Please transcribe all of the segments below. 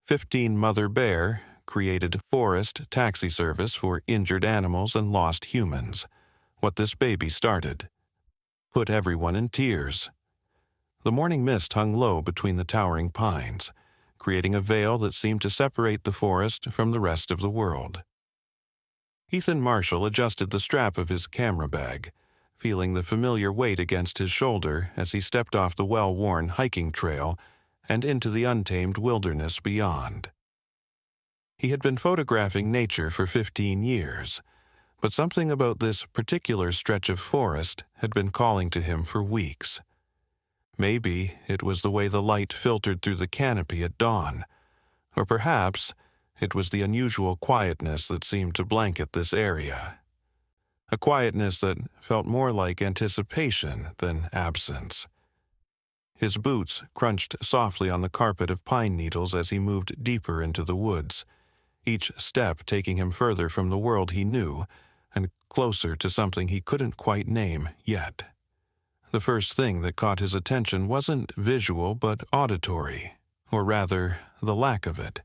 15 Mother Bear created Forest Taxi Service for injured animals and lost humans. What this baby started put everyone in tears. The morning mist hung low between the towering pines, creating a veil that seemed to separate the forest from the rest of the world. Ethan Marshall adjusted the strap of his camera bag, feeling the familiar weight against his shoulder as he stepped off the well-worn hiking trail and into the untamed wilderness beyond. He had been photographing nature for 15 years, but something about this particular stretch of forest had been calling to him for weeks. Maybe it was the way the light filtered through the canopy at dawn, or perhaps it was the unusual quietness that seemed to blanket this area. A quietness that felt more like anticipation than absence. His boots crunched softly on the carpet of pine needles as he moved deeper into the woods, each step taking him further from the world he knew and closer to something he couldn't quite name yet. The first thing that caught his attention wasn't visual but auditory, or rather, the lack of it.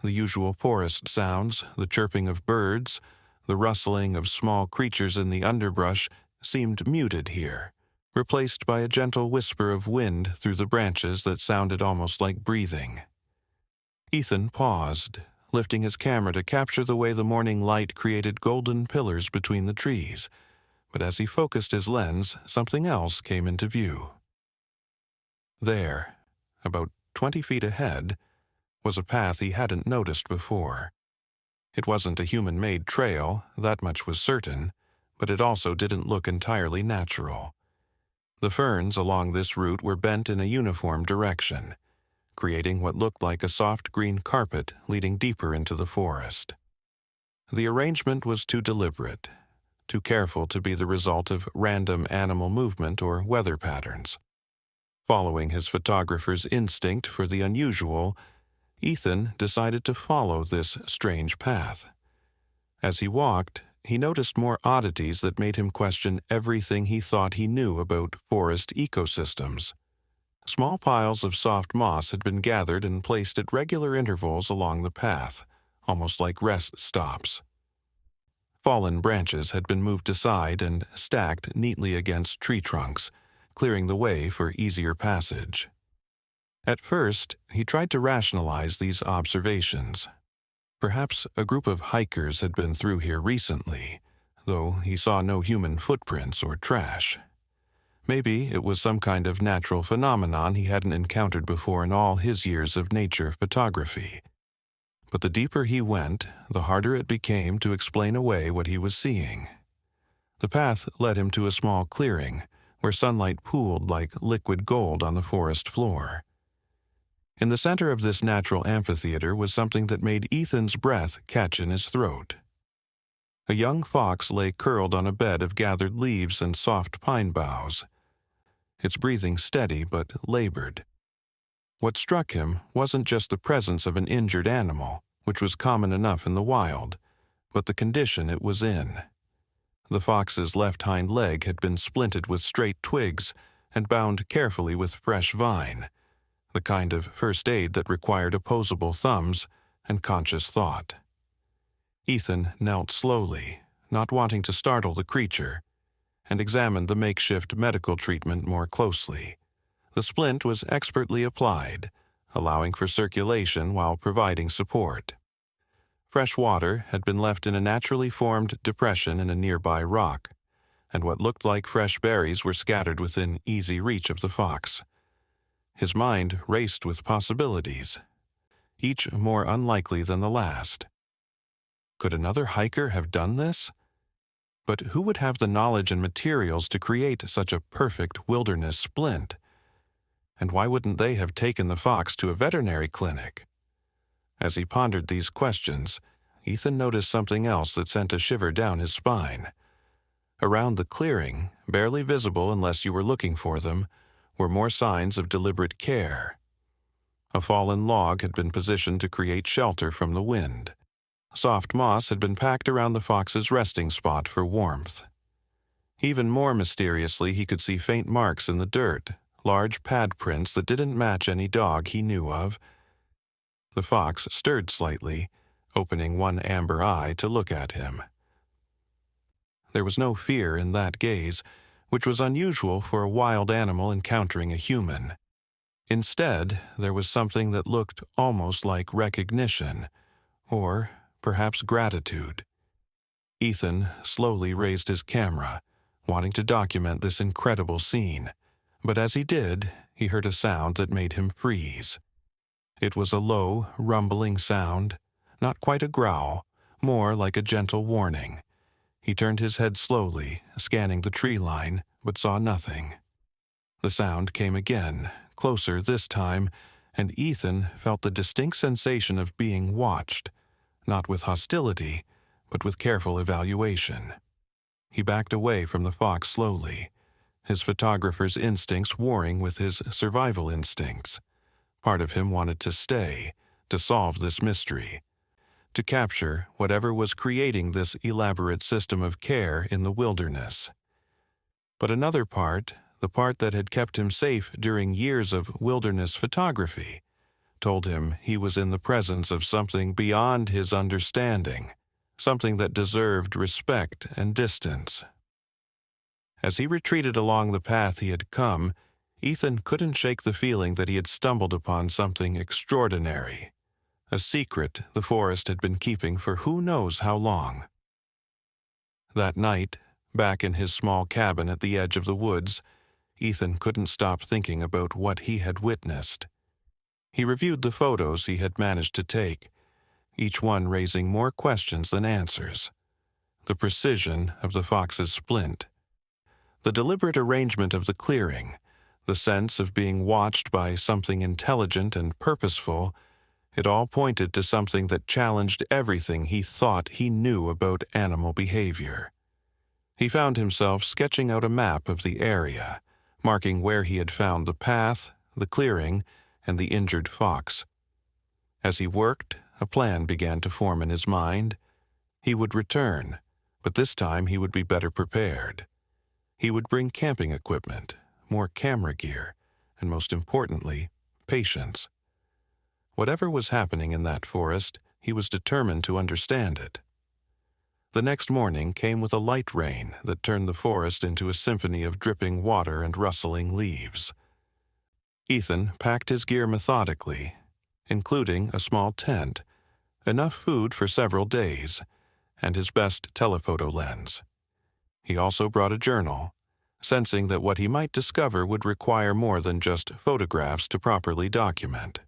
The usual forest sounds, the chirping of birds, the rustling of small creatures in the underbrush seemed muted here, replaced by a gentle whisper of wind through the branches that sounded almost like breathing. Ethan paused, lifting his camera to capture the way the morning light created golden pillars between the trees, but as he focused his lens, something else came into view. There, about 20 feet ahead, was a path he hadn't noticed before. It wasn't a human-made trail, that much was certain, but it also didn't look entirely natural. The ferns along this route were bent in a uniform direction, creating what looked like a soft green carpet leading deeper into the forest. The arrangement was too deliberate, too careful to be the result of random animal movement or weather patterns. Following his photographer's instinct for the unusual, Ethan decided to follow this strange path. As he walked, he noticed more oddities that made him question everything he thought he knew about forest ecosystems. Small piles of soft moss had been gathered and placed at regular intervals along the path, almost like rest stops. Fallen branches had been moved aside and stacked neatly against tree trunks, clearing the way for easier passage. At first, he tried to rationalize these observations. Perhaps a group of hikers had been through here recently, though he saw no human footprints or trash. Maybe it was some kind of natural phenomenon he hadn't encountered before in all his years of nature photography. But the deeper he went, the harder it became to explain away what he was seeing. The path led him to a small clearing, where sunlight pooled like liquid gold on the forest floor. In the center of this natural amphitheater was something that made Ethan's breath catch in his throat. A young fox lay curled on a bed of gathered leaves and soft pine boughs, its breathing steady but labored. What struck him wasn't just the presence of an injured animal, which was common enough in the wild, but the condition it was in. The fox's left hind leg had been splinted with straight twigs and bound carefully with fresh vine, the kind of first aid that required opposable thumbs and conscious thought. Ethan knelt slowly, not wanting to startle the creature, and examined the makeshift medical treatment more closely. The splint was expertly applied, allowing for circulation while providing support. Fresh water had been left in a naturally formed depression in a nearby rock, and what looked like fresh berries were scattered within easy reach of the fox. His mind raced with possibilities, each more unlikely than the last. Could another hiker have done this? But who would have the knowledge and materials to create such a perfect wilderness splint? And why wouldn't they have taken the fox to a veterinary clinic? As he pondered these questions, Ethan noticed something else that sent a shiver down his spine. Around the clearing, barely visible unless you were looking for them, were more signs of deliberate care. A fallen log had been positioned to create shelter from the wind. Soft moss had been packed around the fox's resting spot for warmth. Even more mysteriously, he could see faint marks in the dirt, large pad prints that didn't match any dog he knew of. The fox stirred slightly, opening one amber eye to look at him. There was no fear in that gaze, which was unusual for a wild animal encountering a human. Instead, there was something that looked almost like recognition, or perhaps gratitude. Ethan slowly raised his camera, wanting to document this incredible scene, but as he did, he heard a sound that made him freeze. It was a low, rumbling sound, not quite a growl, more like a gentle warning. He turned his head slowly, scanning the tree line, but saw nothing. The sound came again, closer this time, and Ethan felt the distinct sensation of being watched, not with hostility, but with careful evaluation. He backed away from the fox slowly, his photographer's instincts warring with his survival instincts. Part of him wanted to stay, to solve this mystery, to capture whatever was creating this elaborate system of care in the wilderness. But another part, the part that had kept him safe during years of wilderness photography, told him he was in the presence of something beyond his understanding, something that deserved respect and distance. As he retreated along the path he had come, Ethan couldn't shake the feeling that he had stumbled upon something extraordinary, a secret the forest had been keeping for who knows how long. That night, back in his small cabin at the edge of the woods, Ethan couldn't stop thinking about what he had witnessed. He reviewed the photos he had managed to take, each one raising more questions than answers. The precision of the fox's splint, the deliberate arrangement of the clearing, the sense of being watched by something intelligent and purposeful, it all pointed to something that challenged everything he thought he knew about animal behavior. He found himself sketching out a map of the area, marking where he had found the path, the clearing, and the injured fox. As he worked, a plan began to form in his mind. He would return, but this time he would be better prepared. He would bring camping equipment, more camera gear, and most importantly, patience. Whatever was happening in that forest, he was determined to understand it. The next morning came with a light rain that turned the forest into a symphony of dripping water and rustling leaves. Ethan packed his gear methodically, including a small tent, enough food for several days, and his best telephoto lens. He also brought a journal, sensing that what he might discover would require more than just photographs to properly document.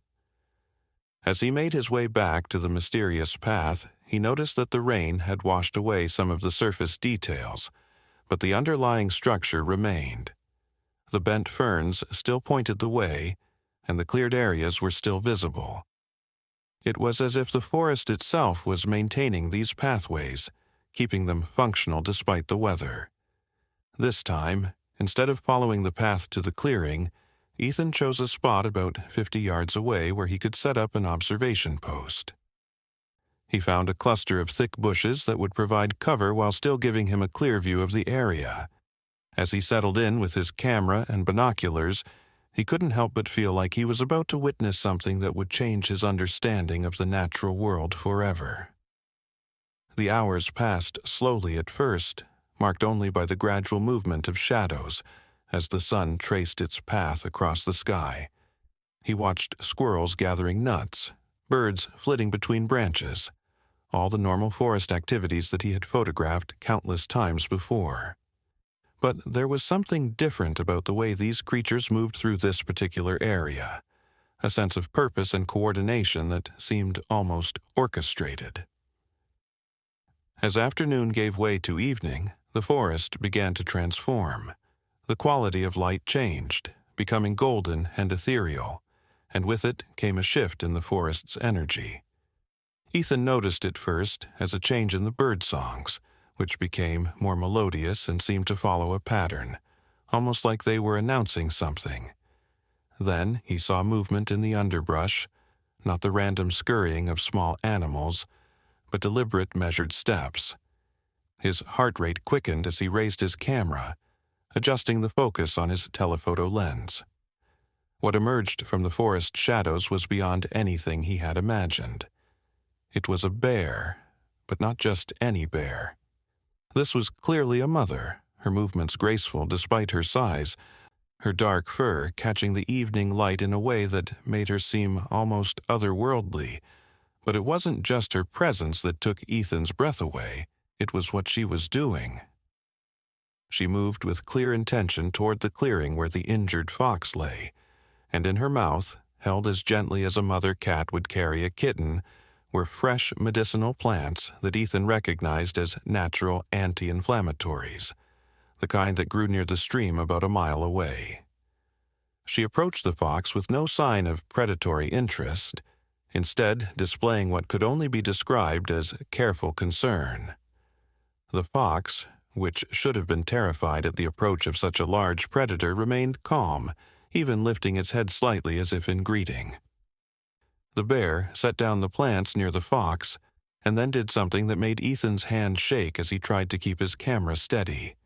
As he made his way back to the mysterious path, he noticed that the rain had washed away some of the surface details, but the underlying structure remained. The bent ferns still pointed the way, and the cleared areas were still visible. It was as if the forest itself was maintaining these pathways, keeping them functional despite the weather. This time, instead of following the path to the clearing, Ethan chose a spot about 50 yards away where he could set up an observation post. He found a cluster of thick bushes that would provide cover while still giving him a clear view of the area. As he settled in with his camera and binoculars, he couldn't help but feel like he was about to witness something that would change his understanding of the natural world forever. The hours passed slowly at first, marked only by the gradual movement of shadows as the sun traced its path across the sky. He watched squirrels gathering nuts, birds flitting between branches, all the normal forest activities that he had photographed countless times before. But there was something different about the way these creatures moved through this particular area, a sense of purpose and coordination that seemed almost orchestrated. As afternoon gave way to evening, the forest began to transform. The quality of light changed, becoming golden and ethereal, and with it came a shift in the forest's energy. Ethan noticed it first as a change in the bird songs, which became more melodious and seemed to follow a pattern, almost like they were announcing something. Then he saw movement in the underbrush, not the random scurrying of small animals, but deliberate measured steps. His heart rate quickened as he raised his camera, adjusting the focus on his telephoto lens. What emerged from the forest shadows was beyond anything he had imagined. It was a bear, but not just any bear. This was clearly a mother, her movements graceful despite her size, her dark fur catching the evening light in a way that made her seem almost otherworldly. But it wasn't just her presence that took Ethan's breath away, it was what she was doing. She moved with clear intention toward the clearing where the injured fox lay, and in her mouth, held as gently as a mother cat would carry a kitten, were fresh medicinal plants that Ethan recognized as natural anti-inflammatories, the kind that grew near the stream about a mile away. She approached the fox with no sign of predatory interest, instead displaying what could only be described as careful concern. The fox, which should have been terrified at the approach of such a large predator, remained calm, even lifting its head slightly as if in greeting. The bear set down the plants near the fox, and then did something that made Ethan's hand shake as he tried to keep his camera steady.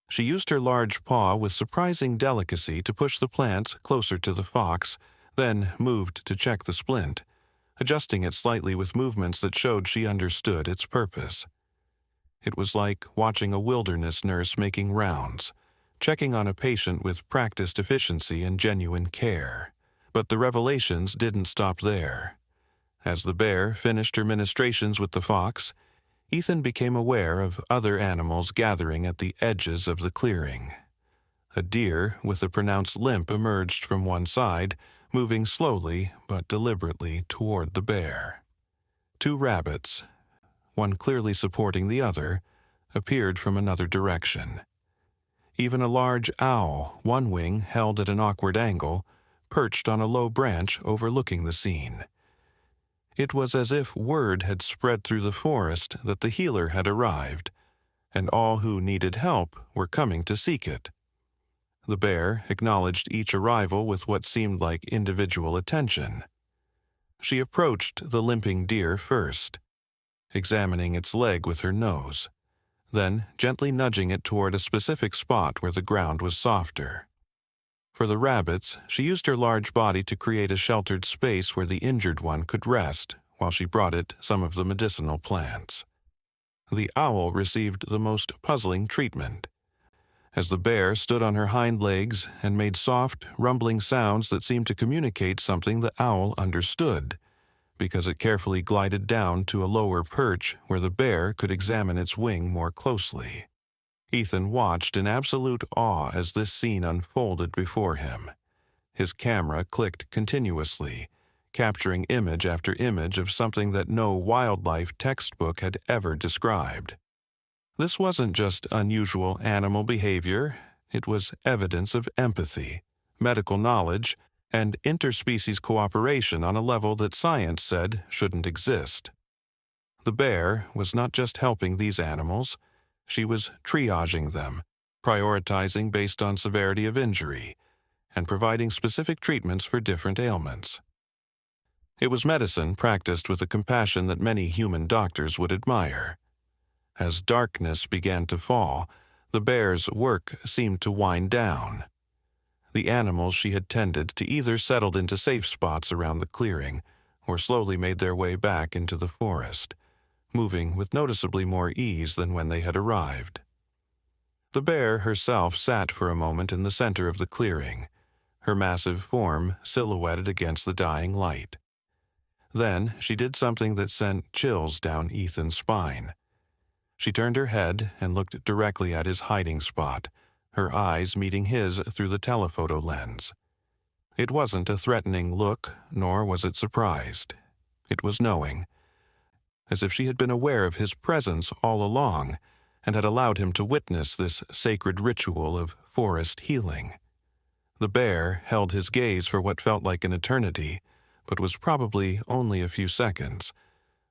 She used her large paw with surprising delicacy to push the plants closer to the fox, then moved to check the splint, adjusting it slightly with movements that showed she understood its purpose. It was like watching a wilderness nurse making rounds, checking on a patient with practiced efficiency and genuine care. But the revelations didn't stop there. As the bear finished her ministrations with the fox, Ethan became aware of other animals gathering at the edges of the clearing. A deer with a pronounced limp emerged from one side, moving slowly but deliberately toward the bear. 2 rabbits, one clearly supporting the other, appeared from another direction. Even a large owl, one wing held at an awkward angle, perched on a low branch overlooking the scene. It was as if word had spread through the forest that the healer had arrived, and all who needed help were coming to seek it. The bear acknowledged each arrival with what seemed like individual attention. She approached the limping deer first, examining its leg with her nose, then gently nudging it toward a specific spot where the ground was softer. For the rabbits, she used her large body to create a sheltered space where the injured one could rest while she brought it some of the medicinal plants. The owl received the most puzzling treatment. As the bear stood on her hind legs and made soft, rumbling sounds that seemed to communicate something the owl understood, because it carefully glided down to a lower perch where the bear could examine its wing more closely. Ethan watched in absolute awe as this scene unfolded before him. His camera clicked continuously, capturing image after image of something that no wildlife textbook had ever described. This wasn't just unusual animal behavior, it was evidence of empathy, medical knowledge, and interspecies cooperation on a level that science said shouldn't exist. The bear was not just helping these animals, she was triaging them, prioritizing based on severity of injury, and providing specific treatments for different ailments. It was medicine practiced with a compassion that many human doctors would admire. As darkness began to fall, the bear's work seemed to wind down. The animals she had tended to either settled into safe spots around the clearing or slowly made their way back into the forest, moving with noticeably more ease than when they had arrived. The bear herself sat for a moment in the center of the clearing, her massive form silhouetted against the dying light. Then she did something that sent chills down Ethan's spine. She turned her head and looked directly at his hiding spot, her eyes meeting his through the telephoto lens. It wasn't a threatening look, nor was it surprised. It was knowing, as if she had been aware of his presence all along and had allowed him to witness this sacred ritual of forest healing. The bear held his gaze for what felt like an eternity, but was probably only a few seconds.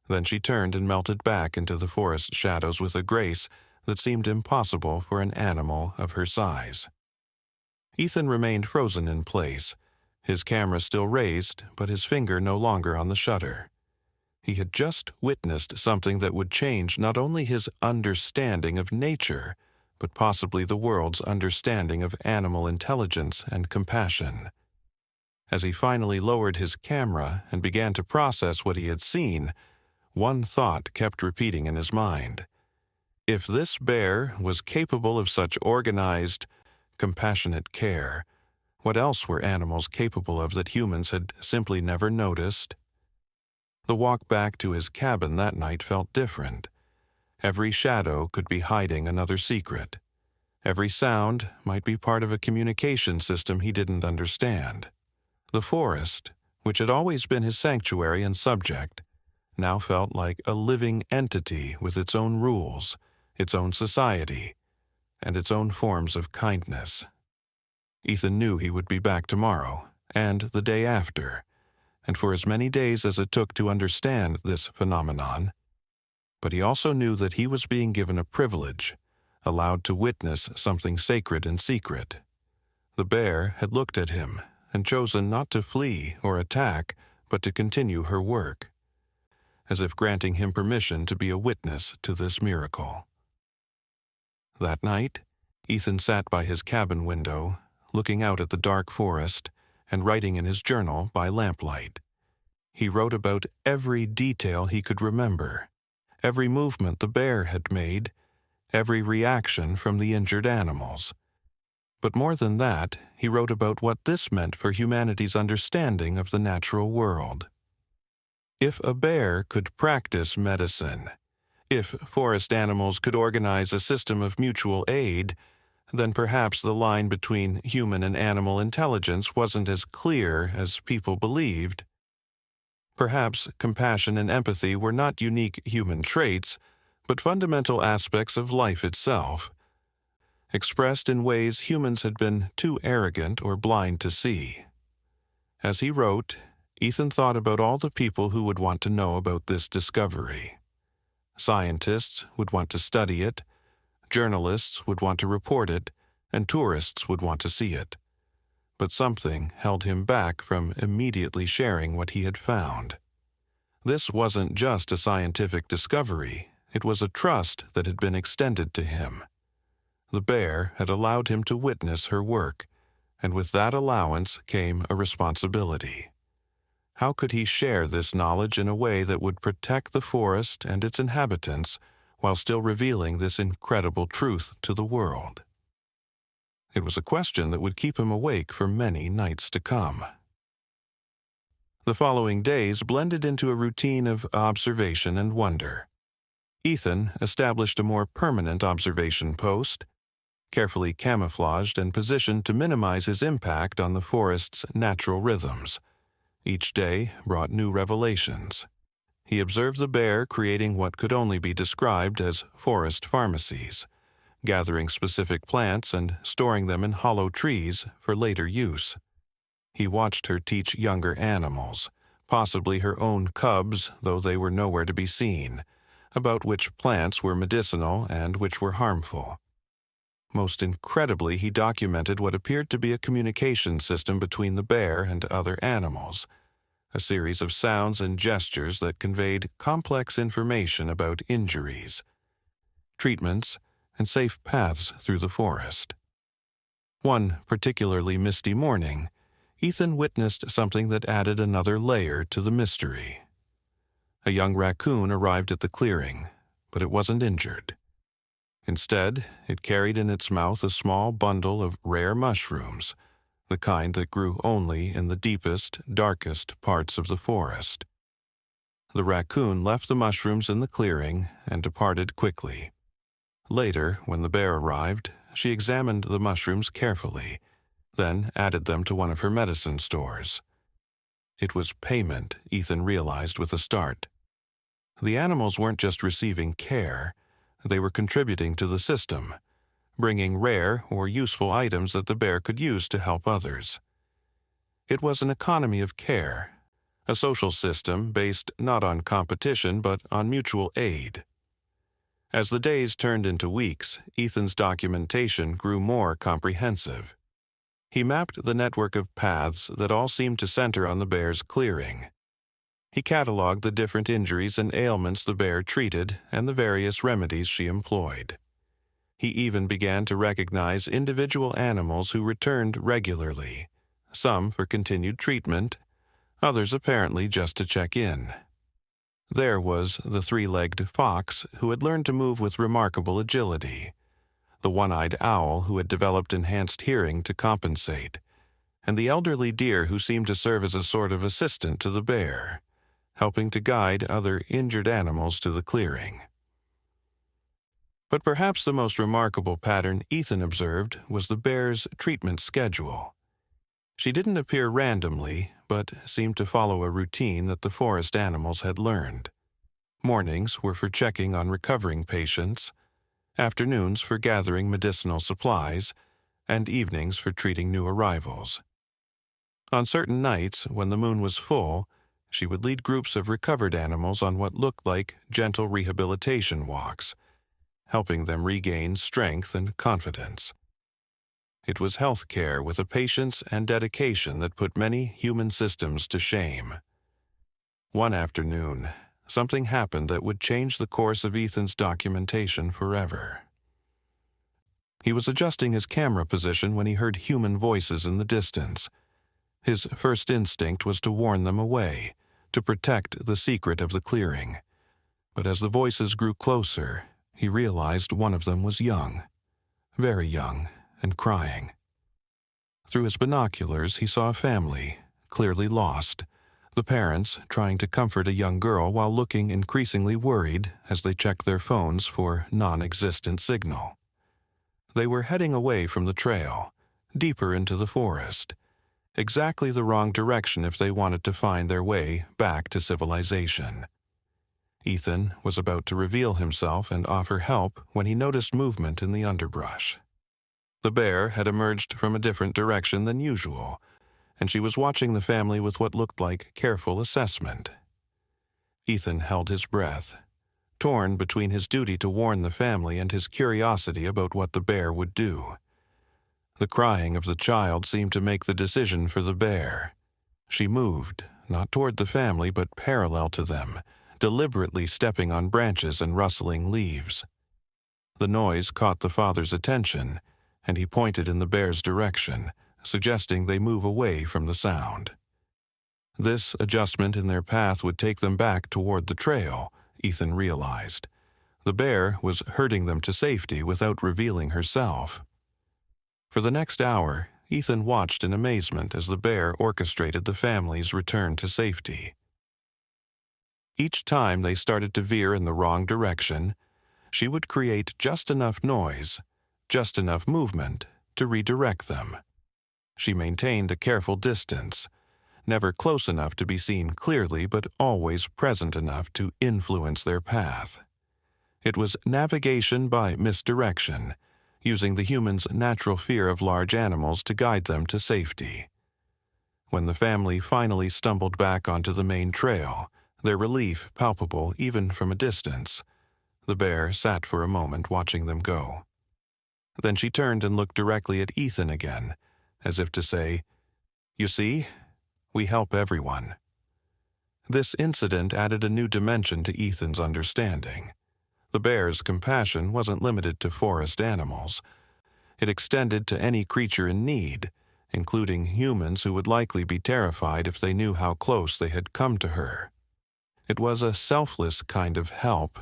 Then she turned and melted back into the forest shadows with a grace that seemed impossible for an animal of her size. Ethan remained frozen in place, his camera still raised, but his finger no longer on the shutter. He had just witnessed something that would change not only his understanding of nature, but possibly the world's understanding of animal intelligence and compassion. As he finally lowered his camera and began to process what he had seen, one thought kept repeating in his mind. If this bear was capable of such organized, compassionate care, what else were animals capable of that humans had simply never noticed? The walk back to his cabin that night felt different. Every shadow could be hiding another secret. Every sound might be part of a communication system he didn't understand. The forest, which had always been his sanctuary and subject, now felt like a living entity with its own rules, its own society, and its own forms of kindness. Ethan knew he would be back tomorrow, and the day after, and for as many days as it took to understand this phenomenon. But he also knew that he was being given a privilege, allowed to witness something sacred in secret. The bear had looked at him and chosen not to flee or attack, but to continue her work, as if granting him permission to be a witness to this miracle. That night, Ethan sat by his cabin window, looking out at the dark forest and writing in his journal by lamplight. He wrote about every detail he could remember, every movement the bear had made, every reaction from the injured animals. But more than that, he wrote about what this meant for humanity's understanding of the natural world. If a bear could practice medicine, if forest animals could organize a system of mutual aid, then perhaps the line between human and animal intelligence wasn't as clear as people believed. Perhaps compassion and empathy were not unique human traits, but fundamental aspects of life itself, expressed in ways humans had been too arrogant or blind to see. As he wrote, Ethan thought about all the people who would want to know about this discovery. Scientists would want to study it, journalists would want to report it, and tourists would want to see it. But something held him back from immediately sharing what he had found. This wasn't just a scientific discovery, it was a trust that had been extended to him. The bear had allowed him to witness her work, and with that allowance came a responsibility. How could he share this knowledge in a way that would protect the forest and its inhabitants while still revealing this incredible truth to the world? It was a question that would keep him awake for many nights to come. The following days blended into a routine of observation and wonder. Ethan established a more permanent observation post, carefully camouflaged and positioned to minimize his impact on the forest's natural rhythms. Each day brought new revelations. He observed the bear creating what could only be described as forest pharmacies, gathering specific plants and storing them in hollow trees for later use. He watched her teach younger animals, possibly her own cubs, though they were nowhere to be seen, about which plants were medicinal and which were harmful. Most incredibly, he documented what appeared to be a communication system between the bear and other animals, a series of sounds and gestures that conveyed complex information about injuries, treatments, and safe paths through the forest. One particularly misty morning, Ethan witnessed something that added another layer to the mystery. A young raccoon arrived at the clearing, but it wasn't injured. Instead, it carried in its mouth a small bundle of rare mushrooms, the kind that grew only in the deepest, darkest parts of the forest. The raccoon left the mushrooms in the clearing and departed quickly. Later, when the bear arrived, she examined the mushrooms carefully, then added them to one of her medicine stores. It was payment, Ethan realized with a start. The animals weren't just receiving care, they were contributing to the system, bringing rare or useful items that the bear could use to help others. It was an economy of care, a social system based not on competition but on mutual aid. As the days turned into weeks, Ethan's documentation grew more comprehensive. He mapped the network of paths that all seemed to center on the bear's clearing. He cataloged the different injuries and ailments the bear treated and the various remedies she employed. He even began to recognize individual animals who returned regularly, some for continued treatment, others apparently just to check in. There was the three-legged fox who had learned to move with remarkable agility, the one-eyed owl who had developed enhanced hearing to compensate, and the elderly deer who seemed to serve as a sort of assistant to the bear, helping to guide other injured animals to the clearing. But perhaps the most remarkable pattern Ethan observed was the bear's treatment schedule. She didn't appear randomly, but seemed to follow a routine that the forest animals had learned. Mornings were for checking on recovering patients, afternoons for gathering medicinal supplies, and evenings for treating new arrivals. On certain nights, when the moon was full, she would lead groups of recovered animals on what looked like gentle rehabilitation walks, helping them regain strength and confidence. It was health care with a patience and dedication that put many human systems to shame. One afternoon, something happened that would change the course of Ethan's documentation forever. He was adjusting his camera position when he heard human voices in the distance. His first instinct was to warn them away, to protect the secret of the clearing. But as the voices grew closer, he realized one of them was young, very young, and crying. Through his binoculars, he saw a family, clearly lost, the parents trying to comfort a young girl while looking increasingly worried as they checked their phones for non-existent signal. They were heading away from the trail, deeper into the forest, exactly the wrong direction if they wanted to find their way back to civilization. Ethan was about to reveal himself and offer help when he noticed movement in the underbrush. The bear had emerged from a different direction than usual, and she was watching the family with what looked like careful assessment. Ethan held his breath, torn between his duty to warn the family and his curiosity about what the bear would do. The crying of the child seemed to make the decision for the bear. She moved, not toward the family but parallel to them, deliberately stepping on branches and rustling leaves. The noise caught the father's attention, and he pointed in the bear's direction, suggesting they move away from the sound. This adjustment in their path would take them back toward the trail, Ethan realized. The bear was herding them to safety without revealing herself. For the next hour, Ethan watched in amazement as the bear orchestrated the family's return to safety. Each time they started to veer in the wrong direction, she would create just enough noise, just enough movement to redirect them. She maintained a careful distance, never close enough to be seen clearly but always present enough to influence their path. It was navigation by misdirection, using the human's natural fear of large animals to guide them to safety. When the family finally stumbled back onto the main trail, their relief palpable even from a distance, the bear sat for a moment watching them go. Then she turned and looked directly at Ethan again, as if to say, "You see, we help everyone." This incident added a new dimension to Ethan's understanding. The bear's compassion wasn't limited to forest animals. It extended to any creature in need, including humans who would likely be terrified if they knew how close they had come to her. It was a selfless kind of help,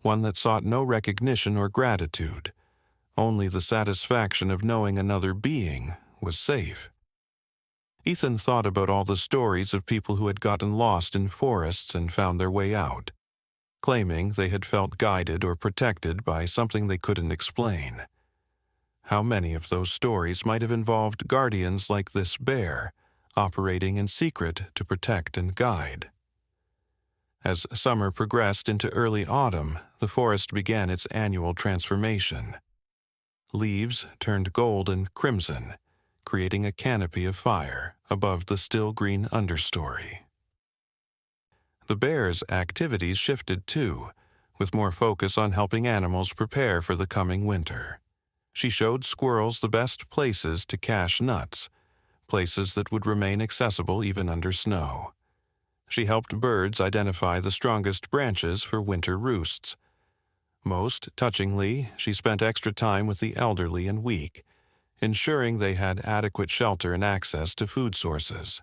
one that sought no recognition or gratitude, only the satisfaction of knowing another being was safe. Ethan thought about all the stories of people who had gotten lost in forests and found their way out, claiming they had felt guided or protected by something they couldn't explain. How many of those stories might have involved guardians like this bear, operating in secret to protect and guide? As summer progressed into early autumn, the forest began its annual transformation. Leaves turned gold and crimson, creating a canopy of fire above the still green understory. The bear's activities shifted too, with more focus on helping animals prepare for the coming winter. She showed squirrels the best places to cache nuts, places that would remain accessible even under snow. She helped birds identify the strongest branches for winter roosts. Most touchingly, she spent extra time with the elderly and weak, ensuring they had adequate shelter and access to food sources.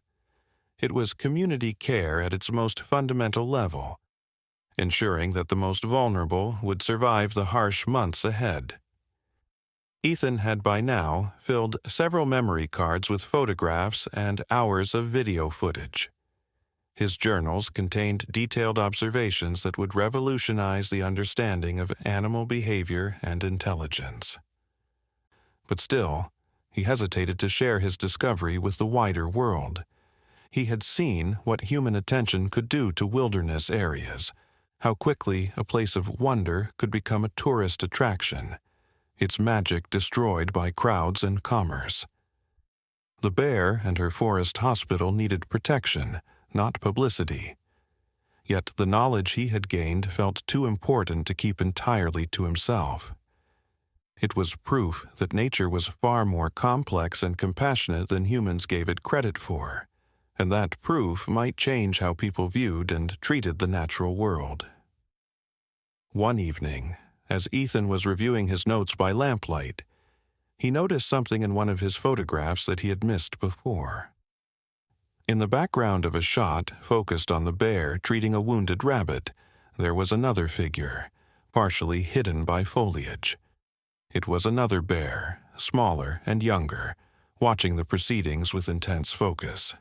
It was community care at its most fundamental level, ensuring that the most vulnerable would survive the harsh months ahead. Ethan had by now filled several memory cards with photographs and hours of video footage. His journals contained detailed observations that would revolutionize the understanding of animal behavior and intelligence. But still, he hesitated to share his discovery with the wider world. He had seen what human attention could do to wilderness areas, how quickly a place of wonder could become a tourist attraction, its magic destroyed by crowds and commerce. The bear and her forest hospital needed protection, not publicity. Yet the knowledge he had gained felt too important to keep entirely to himself. It was proof that nature was far more complex and compassionate than humans gave it credit for, and that proof might change how people viewed and treated the natural world. One evening, as Ethan was reviewing his notes by lamplight, he noticed something in one of his photographs that he had missed before. In the background of a shot focused on the bear treating a wounded rabbit, there was another figure, partially hidden by foliage. It was another bear, smaller and younger, watching the proceedings with intense focus.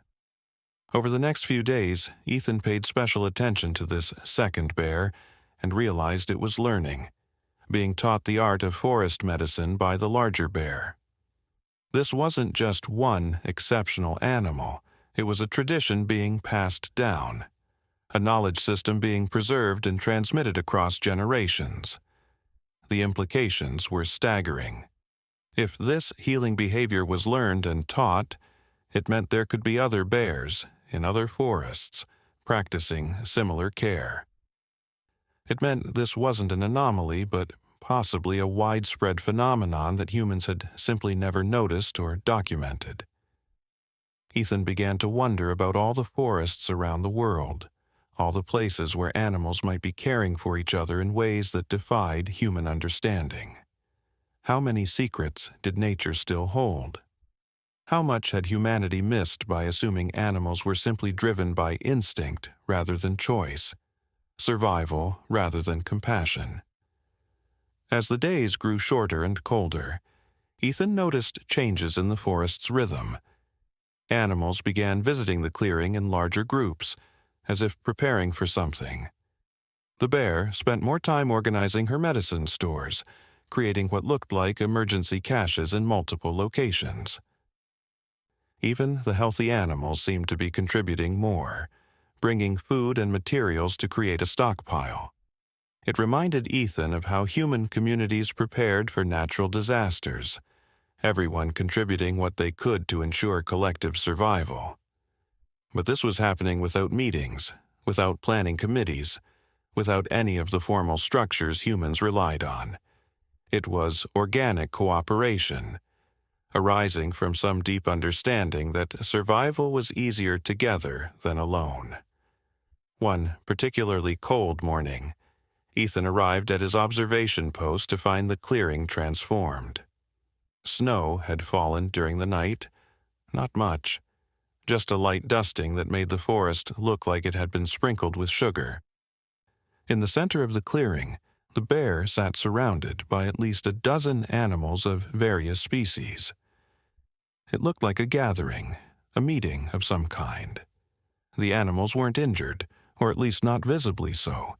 Over the next few days, Ethan paid special attention to this second bear and realized it was learning, being taught the art of forest medicine by the larger bear. This wasn't just one exceptional animal, it was a tradition being passed down, a knowledge system being preserved and transmitted across generations. The implications were staggering. If this healing behavior was learned and taught, it meant there could be other bears in other forests practicing similar care. It meant this wasn't an anomaly, but possibly a widespread phenomenon that humans had simply never noticed or documented. Ethan began to wonder about all the forests around the world, all the places where animals might be caring for each other in ways that defied human understanding. How many secrets did nature still hold? How much had humanity missed by assuming animals were simply driven by instinct rather than choice, survival rather than compassion? As the days grew shorter and colder, Ethan noticed changes in the forest's rhythm. Animals began visiting the clearing in larger groups, as if preparing for something. The bear spent more time organizing her medicine stores, creating what looked like emergency caches in multiple locations. Even the healthy animals seemed to be contributing more, bringing food and materials to create a stockpile. It reminded Ethan of how human communities prepared for natural disasters, everyone contributing what they could to ensure collective survival. But this was happening without meetings, without planning committees, without any of the formal structures humans relied on. It was organic cooperation, arising from some deep understanding that survival was easier together than alone. One particularly cold morning, Ethan arrived at his observation post to find the clearing transformed. Snow had fallen during the night, not much, just a light dusting that made the forest look like it had been sprinkled with sugar. In the center of the clearing, the bear sat surrounded by at least a dozen animals of various species. It looked like a gathering, a meeting of some kind. The animals weren't injured, or at least not visibly so.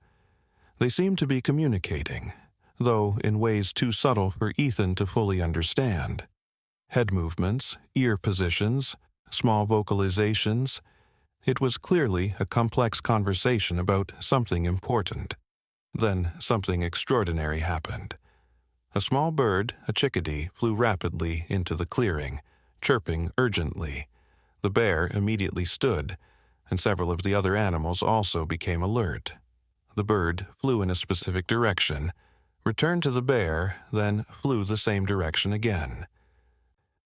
They seemed to be communicating, though in ways too subtle for Ethan to fully understand. Head movements, ear positions, small vocalizations. It was clearly a complex conversation about something important. Then something extraordinary happened. A small bird, a chickadee, flew rapidly into the clearing, chirping urgently. The bear immediately stood, and several of the other animals also became alert. The bird flew in a specific direction, returned to the bear, then flew the same direction again.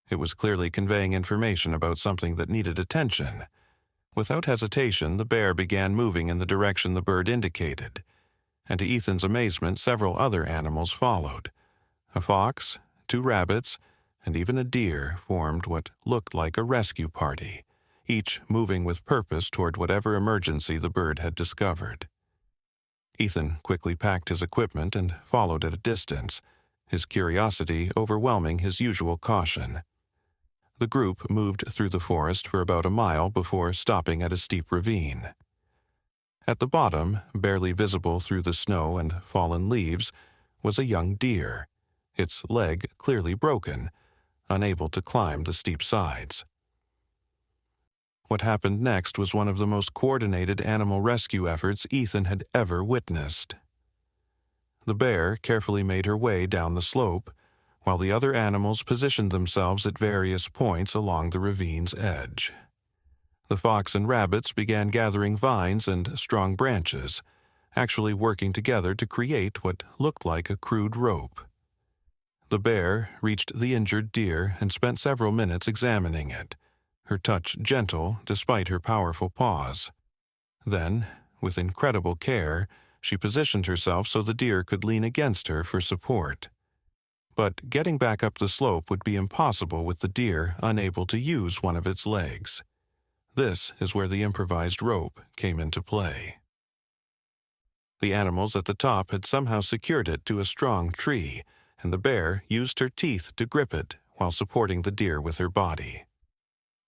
It was clearly conveying information about something that needed attention. Without hesitation, the bear began moving in the direction the bird indicated, and to Ethan's amazement, several other animals followed. A fox, 2 rabbits, and even a deer formed what looked like a rescue party, each moving with purpose toward whatever emergency the bird had discovered. Ethan quickly packed his equipment and followed at a distance, his curiosity overwhelming his usual caution. The group moved through the forest for about a mile before stopping at a steep ravine. At the bottom, barely visible through the snow and fallen leaves, was a young deer, its leg clearly broken, unable to climb the steep sides. What happened next was one of the most coordinated animal rescue efforts Ethan had ever witnessed. The bear carefully made her way down the slope, while the other animals positioned themselves at various points along the ravine's edge. The fox and rabbits began gathering vines and strong branches, actually working together to create what looked like a crude rope. The bear reached the injured deer and spent several minutes examining it, her touch gentle despite her powerful paws. Then, with incredible care, she positioned herself so the deer could lean against her for support. But getting back up the slope would be impossible with the deer unable to use one of its legs. This is where the improvised rope came into play. The animals at the top had somehow secured it to a strong tree, and the bear used her teeth to grip it while supporting the deer with her body.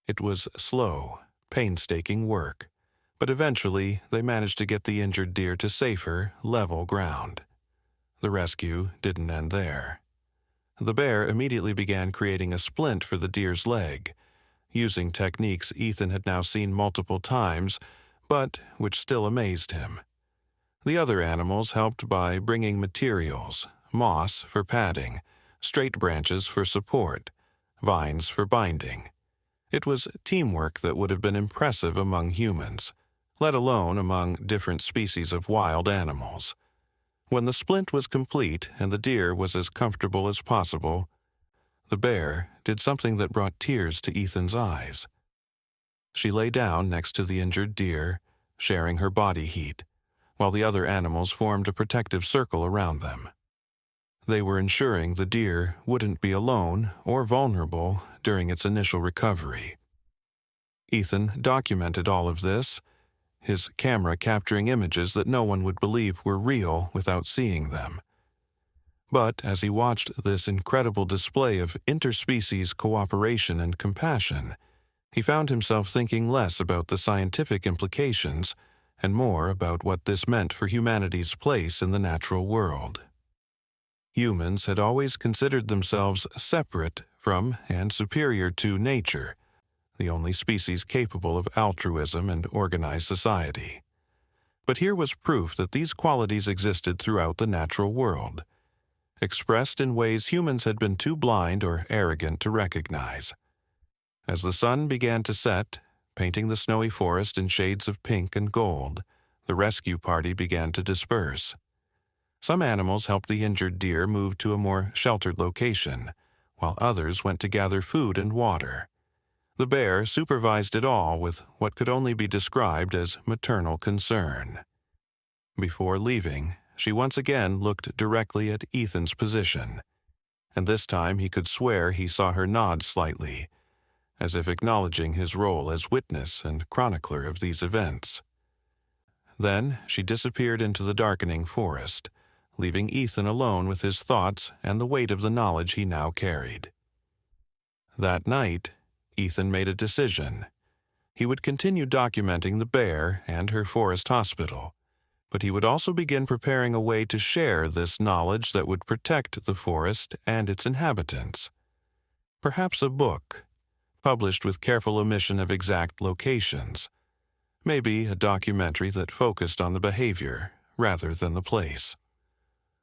It was slow, painstaking work, but eventually they managed to get the injured deer to safer, level ground. The rescue didn't end there. The bear immediately began creating a splint for the deer's leg, using techniques Ethan had now seen multiple times, but which still amazed him. The other animals helped by bringing materials, moss for padding, straight branches for support, vines for binding. It was teamwork that would have been impressive among humans, let alone among different species of wild animals. When the splint was complete and the deer was as comfortable as possible, the bear did something that brought tears to Ethan's eyes. She lay down next to the injured deer, sharing her body heat, while the other animals formed a protective circle around them. They were ensuring the deer wouldn't be alone or vulnerable during its initial recovery. Ethan documented all of this, his camera capturing images that no one would believe were real without seeing them. But as he watched this incredible display of interspecies cooperation and compassion, he found himself thinking less about the scientific implications and more about what this meant for humanity's place in the natural world. Humans had always considered themselves separate from and superior to nature, the only species capable of altruism and organized society. But here was proof that these qualities existed throughout the natural world, expressed in ways humans had been too blind or arrogant to recognize. As the sun began to set, painting the snowy forest in shades of pink and gold, the rescue party began to disperse. Some animals helped the injured deer move to a more sheltered location, while others went to gather food and water. The bear supervised it all with what could only be described as maternal concern. Before leaving, she once again looked directly at Ethan's position, and this time he could swear he saw her nod slightly, as if acknowledging his role as witness and chronicler of these events. Then she disappeared into the darkening forest, leaving Ethan alone with his thoughts and the weight of the knowledge he now carried. That night, Ethan made a decision. He would continue documenting the bear and her forest hospital, but he would also begin preparing a way to share this knowledge that would protect the forest and its inhabitants. Perhaps a book, published with careful omission of exact locations. Maybe a documentary that focused on the behavior rather than the place.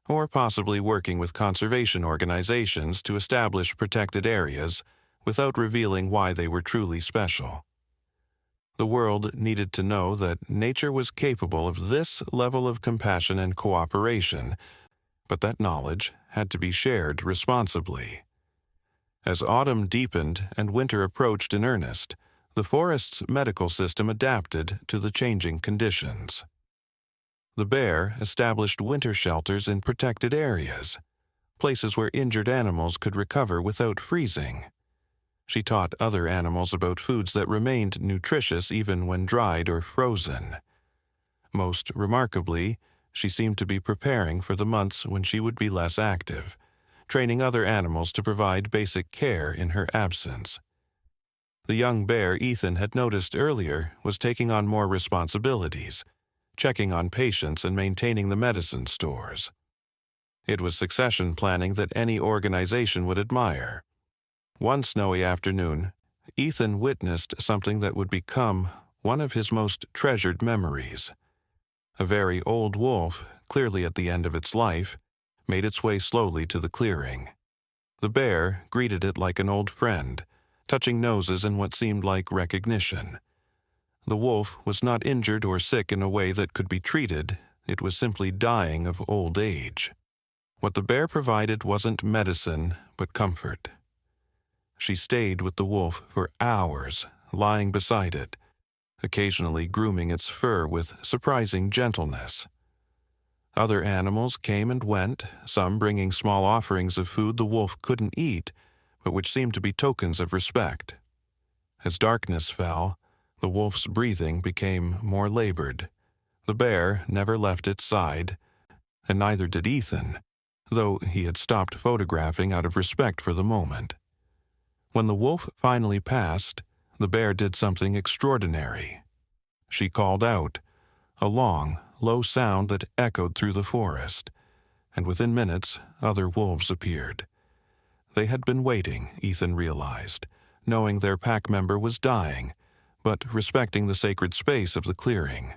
Or possibly working with conservation organizations to establish protected areas without revealing why they were truly special. The world needed to know that nature was capable of this level of compassion and cooperation, but that knowledge had to be shared responsibly. As autumn deepened and winter approached in earnest, the forest's medical system adapted to the changing conditions. The bear established winter shelters in protected areas, places where injured animals could recover without freezing. She taught other animals about foods that remained nutritious even when dried or frozen. Most remarkably, she seemed to be preparing for the months when she would be less active, training other animals to provide basic care in her absence. The young bear Ethan had noticed earlier was taking on more responsibilities, checking on patients and maintaining the medicine stores. It was succession planning that any organization would admire. One snowy afternoon, Ethan witnessed something that would become one of his most treasured memories. A very old wolf, clearly at the end of its life, made its way slowly to the clearing. The bear greeted it like an old friend, touching noses in what seemed like recognition. The wolf was not injured or sick in a way that could be treated. It was simply dying of old age. What the bear provided wasn't medicine, but comfort. She stayed with the wolf for hours, lying beside it, occasionally grooming its fur with surprising gentleness. Other animals came and went, some bringing small offerings of food the wolf couldn't eat, but which seemed to be tokens of respect. As darkness fell, the wolf's breathing became more labored. The bear never left its side, and neither did Ethan, though he had stopped photographing out of respect for the moment. When the wolf finally passed, the bear did something extraordinary. She called out, a long, low sound that echoed through the forest, and within minutes other wolves appeared. They had been waiting, Ethan realized, knowing their pack member was dying, but respecting the sacred space of the clearing.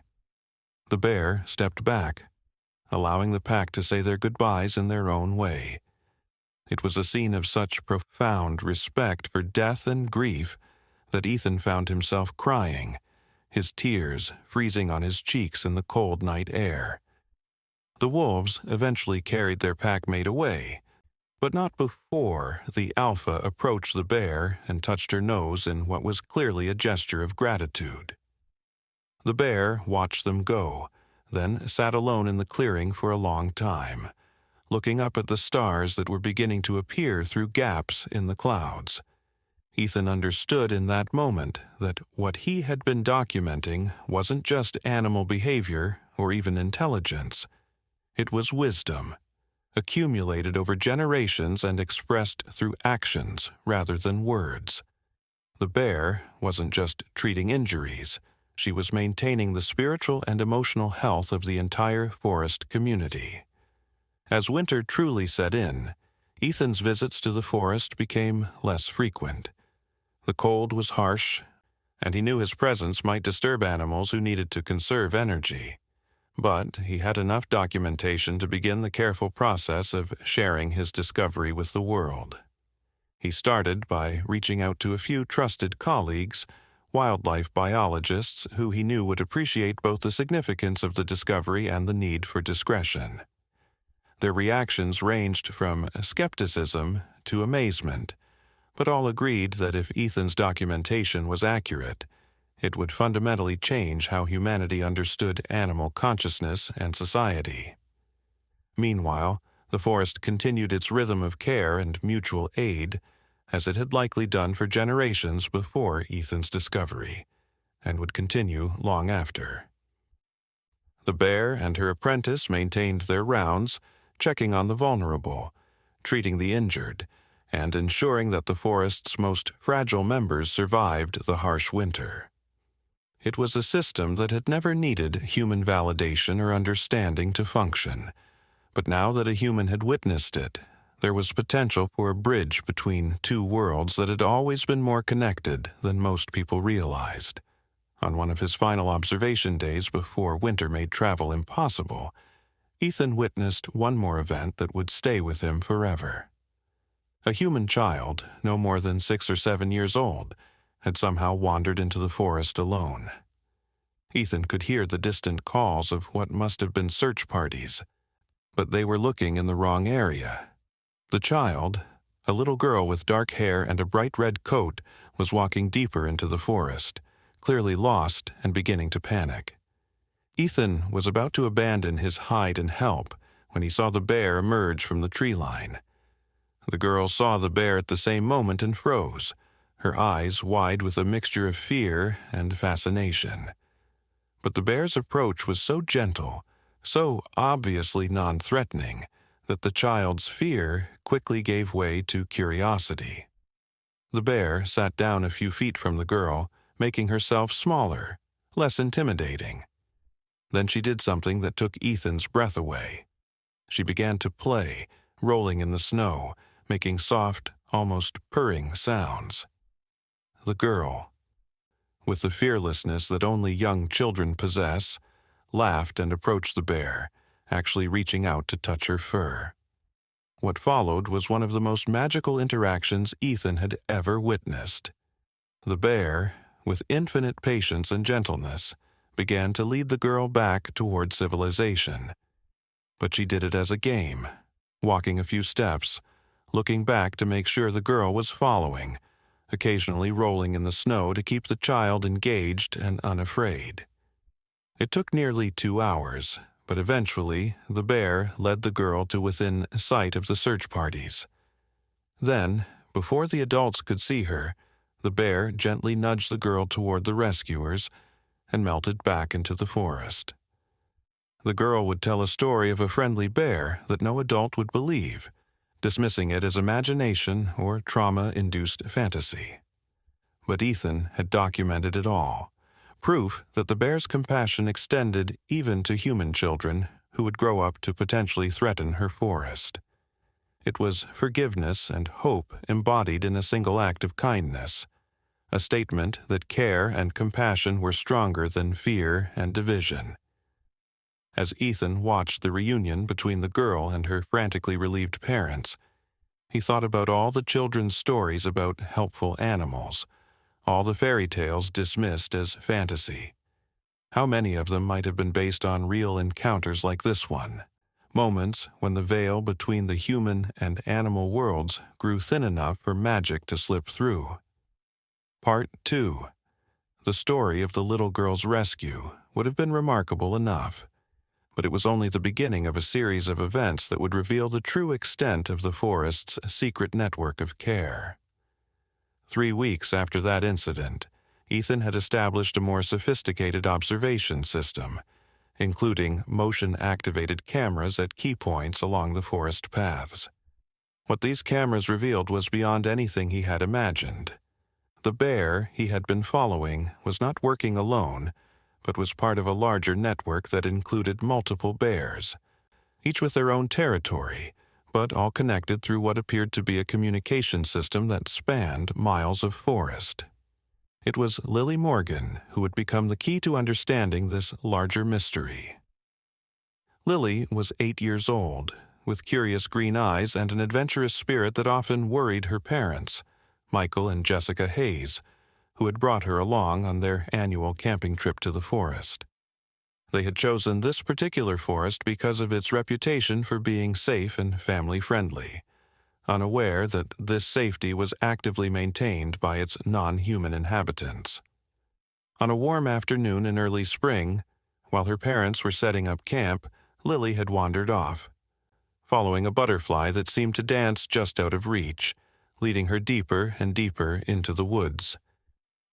The bear stepped back, allowing the pack to say their goodbyes in their own way. It was a scene of such profound respect for death and grief that Ethan found himself crying, his tears freezing on his cheeks in the cold night air. The wolves eventually carried their packmate away, but not before the alpha approached the bear and touched her nose in what was clearly a gesture of gratitude. The bear watched them go, then sat alone in the clearing for a long time, looking up at the stars that were beginning to appear through gaps in the clouds. Ethan understood in that moment that what he had been documenting wasn't just animal behavior or even intelligence. It was wisdom, accumulated over generations and expressed through actions rather than words. The bear wasn't just treating injuries. She was maintaining the spiritual and emotional health of the entire forest community. As winter truly set in, Ethan's visits to the forest became less frequent. The cold was harsh, and he knew his presence might disturb animals who needed to conserve energy. But he had enough documentation to begin the careful process of sharing his discovery with the world. He started by reaching out to a few trusted colleagues, wildlife biologists who he knew would appreciate both the significance of the discovery and the need for discretion. Their reactions ranged from skepticism to amazement, but all agreed that if Ethan's documentation was accurate, it would fundamentally change how humanity understood animal consciousness and society. Meanwhile, the forest continued its rhythm of care and mutual aid, as it had likely done for generations before Ethan's discovery, and would continue long after. The bear and her apprentice maintained their rounds, checking on the vulnerable, treating the injured, and ensuring that the forest's most fragile members survived the harsh winter. It was a system that had never needed human validation or understanding to function, but now that a human had witnessed it, there was potential for a bridge between two worlds that had always been more connected than most people realized. On one of his final observation days before winter made travel impossible, Ethan witnessed one more event that would stay with him forever. A human child, no more than 6 or 7 years old, had somehow wandered into the forest alone. Ethan could hear the distant calls of what must have been search parties, but they were looking in the wrong area. The child, a little girl with dark hair and a bright red coat, was walking deeper into the forest, clearly lost and beginning to panic. Ethan was about to abandon his hide and help when he saw the bear emerge from the tree line, The girl saw the bear at the same moment and froze, her eyes wide with a mixture of fear and fascination. But the bear's approach was so gentle, so obviously non-threatening, that the child's fear quickly gave way to curiosity. The bear sat down a few feet from the girl, making herself smaller, less intimidating. Then she did something that took Ethan's breath away. She began to play, rolling in the snow, making soft, almost purring sounds. The girl, with the fearlessness that only young children possess, laughed and approached the bear, actually reaching out to touch her fur. What followed was one of the most magical interactions Ethan had ever witnessed. The bear, with infinite patience and gentleness, began to lead the girl back toward civilization. But she did it as a game, walking a few steps, looking back to make sure the girl was following, occasionally rolling in the snow to keep the child engaged and unafraid. It took nearly 2 hours, but eventually the bear led the girl to within sight of the search parties. Then, before the adults could see her, the bear gently nudged the girl toward the rescuers and melted back into the forest. The girl would tell a story of a friendly bear that no adult would believe, dismissing it as imagination or trauma-induced fantasy. But Ethan had documented it all, proof that the bear's compassion extended even to human children who would grow up to potentially threaten her forest. It was forgiveness and hope embodied in a single act of kindness, a statement that care and compassion were stronger than fear and division. As Ethan watched the reunion between the girl and her frantically relieved parents, he thought about all the children's stories about helpful animals, all the fairy tales dismissed as fantasy. How many of them might have been based on real encounters like this one, moments when the veil between the human and animal worlds grew thin enough for magic to slip through. Part 2. The story of the little girl's rescue would have been remarkable enough, but it was only the beginning of a series of events that would reveal the true extent of the forest's secret network of care. 3 weeks after that incident, Ethan had established a more sophisticated observation system, including motion-activated cameras at key points along the forest paths. What these cameras revealed was beyond anything he had imagined. The bear he had been following was not working alone, but was part of a larger network that included multiple bears, each with their own territory, but all connected through what appeared to be a communication system that spanned miles of forest. It was Lily Morgan who would become the key to understanding this larger mystery. Lily was 8 years old, with curious green eyes and an adventurous spirit that often worried her parents, Michael and Jessica Hayes, who had brought her along on their annual camping trip to the forest. They had chosen this particular forest because of its reputation for being safe and family-friendly, unaware that this safety was actively maintained by its non-human inhabitants. On a warm afternoon in early spring, while her parents were setting up camp, Lily had wandered off, following a butterfly that seemed to dance just out of reach, leading her deeper and deeper into the woods.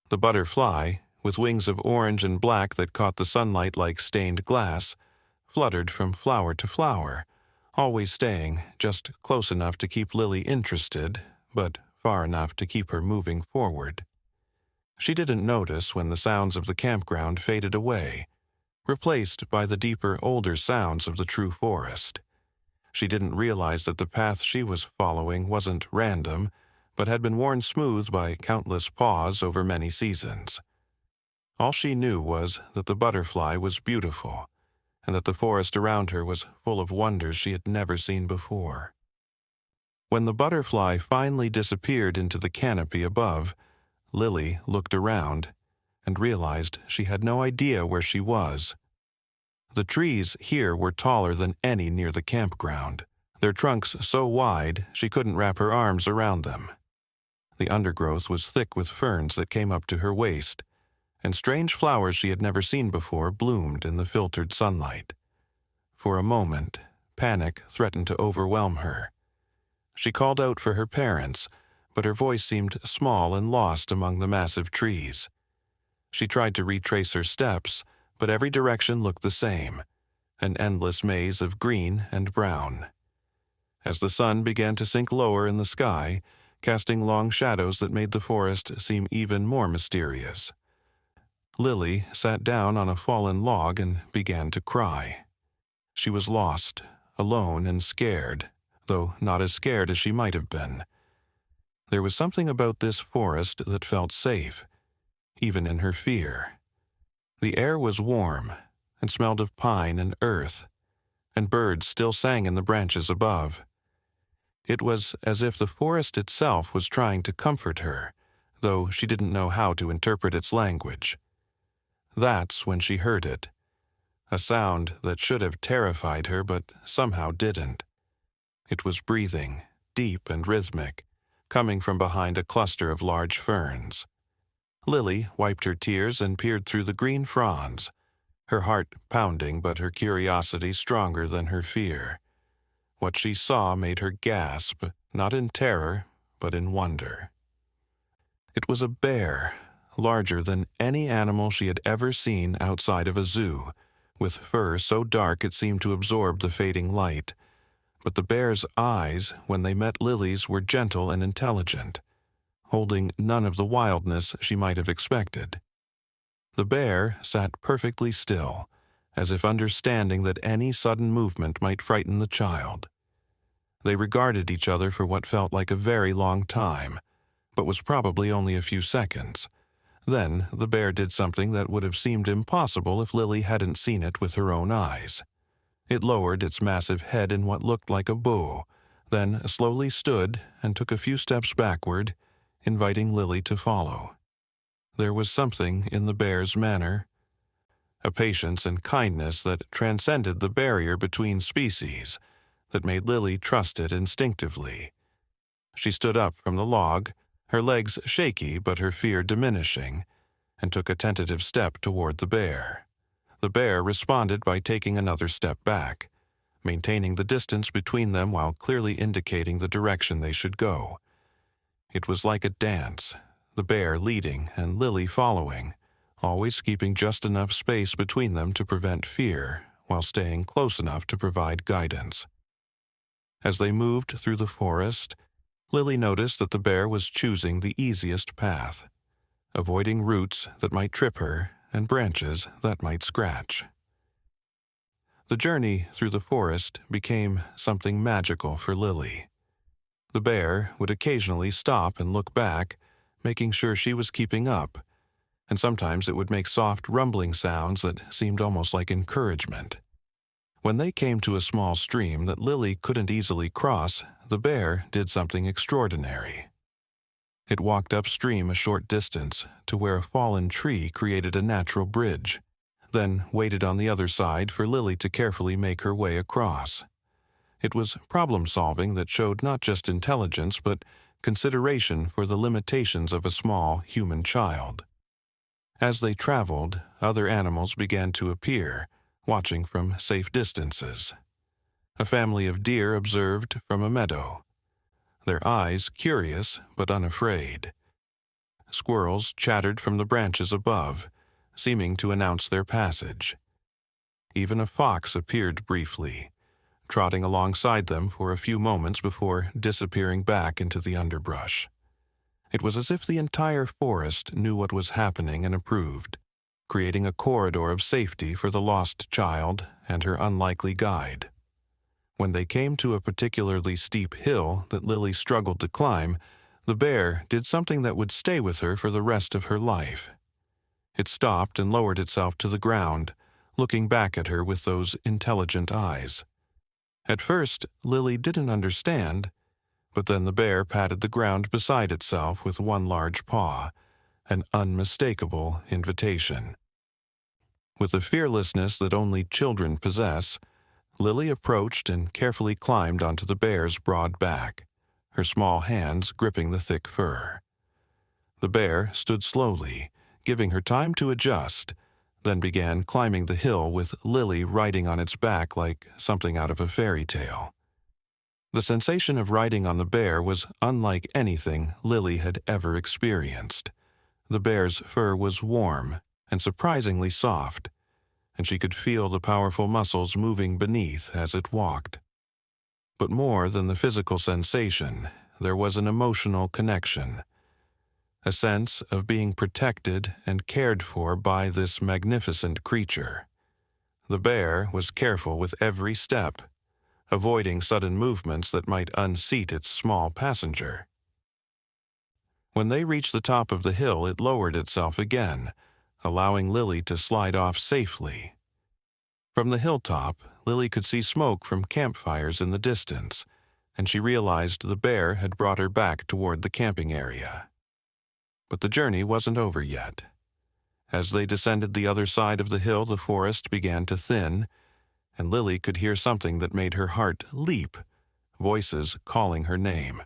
The butterfly, with wings of orange and black that caught the sunlight like stained glass, fluttered from flower to flower, always staying just close enough to keep Lily interested, but far enough to keep her moving forward. She didn't notice when the sounds of the campground faded away, replaced by the deeper, older sounds of the true forest. She didn't realize that the path she was following wasn't random, but had been worn smooth by countless paws over many seasons. All she knew was that the butterfly was beautiful, and that the forest around her was full of wonders she had never seen before. When the butterfly finally disappeared into the canopy above, Lily looked around and realized she had no idea where she was. The trees here were taller than any near the campground, their trunks so wide she couldn't wrap her arms around them. The undergrowth was thick with ferns that came up to her waist, and strange flowers she had never seen before bloomed in the filtered sunlight. For a moment, panic threatened to overwhelm her. She called out for her parents, but her voice seemed small and lost among the massive trees. She tried to retrace her steps, but every direction looked the same, an endless maze of green and brown. As the sun began to sink lower in the sky, casting long shadows that made the forest seem even more mysterious, Lily sat down on a fallen log and began to cry. She was lost, alone and scared, though not as scared as she might have been. There was something about this forest that felt safe, even in her fear. The air was warm and smelled of pine and earth, and birds still sang in the branches above. It was as if the forest itself was trying to comfort her, though she didn't know how to interpret its language. That's when she heard it, a sound that should have terrified her but somehow didn't. It was breathing, deep and rhythmic, coming from behind a cluster of large ferns. Lily wiped her tears and peered through the green fronds, her heart pounding but her curiosity stronger than her fear. What she saw made her gasp, not in terror, but in wonder. It was a bear, larger than any animal she had ever seen outside of a zoo, with fur so dark it seemed to absorb the fading light. But the bear's eyes, when they met Lily's, were gentle and intelligent, holding none of the wildness she might have expected. The bear sat perfectly still, as if understanding that any sudden movement might frighten the child. They regarded each other for what felt like a very long time, but was probably only a few seconds. Then the bear did something that would have seemed impossible if Lily hadn't seen it with her own eyes. It lowered its massive head in what looked like a bow, then slowly stood and took a few steps backward, inviting Lily to follow. There was something in the bear's manner, a patience and kindness that transcended the barrier between species, that made Lily trust it instinctively. She stood up from the log, her legs shaky but her fear diminishing, and took a tentative step toward the bear. The bear responded by taking another step back, maintaining the distance between them while clearly indicating the direction they should go. It was like a dance, the bear leading and Lily following, always keeping just enough space between them to prevent fear, while staying close enough to provide guidance. As they moved through the forest, Lily noticed that the bear was choosing the easiest path, avoiding roots that might trip her and branches that might scratch. The journey through the forest became something magical for Lily. The bear would occasionally stop and look back, making sure she was keeping up, and sometimes it would make soft rumbling sounds that seemed almost like encouragement. When they came to a small stream that Lily couldn't easily cross, the bear did something extraordinary. It walked upstream a short distance to where a fallen tree created a natural bridge, then waited on the other side for Lily to carefully make her way across. It was problem-solving that showed not just intelligence but consideration for the limitations of a small human child. As they traveled, other animals began to appear, watching from safe distances. A family of deer observed from a meadow, their eyes curious but unafraid. Squirrels chattered from the branches above, seeming to announce their passage. Even a fox appeared briefly, trotting alongside them for a few moments before disappearing back into the underbrush. It was as if the entire forest knew what was happening and approved, creating a corridor of safety for the lost child and her unlikely guide. When they came to a particularly steep hill that Lily struggled to climb, the bear did something that would stay with her for the rest of her life. It stopped and lowered itself to the ground, looking back at her with those intelligent eyes. At first, Lily didn't understand, but then the bear patted the ground beside itself with one large paw, an unmistakable invitation. With the fearlessness that only children possess, Lily approached and carefully climbed onto the bear's broad back, her small hands gripping the thick fur. The bear stood slowly, giving her time to adjust, then began climbing the hill with Lily riding on its back like something out of a fairy tale. The sensation of riding on the bear was unlike anything Lily had ever experienced. The bear's fur was warm and surprisingly soft, and she could feel the powerful muscles moving beneath as it walked. But more than the physical sensation, there was an emotional connection, a sense of being protected and cared for by this magnificent creature. The bear was careful with every step, avoiding sudden movements that might unseat its small passenger. When they reached the top of the hill, it lowered itself again, allowing Lily to slide off safely. From the hilltop, Lily could see smoke from campfires in the distance, and she realized the bear had brought her back toward the camping area. But the journey wasn't over yet. As they descended the other side of the hill, the forest began to thin, and Lily could hear something that made her heart leap, voices calling her name.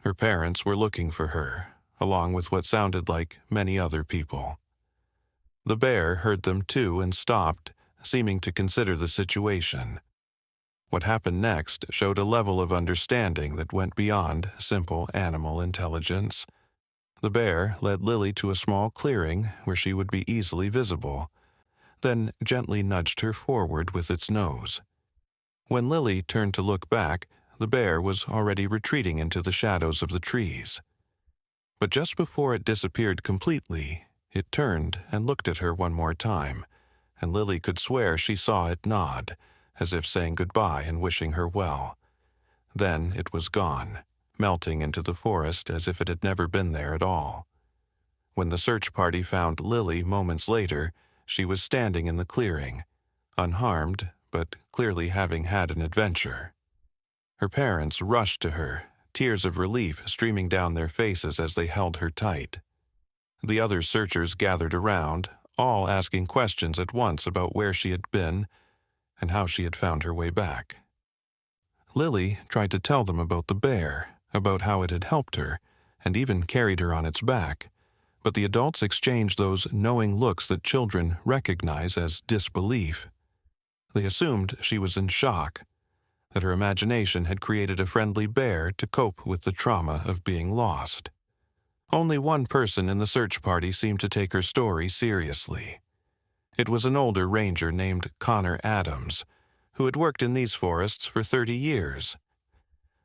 Her parents were looking for her, along with what sounded like many other people. The bear heard them too and stopped, seeming to consider the situation. What happened next showed a level of understanding that went beyond simple animal intelligence. The bear led Lily to a small clearing where she would be easily visible, then gently nudged her forward with its nose. When Lily turned to look back, the bear was already retreating into the shadows of the trees. But just before it disappeared completely, it turned and looked at her one more time, and Lily could swear she saw it nod, as if saying goodbye and wishing her well. Then it was gone, melting into the forest as if it had never been there at all. When the search party found Lily moments later, she was standing in the clearing, unharmed, but clearly having had an adventure. Her parents rushed to her, tears of relief streaming down their faces as they held her tight. The other searchers gathered around, all asking questions at once about where she had been and how she had found her way back. Lily tried to tell them about the bear, about how it had helped her, and even carried her on its back, but the adults exchanged those knowing looks that children recognize as disbelief. They assumed she was in shock, that her imagination had created a friendly bear to cope with the trauma of being lost. Only one person in the search party seemed to take her story seriously. It was an older ranger named Connor Adams, who had worked in these forests for 30 years.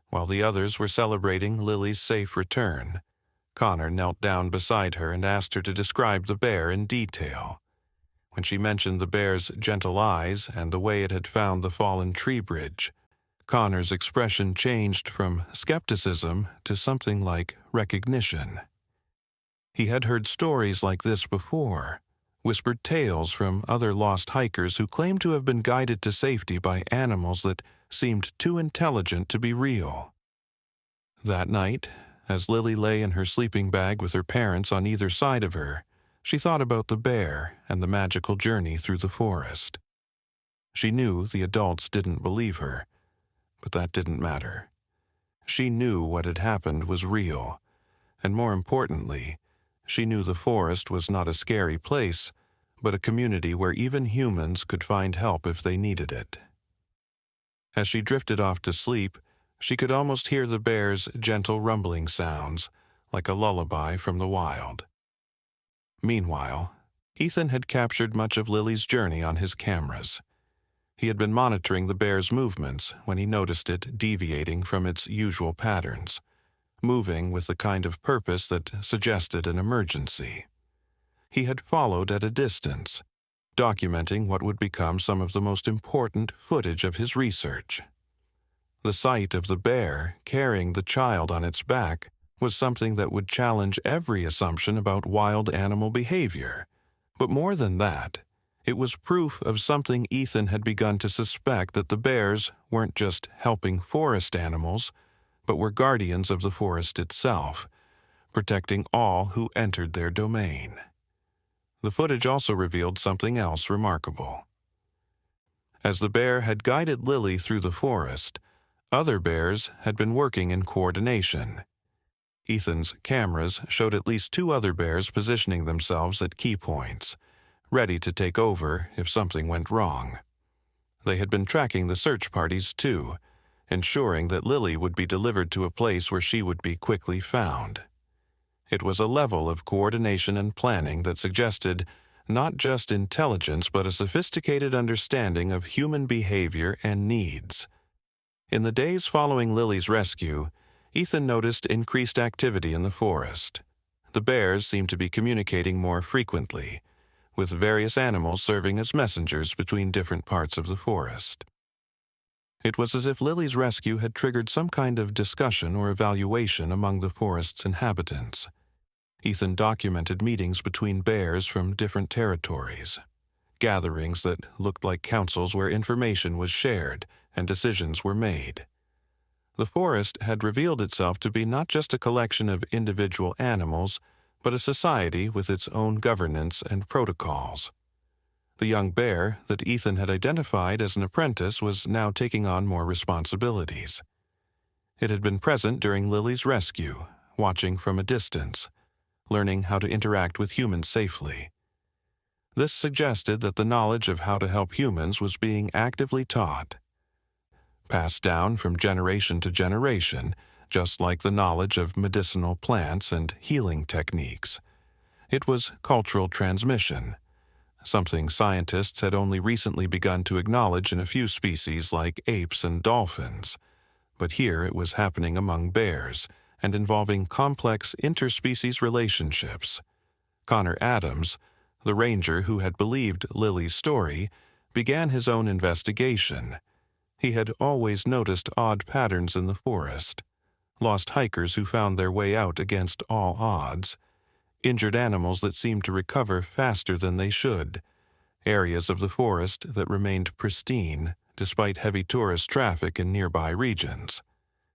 While the others were celebrating Lily's safe return, Connor knelt down beside her and asked her to describe the bear in detail. When she mentioned the bear's gentle eyes and the way it had found the fallen tree bridge, Connor's expression changed from skepticism to something like recognition. He had heard stories like this before, whispered tales from other lost hikers who claimed to have been guided to safety by animals that seemed too intelligent to be real. That night, as Lily lay in her sleeping bag with her parents on either side of her, she thought about the bear and the magical journey through the forest. She knew the adults didn't believe her, but that didn't matter. She knew what had happened was real, and more importantly, she knew the forest was not a scary place, but a community where even humans could find help if they needed it. As she drifted off to sleep, she could almost hear the bear's gentle rumbling sounds, like a lullaby from the wild. Meanwhile, Ethan had captured much of Lily's journey on his cameras. He had been monitoring the bear's movements when he noticed it deviating from its usual patterns, moving with the kind of purpose that suggested an emergency. He had followed at a distance, documenting what would become some of the most important footage of his research. The sight of the bear carrying the child on its back was something that would challenge every assumption about wild animal behavior. But more than that, it was proof of something Ethan had begun to suspect, that the bears weren't just helping forest animals, but were guardians of the forest itself, protecting all who entered their domain. The footage also revealed something else remarkable. As the bear had guided Lily through the forest, other bears had been working in coordination. Ethan's cameras showed at least 2 other bears positioning themselves at key points, ready to take over if something went wrong. They had been tracking the search parties too, ensuring that Lily would be delivered to a place where she would be quickly found. It was a level of coordination and planning that suggested not just intelligence but a sophisticated understanding of human behavior and needs. In the days following Lily's rescue, Ethan noticed increased activity in the forest. The bears seemed to be communicating more frequently, with various animals serving as messengers between different parts of the forest. It was as if Lily's rescue had triggered some kind of discussion or evaluation among the forest's inhabitants. Ethan documented meetings between bears from different territories, gatherings that looked like councils where information was shared and decisions were made. The forest had revealed itself to be not just a collection of individual animals, but a society with its own governance and protocols. The young bear that Ethan had identified as an apprentice was now taking on more responsibilities. It had been present during Lily's rescue, watching from a distance, learning how to interact with humans safely. This suggested that the knowledge of how to help humans was being actively taught, passed down from generation to generation, just like the knowledge of medicinal plants and healing techniques. It was cultural transmission, something scientists had only recently begun to acknowledge in a few species like apes and dolphins. But here it was happening among bears and involving complex interspecies relationships. Connor Adams, the ranger who had believed Lily's story, began his own investigation. He had always noticed odd patterns in the forest, lost hikers who found their way out against all odds, injured animals that seemed to recover faster than they should, areas of the forest that remained pristine despite heavy tourist traffic in nearby regions.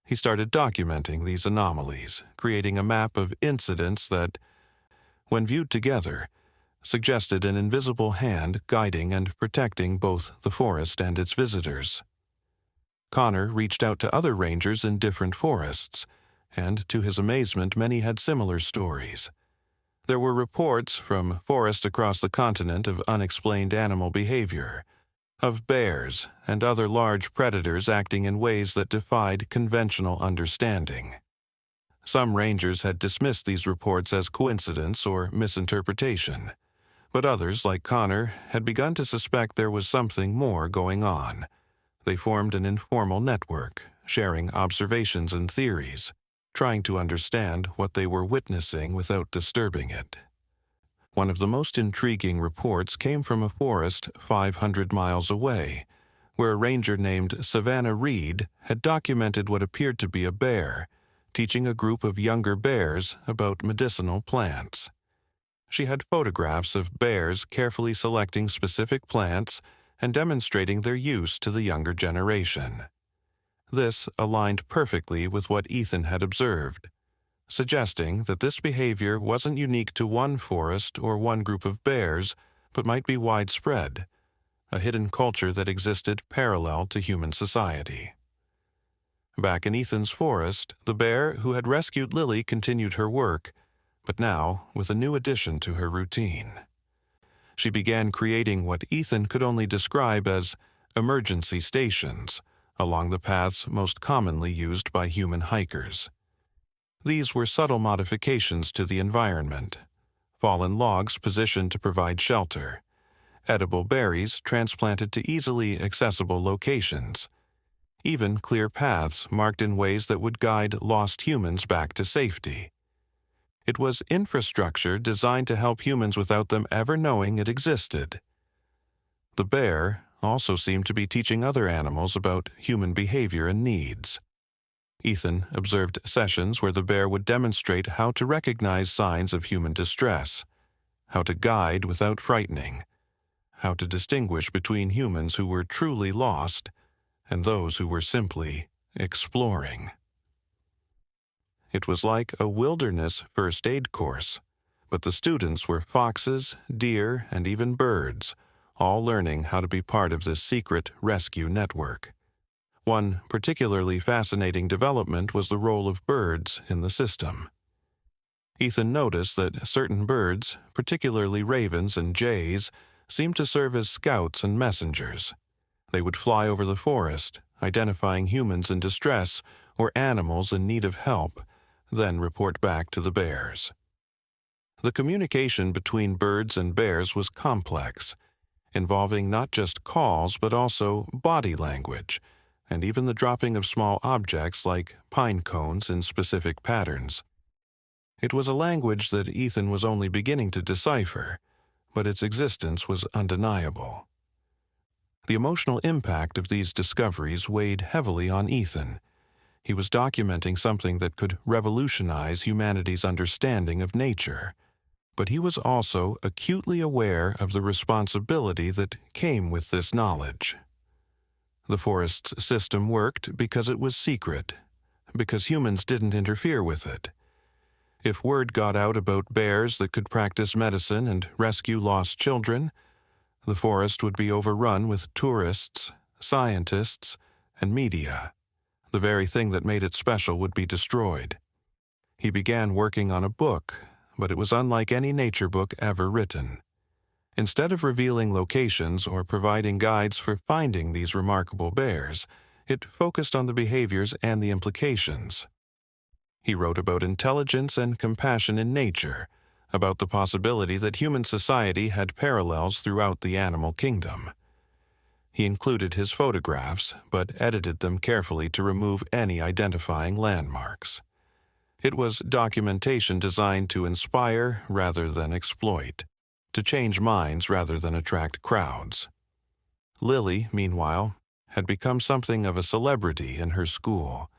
He started documenting these anomalies, creating a map of incidents that, when viewed together, suggested an invisible hand guiding and protecting both the forest and its visitors. Connor reached out to other rangers in different forests, and to his amazement, many had similar stories. There were reports from forests across the continent of unexplained animal behavior, of bears and other large predators acting in ways that defied conventional understanding. Some rangers had dismissed these reports as coincidence or misinterpretation, but others, like Connor, had begun to suspect there was something more going on. They formed an informal network, sharing observations and theories, trying to understand what they were witnessing without disturbing it. One of the most intriguing reports came from a forest 500 miles away, where a ranger named Savannah Reed had documented what appeared to be a bear, teaching a group of younger bears about medicinal plants. She had photographs of bears carefully selecting specific plants and demonstrating their use to the younger generation. This aligned perfectly with what Ethan had observed, suggesting that this behavior wasn't unique to one forest or one group of bears, but might be widespread, a hidden culture that existed parallel to human society. Back in Ethan's forest, the bear who had rescued Lily continued her work, but now with a new addition to her routine. She began creating what Ethan could only describe as emergency stations along the paths most commonly used by human hikers. These were subtle modifications to the environment: fallen logs positioned to provide shelter, edible berries transplanted to easily accessible locations, even clear paths marked in ways that would guide lost humans back to safety. It was infrastructure designed to help humans without them ever knowing it existed. The bear also seemed to be teaching other animals about human behavior and needs. Ethan observed sessions where the bear would demonstrate how to recognize signs of human distress, how to guide without frightening, how to distinguish between humans who were truly lost and those who were simply exploring. It was like a wilderness first aid course, but the students were foxes, deer, and even birds, all learning how to be part of this secret rescue network. One particularly fascinating development was the role of birds in the system. Ethan noticed that certain birds, particularly ravens and jays, seemed to serve as scouts and messengers. They would fly over the forest, identifying humans in distress or animals in need of help, then report back to the bears. The communication between birds and bears was complex, involving not just calls but also body language, and even the dropping of small objects like pine cones in specific patterns. It was a language that Ethan was only beginning to decipher, but its existence was undeniable. The emotional impact of these discoveries weighed heavily on Ethan. He was documenting something that could revolutionize humanity's understanding of nature, but he was also acutely aware of the responsibility that came with this knowledge. The forest's system worked because it was secret, because humans didn't interfere with it. If word got out about bears that could practice medicine and rescue lost children, the forest would be overrun with tourists, scientists, and media. The very thing that made it special would be destroyed. He began working on a book, but it was unlike any nature book ever written. Instead of revealing locations or providing guides for finding these remarkable bears, it focused on the behaviors and the implications. He wrote about intelligence and compassion in nature, about the possibility that human society had parallels throughout the animal kingdom. He included his photographs, but edited them carefully to remove any identifying landmarks. It was documentation designed to inspire rather than exploit, to change minds rather than attract crowds. Lily, meanwhile, had become something of a celebrity in her school.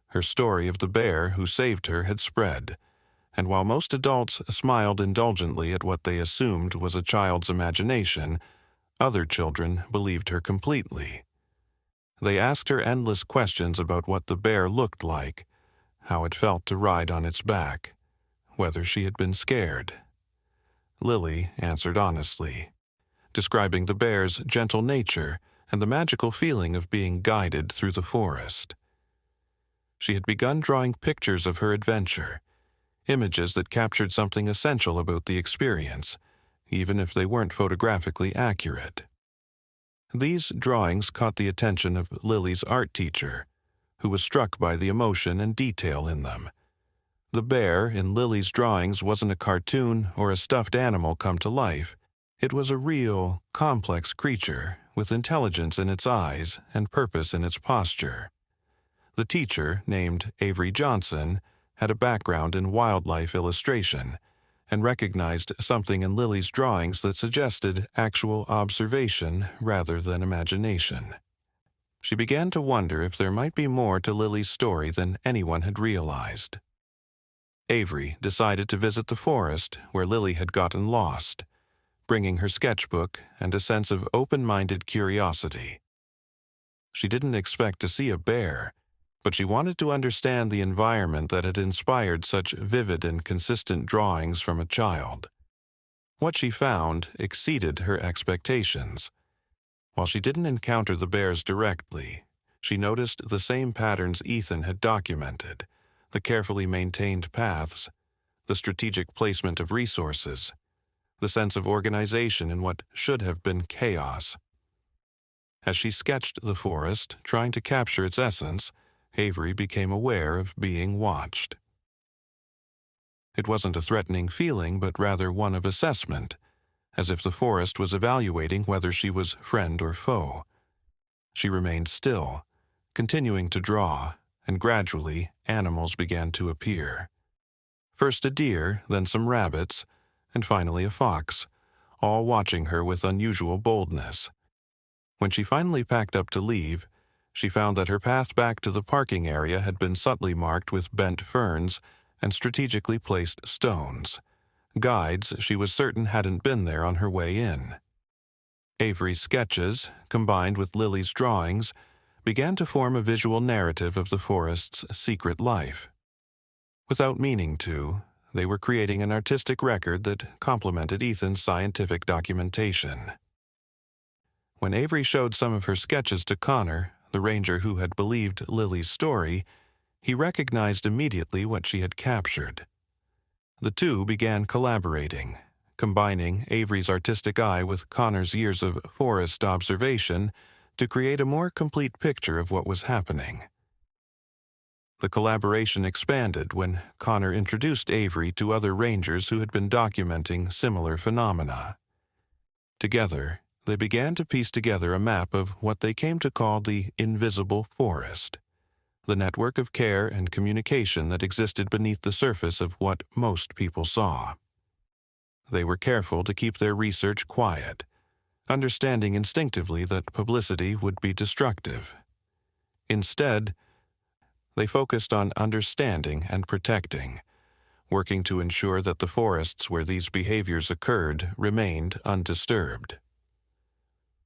Her story of the bear who saved her had spread, and while most adults smiled indulgently at what they assumed was a child's imagination, other children believed her completely. They asked her endless questions about what the bear looked like, how it felt to ride on its back, whether she had been scared. Lily answered honestly, describing the bear's gentle nature and the magical feeling of being guided through the forest. She had begun drawing pictures of her adventure, images that captured something essential about the experience, even if they weren't photographically accurate. These drawings caught the attention of Lily's art teacher, who was struck by the emotion and detail in them. The bear in Lily's drawings wasn't a cartoon or a stuffed animal come to life. It was a real, complex creature with intelligence in its eyes and purpose in its posture. The teacher, named Avery Johnson, had a background in wildlife illustration and recognized something in Lily's drawings that suggested actual observation rather than imagination. She began to wonder if there might be more to Lily's story than anyone had realized. Avery decided to visit the forest where Lily had gotten lost, bringing her sketchbook and a sense of open-minded curiosity. She didn't expect to see a bear, but she wanted to understand the environment that had inspired such vivid and consistent drawings from a child. What she found exceeded her expectations. While she didn't encounter the bears directly, she noticed the same patterns Ethan had documented, the carefully maintained paths, the strategic placement of resources, the sense of organization in what should have been chaos. As she sketched the forest, trying to capture its essence, Avery became aware of being watched. It wasn't a threatening feeling, but rather one of assessment, as if the forest was evaluating whether she was friend or foe. She remained still, continuing to draw, and gradually animals began to appear. First a deer, then some rabbits, and finally a fox, all watching her with unusual boldness. When she finally packed up to leave, she found that her path back to the parking area had been subtly marked with bent ferns and strategically placed stones, guides she was certain hadn't been there on her way in. Avery's sketches, combined with Lily's drawings, began to form a visual narrative of the forest's secret life. Without meaning to, they were creating an artistic record that complemented Ethan's scientific documentation. When Avery showed some of her sketches to Connor, the ranger who had believed Lily's story, he recognized immediately what she had captured. The two began collaborating, combining Avery's artistic eye with Connor's years of forest observation to create a more complete picture of what was happening. The collaboration expanded when Connor introduced Avery to other rangers who had been documenting similar phenomena. Together, they began to piece together a map of what they came to call the invisible forest, the network of care and communication that existed beneath the surface of what most people saw. They were careful to keep their research quiet, understanding instinctively that publicity would be destructive. Instead, they focused on understanding and protecting, working to ensure that the forests where these behaviors occurred remained undisturbed.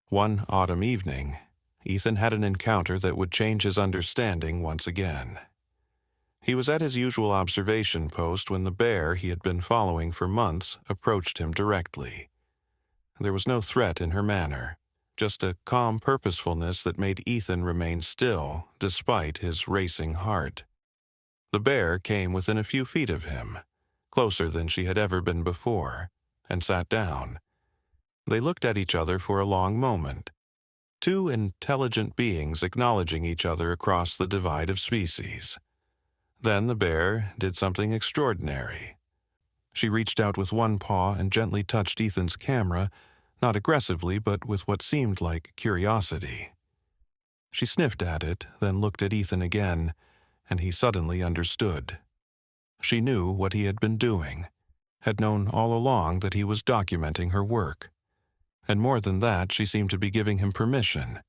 One autumn evening, Ethan had an encounter that would change his understanding once again. He was at his usual observation post when the bear he had been following for months approached him directly. There was no threat in her manner, just a calm purposefulness that made Ethan remain still despite his racing heart. The bear came within a few feet of him, closer than she had ever been before, and sat down. They looked at each other for a long moment, two intelligent beings acknowledging each other across the divide of species. Then the bear did something extraordinary. She reached out with one paw and gently touched Ethan's camera, not aggressively but with what seemed like curiosity. She sniffed at it, then looked at Ethan again, and he suddenly understood. She knew what he had been doing, had known all along that he was documenting her work. And more than that, she seemed to be giving him permission,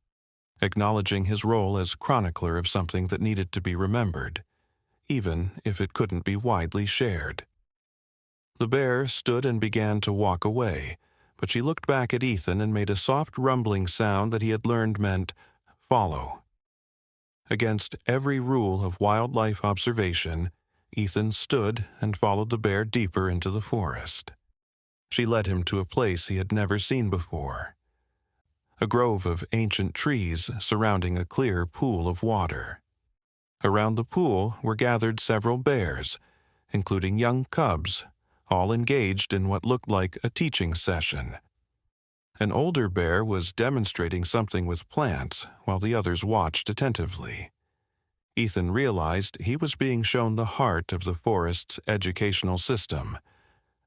acknowledging his role as chronicler of something that needed to be remembered, even if it couldn't be widely shared. The bear stood and began to walk away, but she looked back at Ethan and made a soft rumbling sound that he had learned meant follow. Against every rule of wildlife observation, Ethan stood and followed the bear deeper into the forest. She led him to a place he had never seen before, a grove of ancient trees surrounding a clear pool of water. Around the pool were gathered several bears, including young cubs, all engaged in what looked like a teaching session. An older bear was demonstrating something with plants while the others watched attentively. Ethan realized he was being shown the heart of the forest's educational system,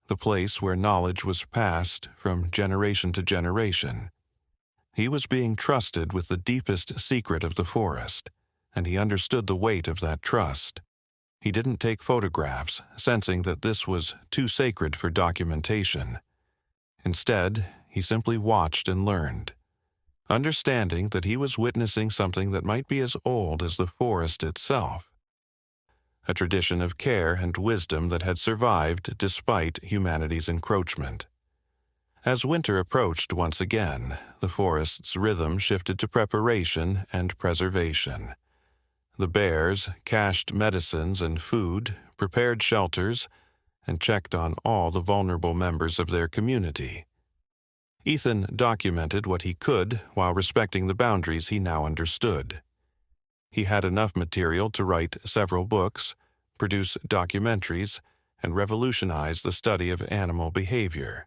the place where knowledge was passed from generation to generation. He was being trusted with the deepest secret of the forest, and he understood the weight of that trust. He didn't take photographs, sensing that this was too sacred for documentation. Instead, he simply watched and learned, understanding that he was witnessing something that might be as old as the forest itself, a tradition of care and wisdom that had survived despite humanity's encroachment. As winter approached once again, the forest's rhythm shifted to preparation and preservation. The bears cached medicines and food, prepared shelters, and checked on all the vulnerable members of their community. Ethan documented what he could while respecting the boundaries he now understood. He had enough material to write several books, produce documentaries, and revolutionize the study of animal behavior.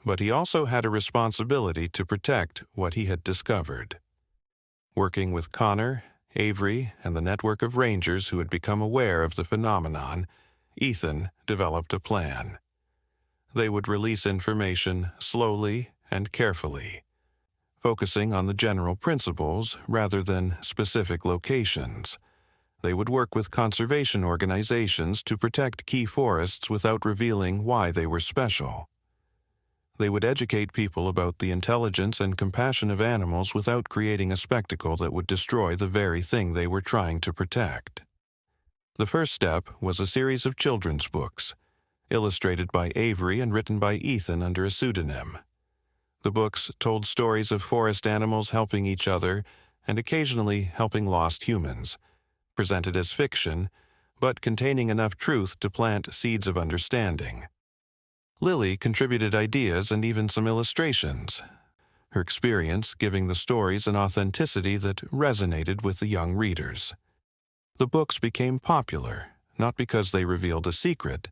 But he also had a responsibility to protect what he had discovered. Working with Connor, Avery, and the network of rangers who had become aware of the phenomenon, Ethan developed a plan. They would release information slowly and carefully, focusing on the general principles rather than specific locations. They would work with conservation organizations to protect key forests without revealing why they were special. They would educate people about the intelligence and compassion of animals without creating a spectacle that would destroy the very thing they were trying to protect. The first step was a series of children's books, illustrated by Avery and written by Ethan under a pseudonym. The books told stories of forest animals helping each other and occasionally helping lost humans, presented as fiction, but containing enough truth to plant seeds of understanding. Lily contributed ideas and even some illustrations, her experience giving the stories an authenticity that resonated with the young readers. The books became popular, not because they revealed a secret,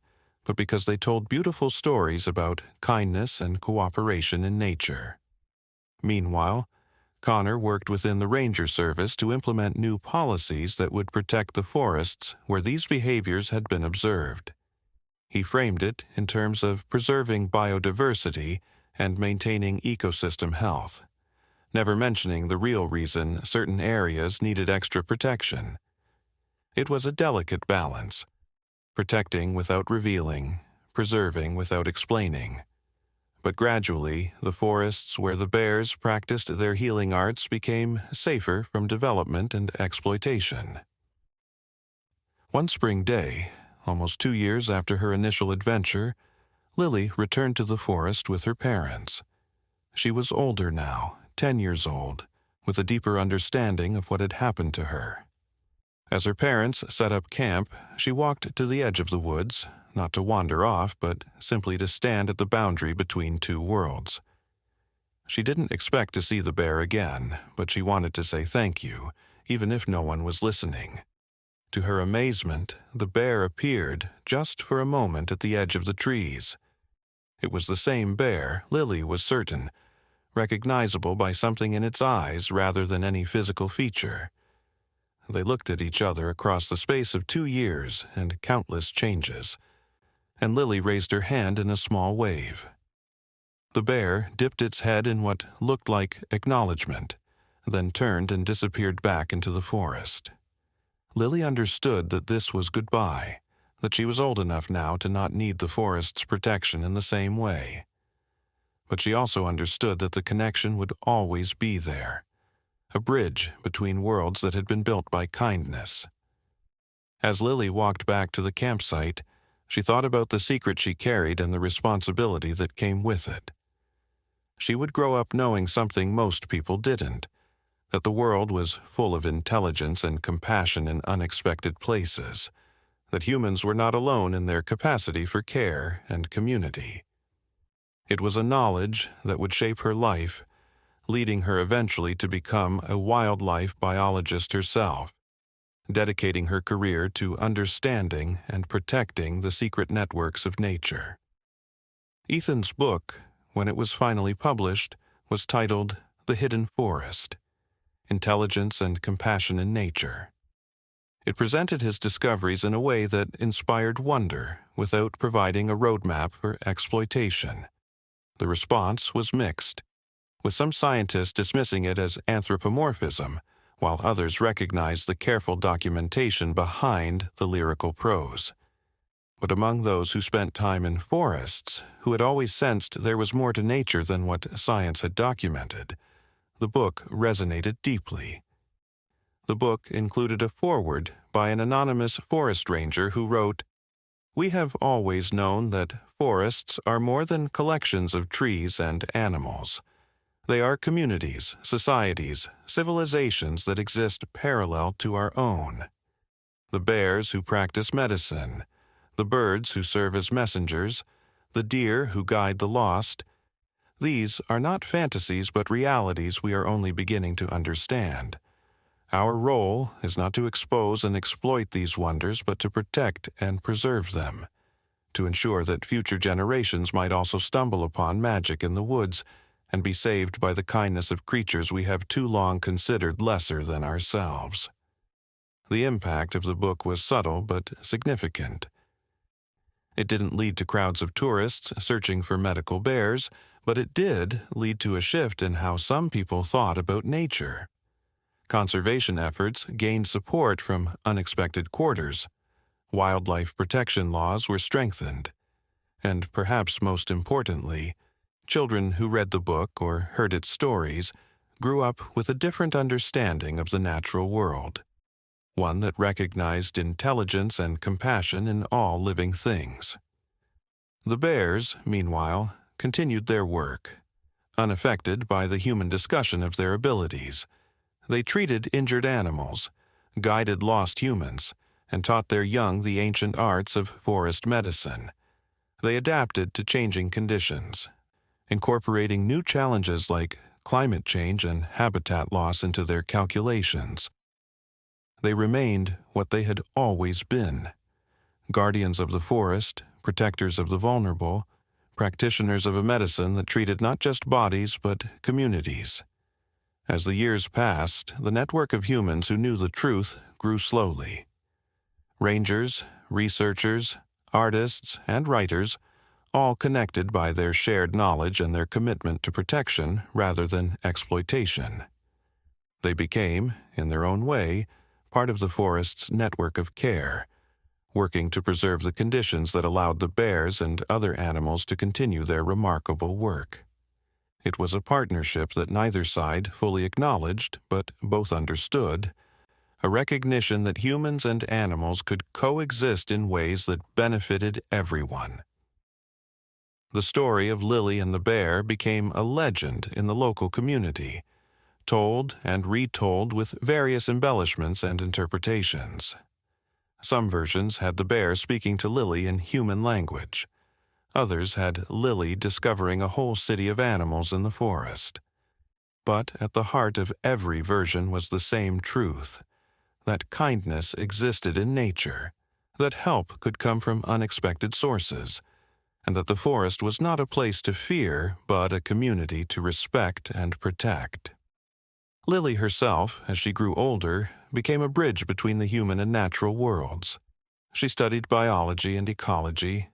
but because they told beautiful stories about kindness and cooperation in nature. Meanwhile, Connor worked within the Ranger Service to implement new policies that would protect the forests where these behaviors had been observed. He framed it in terms of preserving biodiversity and maintaining ecosystem health, never mentioning the real reason certain areas needed extra protection. It was a delicate balance, protecting without revealing, preserving without explaining. But gradually, the forests where the bears practiced their healing arts became safer from development and exploitation. One spring day, almost 2 years after her initial adventure, Lily returned to the forest with her parents. She was older now, 10 years old, with a deeper understanding of what had happened to her. As her parents set up camp, she walked to the edge of the woods, not to wander off, but simply to stand at the boundary between two worlds. She didn't expect to see the bear again, but she wanted to say thank you, even if no one was listening. To her amazement, the bear appeared just for a moment at the edge of the trees. It was the same bear, Lily was certain, recognizable by something in its eyes rather than any physical feature. They looked at each other across the space of 2 years and countless changes, and Lily raised her hand in a small wave. The bear dipped its head in what looked like acknowledgement, then turned and disappeared back into the forest. Lily understood that this was goodbye, that she was old enough now to not need the forest's protection in the same way. But she also understood that the connection would always be there, a bridge between worlds that had been built by kindness. As Lily walked back to the campsite, she thought about the secret she carried and the responsibility that came with it. She would grow up knowing something most people didn't, that the world was full of intelligence and compassion in unexpected places, that humans were not alone in their capacity for care and community. It was a knowledge that would shape her life, leading her eventually to become a wildlife biologist herself, dedicating her career to understanding and protecting the secret networks of nature. Ethan's book, when it was finally published, was titled The Hidden Forest: Intelligence and Compassion in Nature. It presented his discoveries in a way that inspired wonder without providing a roadmap for exploitation. The response was mixed, with some scientists dismissing it as anthropomorphism, while others recognized the careful documentation behind the lyrical prose. But among those who spent time in forests, who had always sensed there was more to nature than what science had documented, the book resonated deeply. The book included a foreword by an anonymous forest ranger who wrote, "We have always known that forests are more than collections of trees and animals. They are communities, societies, civilizations that exist parallel to our own. The bears who practice medicine, the birds who serve as messengers, the deer who guide the lost, these are not fantasies but realities we are only beginning to understand. Our role is not to expose and exploit these wonders but to protect and preserve them, to ensure that future generations might also stumble upon magic in the woods and be saved by the kindness of creatures we have too long considered lesser than ourselves." The impact of the book was subtle but significant. It didn't lead to crowds of tourists searching for medical bears, but it did lead to a shift in how some people thought about nature. Conservation efforts gained support from unexpected quarters. Wildlife protection laws were strengthened. And perhaps most importantly, children who read the book or heard its stories grew up with a different understanding of the natural world, one that recognized intelligence and compassion in all living things. The bears, meanwhile, continued their work. Unaffected by the human discussion of their abilities, they treated injured animals, guided lost humans, and taught their young the ancient arts of forest medicine. They adapted to changing conditions, incorporating new challenges like climate change and habitat loss into their calculations. They remained what they had always been: guardians of the forest, protectors of the vulnerable, practitioners of a medicine that treated not just bodies but communities. As the years passed, the network of humans who knew the truth grew slowly. Rangers, researchers, artists, and writers, all connected by their shared knowledge and their commitment to protection rather than exploitation. They became, in their own way, part of the forest's network of care, working to preserve the conditions that allowed the bears and other animals to continue their remarkable work. It was a partnership that neither side fully acknowledged, but both understood, a recognition that humans and animals could coexist in ways that benefited everyone. The story of Lily and the bear became a legend in the local community, told and retold with various embellishments and interpretations. Some versions had the bear speaking to Lily in human language. Others had Lily discovering a whole city of animals in the forest. But at the heart of every version was the same truth, that kindness existed in nature, that help could come from unexpected sources, and that the forest was not a place to fear, but a community to respect and protect. Lily herself, as she grew older, became a bridge between the human and natural worlds. She studied biology and ecology,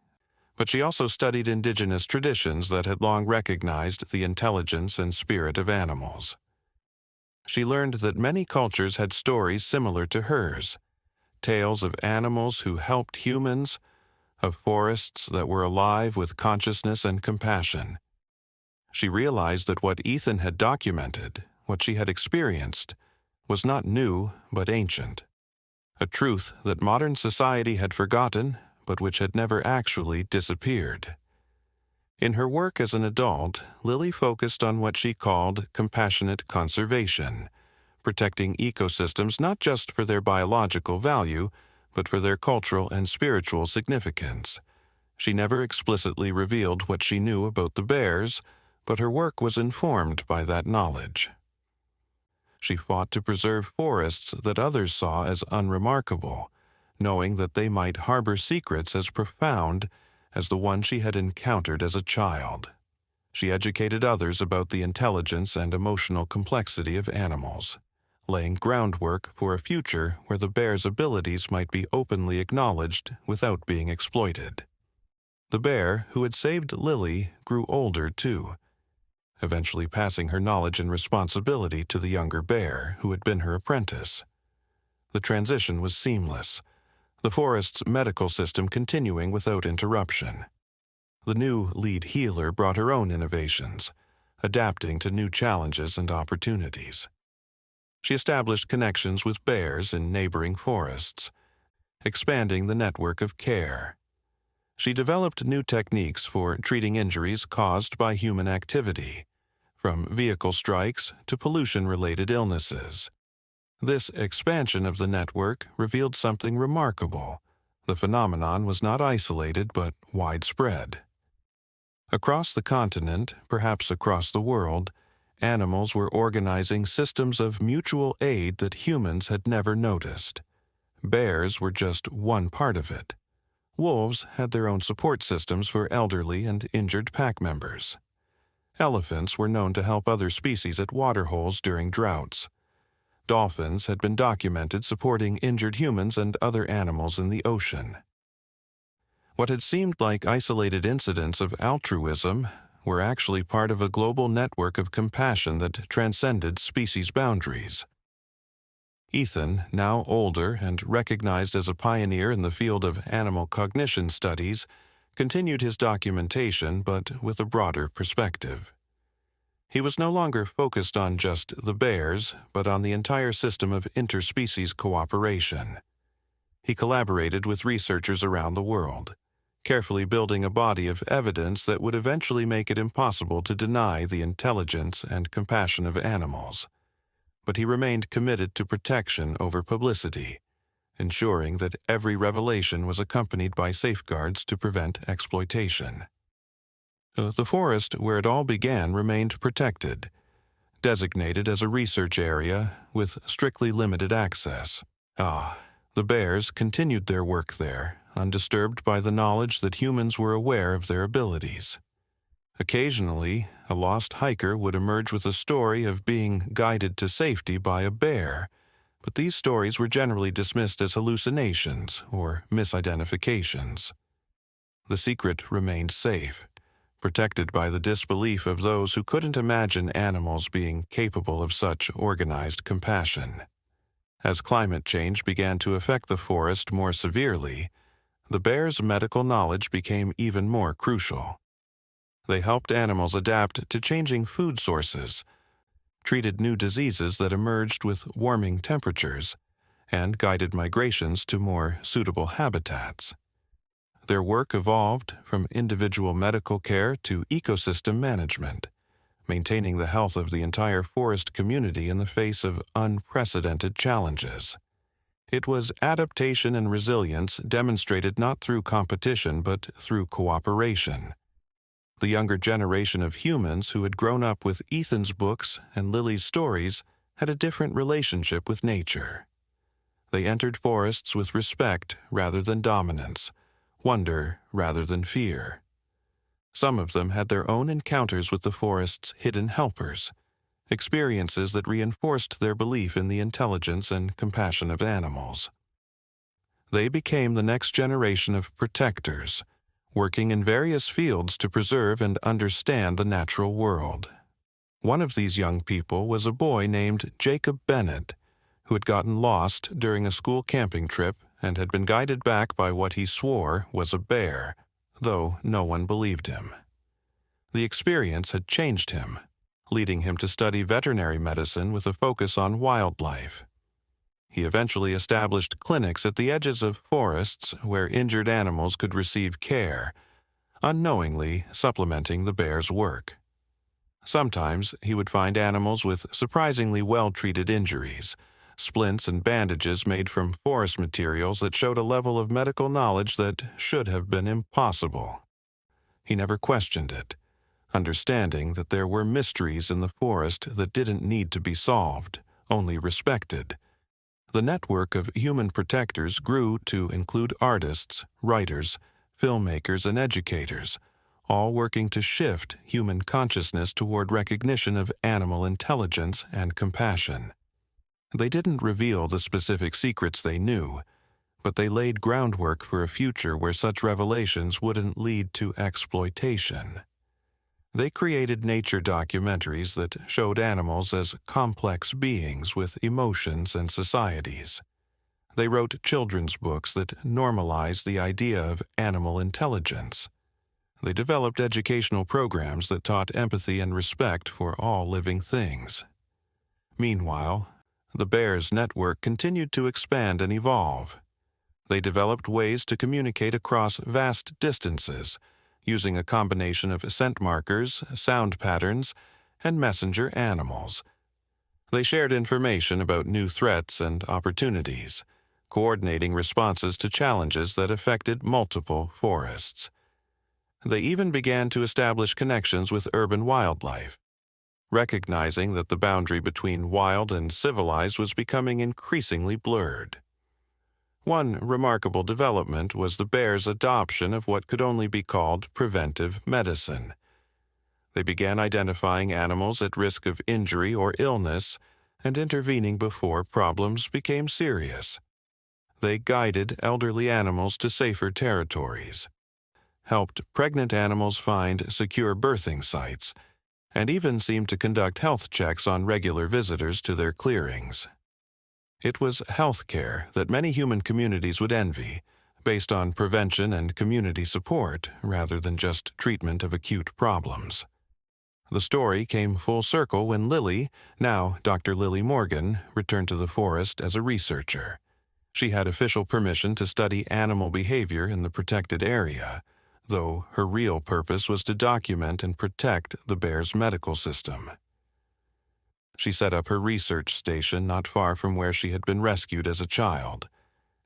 but she also studied indigenous traditions that had long recognized the intelligence and spirit of animals. She learned that many cultures had stories similar to hers, tales of animals who helped humans, of forests that were alive with consciousness and compassion. She realized that what Ethan had documented, what she had experienced, was not new but ancient, a truth that modern society had forgotten but which had never actually disappeared. In her work as an adult, Lily focused on what she called compassionate conservation, protecting ecosystems not just for their biological value, but for their cultural and spiritual significance. She never explicitly revealed what she knew about the bears, but her work was informed by that knowledge. She fought to preserve forests that others saw as unremarkable, knowing that they might harbor secrets as profound as the one she had encountered as a child. She educated others about the intelligence and emotional complexity of animals, laying groundwork for a future where the bear's abilities might be openly acknowledged without being exploited. The bear, who had saved Lily, grew older too, eventually passing her knowledge and responsibility to the younger bear, who had been her apprentice. The transition was seamless, the forest's medical system continuing without interruption. The new lead healer brought her own innovations, adapting to new challenges and opportunities. She established connections with bears in neighboring forests, expanding the network of care. She developed new techniques for treating injuries caused by human activity, from vehicle strikes to pollution-related illnesses. This expansion of the network revealed something remarkable. The phenomenon was not isolated but widespread. Across the continent, perhaps across the world, animals were organizing systems of mutual aid that humans had never noticed. Bears were just one part of it. Wolves had their own support systems for elderly and injured pack members. Elephants were known to help other species at waterholes during droughts. Dolphins had been documented supporting injured humans and other animals in the ocean. What had seemed like isolated incidents of altruism were actually part of a global network of compassion that transcended species boundaries. Ethan, now older and recognized as a pioneer in the field of animal cognition studies, continued his documentation but with a broader perspective. He was no longer focused on just the bears, but on the entire system of interspecies cooperation. He collaborated with researchers around the world, carefully building a body of evidence that would eventually make it impossible to deny the intelligence and compassion of animals. But he remained committed to protection over publicity, ensuring that every revelation was accompanied by safeguards to prevent exploitation. The forest where it all began remained protected, designated as a research area with strictly limited access. The bears continued their work there, undisturbed by the knowledge that humans were aware of their abilities. Occasionally, a lost hiker would emerge with a story of being guided to safety by a bear, but these stories were generally dismissed as hallucinations or misidentifications. The secret remained safe, protected by the disbelief of those who couldn't imagine animals being capable of such organized compassion. As climate change began to affect the forest more severely, the bears' medical knowledge became even more crucial. They helped animals adapt to changing food sources, treated new diseases that emerged with warming temperatures, and guided migrations to more suitable habitats. Their work evolved from individual medical care to ecosystem management, maintaining the health of the entire forest community in the face of unprecedented challenges. It was adaptation and resilience demonstrated not through competition but through cooperation. The younger generation of humans who had grown up with Ethan's books and Lily's stories had a different relationship with nature. They entered forests with respect rather than dominance, wonder rather than fear. Some of them had their own encounters with the forest's hidden helpers, experiences that reinforced their belief in the intelligence and compassion of animals. They became the next generation of protectors, working in various fields to preserve and understand the natural world. One of these young people was a boy named Jacob Bennett, who had gotten lost during a school camping trip and had been guided back by what he swore was a bear, though no one believed him. The experience had changed him, leading him to study veterinary medicine with a focus on wildlife. He eventually established clinics at the edges of forests where injured animals could receive care, unknowingly supplementing the bear's work. Sometimes he would find animals with surprisingly well-treated injuries, splints and bandages made from forest materials that showed a level of medical knowledge that should have been impossible. He never questioned it, understanding that there were mysteries in the forest that didn't need to be solved, only respected. The network of human protectors grew to include artists, writers, filmmakers, and educators, all working to shift human consciousness toward recognition of animal intelligence and compassion. They didn't reveal the specific secrets they knew, but they laid groundwork for a future where such revelations wouldn't lead to exploitation. They created nature documentaries that showed animals as complex beings with emotions and societies. They wrote children's books that normalized the idea of animal intelligence. They developed educational programs that taught empathy and respect for all living things. Meanwhile, the bears' network continued to expand and evolve. They developed ways to communicate across vast distances, using a combination of scent markers, sound patterns, and messenger animals. They shared information about new threats and opportunities, coordinating responses to challenges that affected multiple forests. They even began to establish connections with urban wildlife, recognizing that the boundary between wild and civilized was becoming increasingly blurred. One remarkable development was the bears' adoption of what could only be called preventive medicine. They began identifying animals at risk of injury or illness and intervening before problems became serious. They guided elderly animals to safer territories, helped pregnant animals find secure birthing sites, and even seemed to conduct health checks on regular visitors to their clearings. It was health care that many human communities would envy, based on prevention and community support rather than just treatment of acute problems. The story came full circle when Lily, now Dr. Lily Morgan, returned to the forest as a researcher. She had official permission to study animal behavior in the protected area, though her real purpose was to document and protect the bear's medical system. She set up her research station not far from where she had been rescued as a child,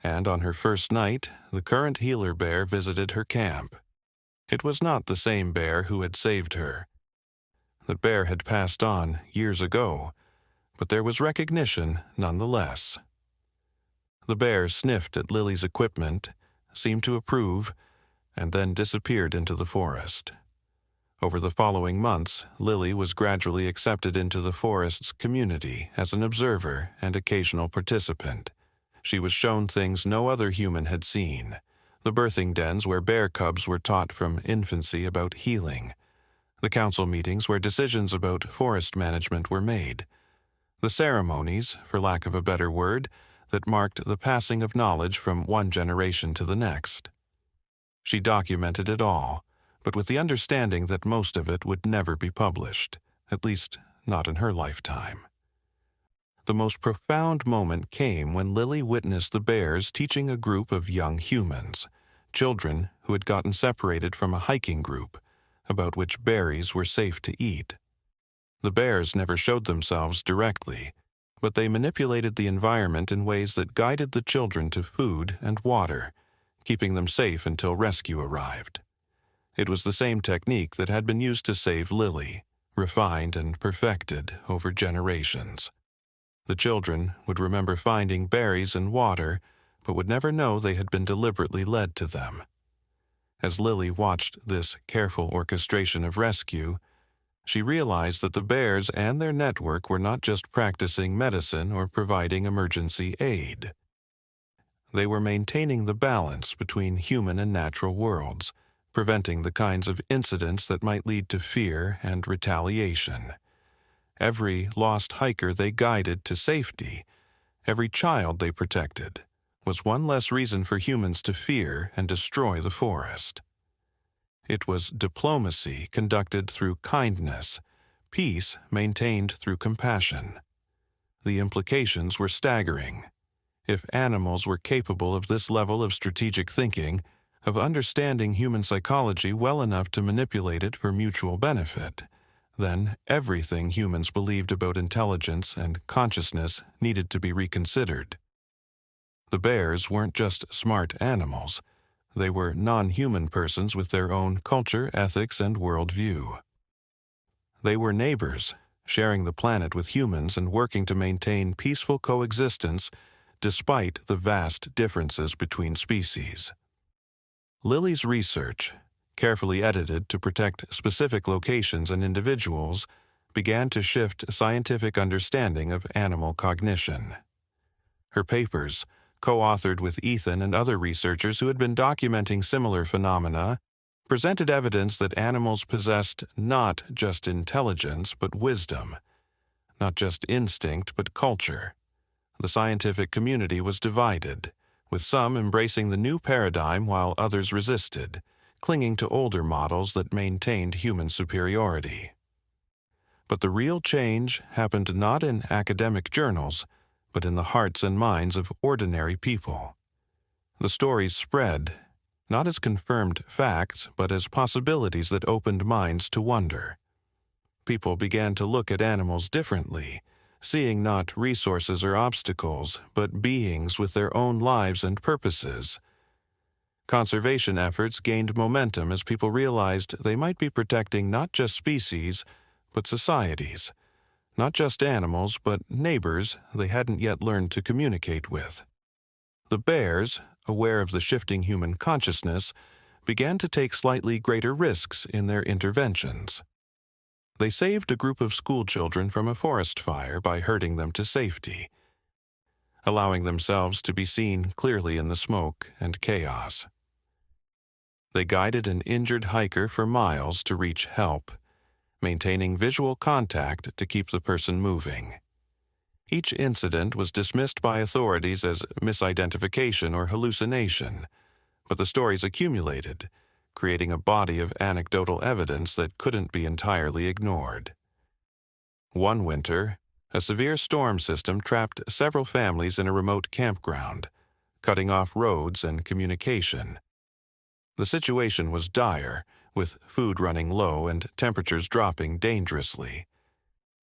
and on her first night, the current healer bear visited her camp. It was not the same bear who had saved her. The bear had passed on years ago, but there was recognition nonetheless. The bear sniffed at Lily's equipment, seemed to approve, and then disappeared into the forest. Over the following months, Lily was gradually accepted into the forest's community as an observer and occasional participant. She was shown things no other human had seen: the birthing dens where bear cubs were taught from infancy about healing, the council meetings where decisions about forest management were made, the ceremonies, for lack of a better word, that marked the passing of knowledge from one generation to the next. She documented it all, but with the understanding that most of it would never be published, at least not in her lifetime. The most profound moment came when Lily witnessed the bears teaching a group of young humans, children who had gotten separated from a hiking group, about which berries were safe to eat. The bears never showed themselves directly, but they manipulated the environment in ways that guided the children to food and water, keeping them safe until rescue arrived. It was the same technique that had been used to save Lily, refined and perfected over generations. The children would remember finding berries and water, but would never know they had been deliberately led to them. As Lily watched this careful orchestration of rescue, she realized that the bears and their network were not just practicing medicine or providing emergency aid. They were maintaining the balance between human and natural worlds, preventing the kinds of incidents that might lead to fear and retaliation. Every lost hiker they guided to safety, every child they protected, was one less reason for humans to fear and destroy the forest. It was diplomacy conducted through kindness, peace maintained through compassion. The implications were staggering. If animals were capable of this level of strategic thinking, of understanding human psychology well enough to manipulate it for mutual benefit, then everything humans believed about intelligence and consciousness needed to be reconsidered. The bears weren't just smart animals. They were non-human persons with their own culture, ethics, and worldview. They were neighbors, sharing the planet with humans and working to maintain peaceful coexistence despite the vast differences between species. Lily's research, carefully edited to protect specific locations and individuals, began to shift scientific understanding of animal cognition. Her papers, co-authored with Ethan and other researchers who had been documenting similar phenomena, presented evidence that animals possessed not just intelligence but wisdom, not just instinct but culture. The scientific community was divided, with some embracing the new paradigm while others resisted, clinging to older models that maintained human superiority. But the real change happened not in academic journals, but in the hearts and minds of ordinary people. The stories spread, not as confirmed facts, but as possibilities that opened minds to wonder. People began to look at animals differently, seeing not resources or obstacles, but beings with their own lives and purposes. Conservation efforts gained momentum as people realized they might be protecting not just species, but societies. Not just animals, but neighbors they hadn't yet learned to communicate with. The bears, aware of the shifting human consciousness, began to take slightly greater risks in their interventions. They saved a group of schoolchildren from a forest fire by herding them to safety, allowing themselves to be seen clearly in the smoke and chaos. They guided an injured hiker for miles to reach help, maintaining visual contact to keep the person moving. Each incident was dismissed by authorities as misidentification or hallucination, but the stories accumulated, creating a body of anecdotal evidence that couldn't be entirely ignored. One winter, a severe storm system trapped several families in a remote campground, cutting off roads and communication. The situation was dire, with food running low and temperatures dropping dangerously.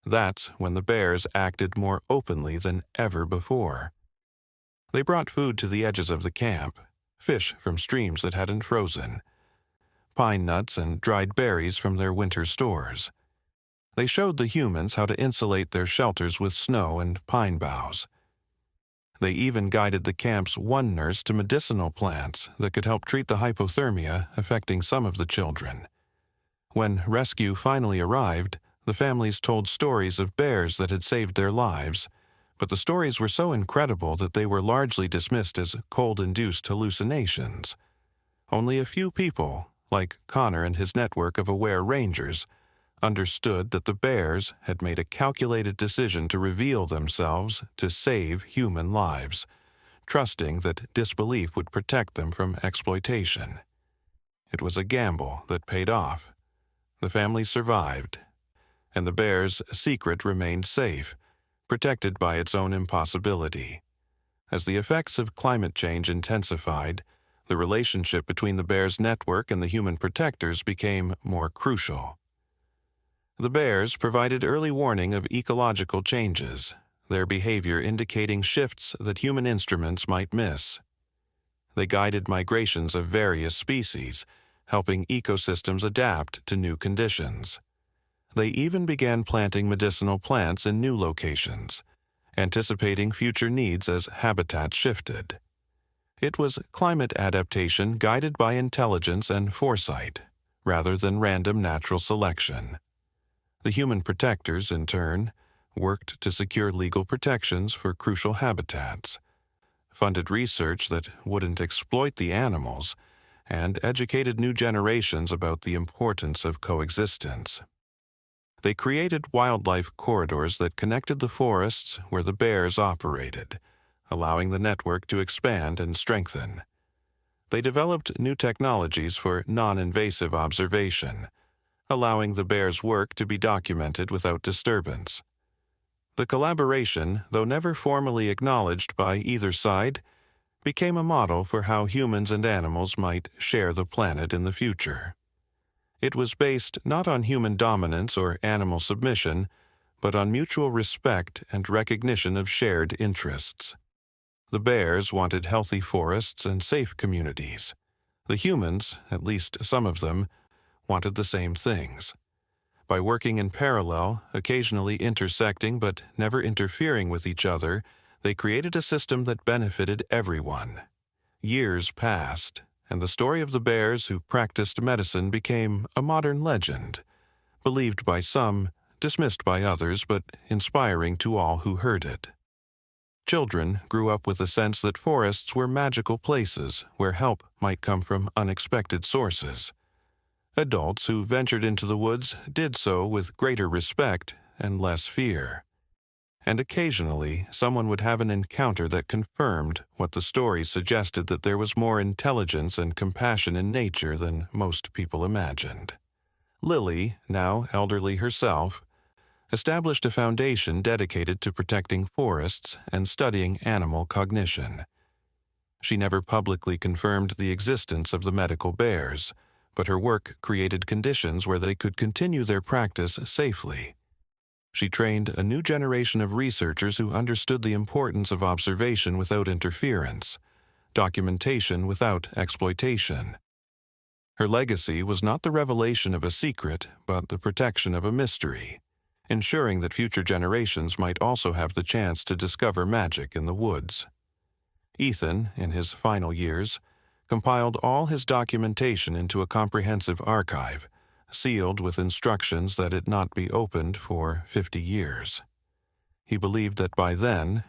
That's when the bears acted more openly than ever before. They brought food to the edges of the camp, fish from streams that hadn't frozen, pine nuts and dried berries from their winter stores. They showed the humans how to insulate their shelters with snow and pine boughs. They even guided the camp's one nurse to medicinal plants that could help treat the hypothermia affecting some of the children. When rescue finally arrived, the families told stories of bears that had saved their lives, but the stories were so incredible that they were largely dismissed as cold-induced hallucinations. Only a few people, like Connor and his network of aware rangers, understood that the bears had made a calculated decision to reveal themselves to save human lives, trusting that disbelief would protect them from exploitation. It was a gamble that paid off. The family survived, and the bears' secret remained safe, protected by its own impossibility. As the effects of climate change intensified, the relationship between the bears' network and the human protectors became more crucial. The bears provided early warning of ecological changes, their behavior indicating shifts that human instruments might miss. They guided migrations of various species, helping ecosystems adapt to new conditions. They even began planting medicinal plants in new locations, anticipating future needs as habitat shifted. It was climate adaptation guided by intelligence and foresight, rather than random natural selection. The human protectors, in turn, worked to secure legal protections for crucial habitats, funded research that wouldn't exploit the animals, and educated new generations about the importance of coexistence. They created wildlife corridors that connected the forests where the bears operated, allowing the network to expand and strengthen. They developed new technologies for non-invasive observation, allowing the bears' work to be documented without disturbance. The collaboration, though never formally acknowledged by either side, became a model for how humans and animals might share the planet in the future. It was based not on human dominance or animal submission, but on mutual respect and recognition of shared interests. The bears wanted healthy forests and safe communities. The humans, at least some of them, wanted the same things. By working in parallel, occasionally intersecting but never interfering with each other, they created a system that benefited everyone. Years passed, and the story of the bears who practiced medicine became a modern legend, believed by some, dismissed by others, but inspiring to all who heard it. Children grew up with a sense that forests were magical places where help might come from unexpected sources. Adults who ventured into the woods did so with greater respect and less fear. And occasionally, someone would have an encounter that confirmed what the stories suggested, that there was more intelligence and compassion in nature than most people imagined. Lily, now elderly herself, established a foundation dedicated to protecting forests and studying animal cognition. She never publicly confirmed the existence of the medical bears, but her work created conditions where they could continue their practice safely. She trained a new generation of researchers who understood the importance of observation without interference, documentation without exploitation. Her legacy was not the revelation of a secret, but the protection of a mystery, ensuring that future generations might also have the chance to discover magic in the woods. Ethan, in his final years, compiled all his documentation into a comprehensive archive, sealed with instructions that it not be opened for 50 years. He believed that by then,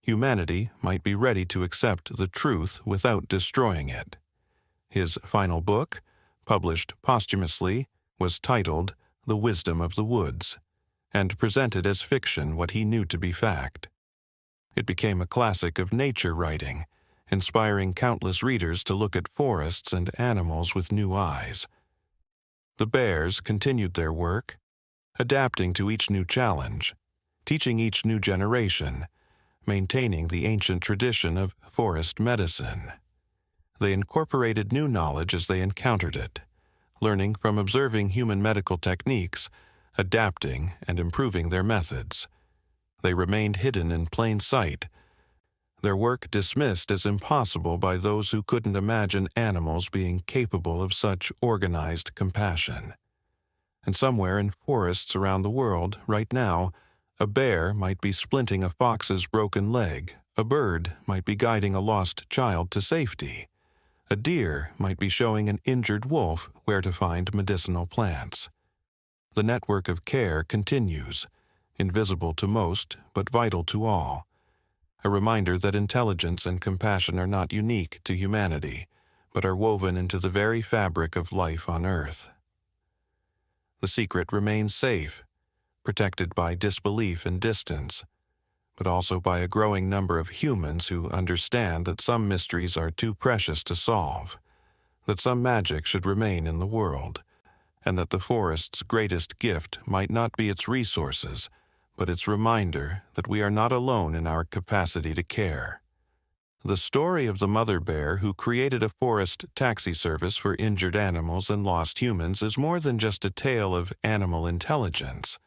humanity might be ready to accept the truth without destroying it. His final book, published posthumously, was titled The Wisdom of the Woods, and presented as fiction what he knew to be fact. It became a classic of nature writing, inspiring countless readers to look at forests and animals with new eyes. The bears continued their work, adapting to each new challenge, teaching each new generation, maintaining the ancient tradition of forest medicine. They incorporated new knowledge as they encountered it, learning from observing human medical techniques, adapting and improving their methods. They remained hidden in plain sight, their work dismissed as impossible by those who couldn't imagine animals being capable of such organized compassion. And somewhere in forests around the world, right now, a bear might be splinting a fox's broken leg, a bird might be guiding a lost child to safety, A deer might be showing an injured wolf where to find medicinal plants. The network of care continues, invisible to most but vital to all, a reminder that intelligence and compassion are not unique to humanity, but are woven into the very fabric of life on Earth. The secret remains safe, protected by disbelief and distance, but also by a growing number of humans who understand that some mysteries are too precious to solve, that some magic should remain in the world, and that the forest's greatest gift might not be its resources, but its reminder that we are not alone in our capacity to care. The story of the mother bear who created a forest taxi service for injured animals and lost humans is more than just a tale of animal intelligence.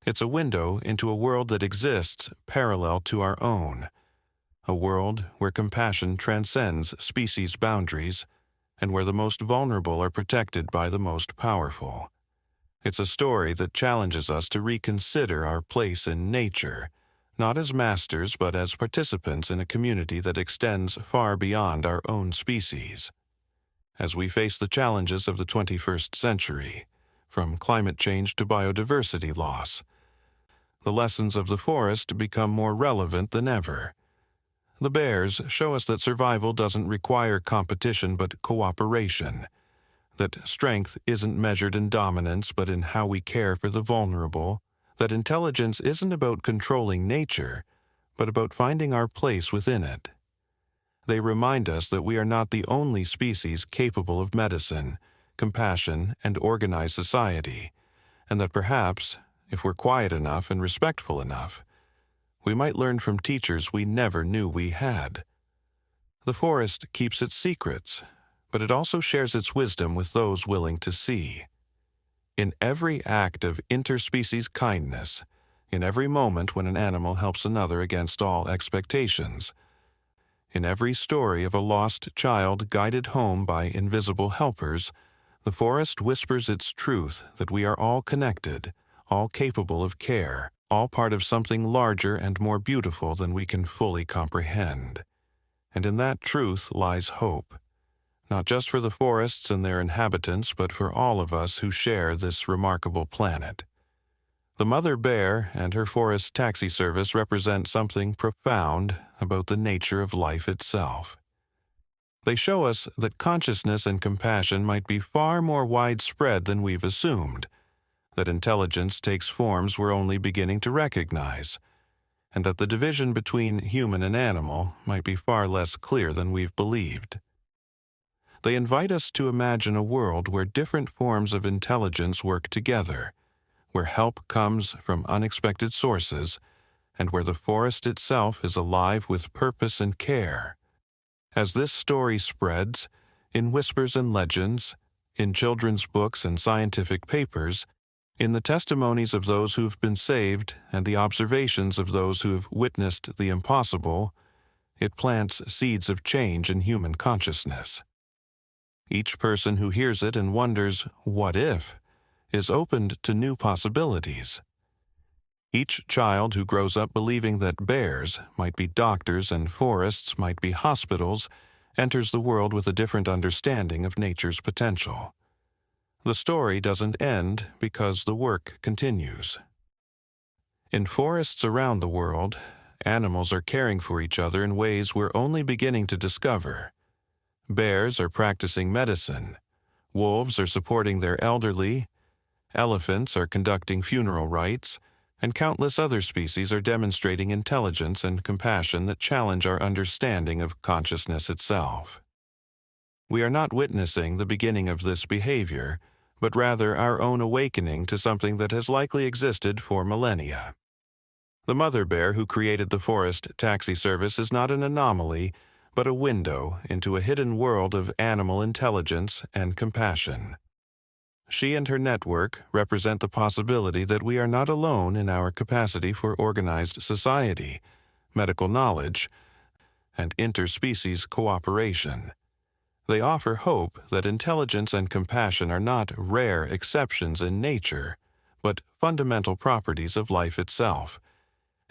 It's a window into a world that exists parallel to our own, a world where compassion transcends species boundaries and where the most vulnerable are protected by the most powerful. It's a story that challenges us to reconsider our place in nature, not as masters but as participants in a community that extends far beyond our own species. As we face the challenges of the 21st century, from climate change to biodiversity loss, the lessons of the forest become more relevant than ever. The bears show us that survival doesn't require competition but cooperation, that strength isn't measured in dominance but in how we care for the vulnerable, that intelligence isn't about controlling nature, but about finding our place within it. They remind us that we are not the only species capable of medicine, compassion, and organized society, and that perhaps, if we're quiet enough and respectful enough, we might learn from teachers we never knew we had. The forest keeps its secrets, but it also shares its wisdom with those willing to see. In every act of interspecies kindness, in every moment when an animal helps another against all expectations, in every story of a lost child guided home by invisible helpers, the forest whispers its truth that we are all connected, all capable of care, all part of something larger and more beautiful than we can fully comprehend. And in that truth lies hope, not just for the forests and their inhabitants, but for all of us who share this remarkable planet. The mother bear and her forest taxi service represent something profound about the nature of life itself. They show us that consciousness and compassion might be far more widespread than we've assumed, that intelligence takes forms we're only beginning to recognize, and that the division between human and animal might be far less clear than we've believed. They invite us to imagine a world where different forms of intelligence work together, where help comes from unexpected sources, and where the forest itself is alive with purpose and care. As this story spreads, in whispers and legends, in children's books and scientific papers, in the testimonies of those who've been saved and the observations of those who have witnessed the impossible, it plants seeds of change in human consciousness. Each person who hears it and wonders, what if, is opened to new possibilities. Each child who grows up believing that bears might be doctors and forests might be hospitals enters the world with a different understanding of nature's potential. The story doesn't end because the work continues. In forests around the world, animals are caring for each other in ways we're only beginning to discover. Bears are practicing medicine, wolves are supporting their elderly, elephants are conducting funeral rites, and countless other species are demonstrating intelligence and compassion that challenge our understanding of consciousness itself. We are not witnessing the beginning of this behavior, but rather our own awakening to something that has likely existed for millennia. The mother bear who created the forest taxi service is not an anomaly, but a window into a hidden world of animal intelligence and compassion. She and her network represent the possibility that we are not alone in our capacity for organized society, medical knowledge, and interspecies cooperation. They offer hope that intelligence and compassion are not rare exceptions in nature, but fundamental properties of life itself,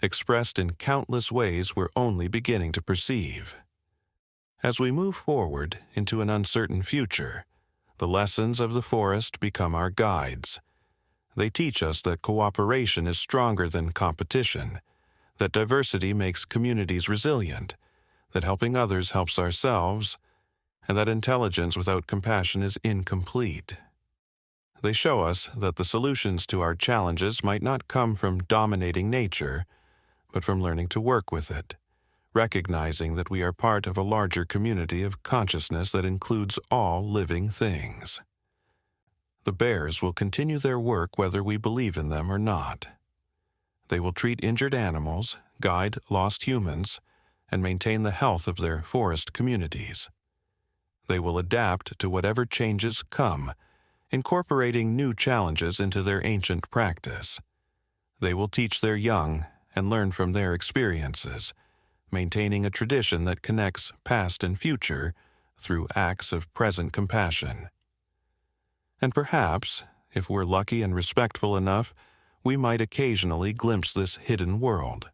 expressed in countless ways we're only beginning to perceive. As we move forward into an uncertain future, the lessons of the forest become our guides. They teach us that cooperation is stronger than competition, that diversity makes communities resilient, that helping others helps ourselves, and that intelligence without compassion is incomplete. They show us that the solutions to our challenges might not come from dominating nature, but from learning to work with it, recognizing that we are part of a larger community of consciousness that includes all living things. The bears will continue their work whether we believe in them or not. They will treat injured animals, guide lost humans, and maintain the health of their forest communities. They will adapt to whatever changes come, incorporating new challenges into their ancient practice. They will teach their young and learn from their experiences, maintaining a tradition that connects past and future through acts of present compassion. And perhaps, if we're lucky and respectful enough, we might occasionally glimpse this hidden world.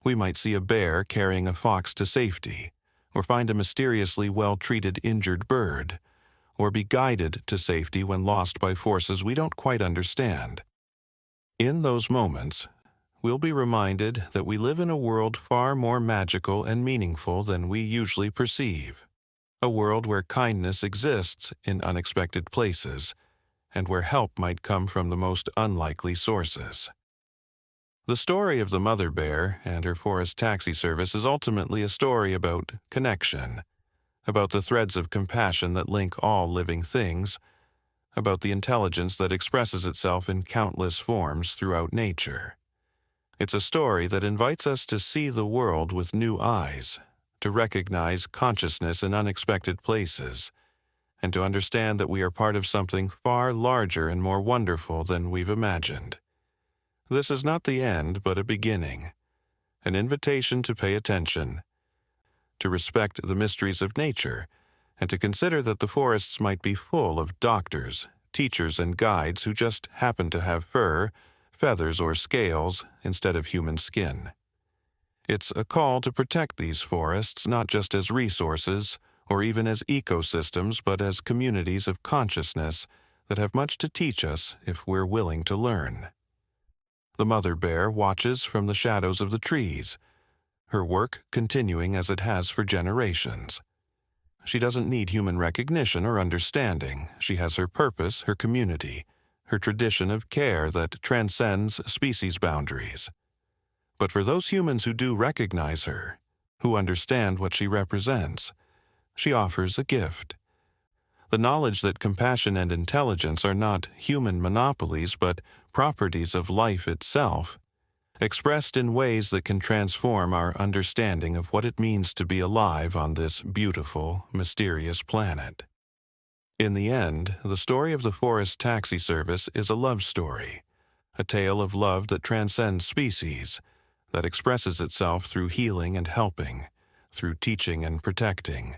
We might see a bear carrying a fox to safety, or find a mysteriously well-treated injured bird, or be guided to safety when lost by forces we don't quite understand. In those moments, we'll be reminded that we live in a world far more magical and meaningful than we usually perceive, a world where kindness exists in unexpected places, and where help might come from the most unlikely sources. The story of the mother bear and her forest taxi service is ultimately a story about connection, about the threads of compassion that link all living things, about the intelligence that expresses itself in countless forms throughout nature. It's a story that invites us to see the world with new eyes, to recognize consciousness in unexpected places, and to understand that we are part of something far larger and more wonderful than we've imagined. This is not the end, but a beginning, an invitation to pay attention, to respect the mysteries of nature, and to consider that the forests might be full of doctors, teachers, and guides who just happen to have fur, feathers, or scales instead of human skin. It's a call to protect these forests not just as resources or even as ecosystems, but as communities of consciousness that have much to teach us if we're willing to learn. The mother bear watches from the shadows of the trees, her work continuing as it has for generations. She doesn't need human recognition or understanding. She has her purpose, her community, her tradition of care that transcends species boundaries. But for those humans who do recognize her, who understand what she represents, she offers a gift. The knowledge that compassion and intelligence are not human monopolies but properties of life itself, expressed in ways that can transform our understanding of what it means to be alive on this beautiful, mysterious planet. In the end, the story of the forest taxi service is a love story, a tale of love that transcends species, that expresses itself through healing and helping, through teaching and protecting.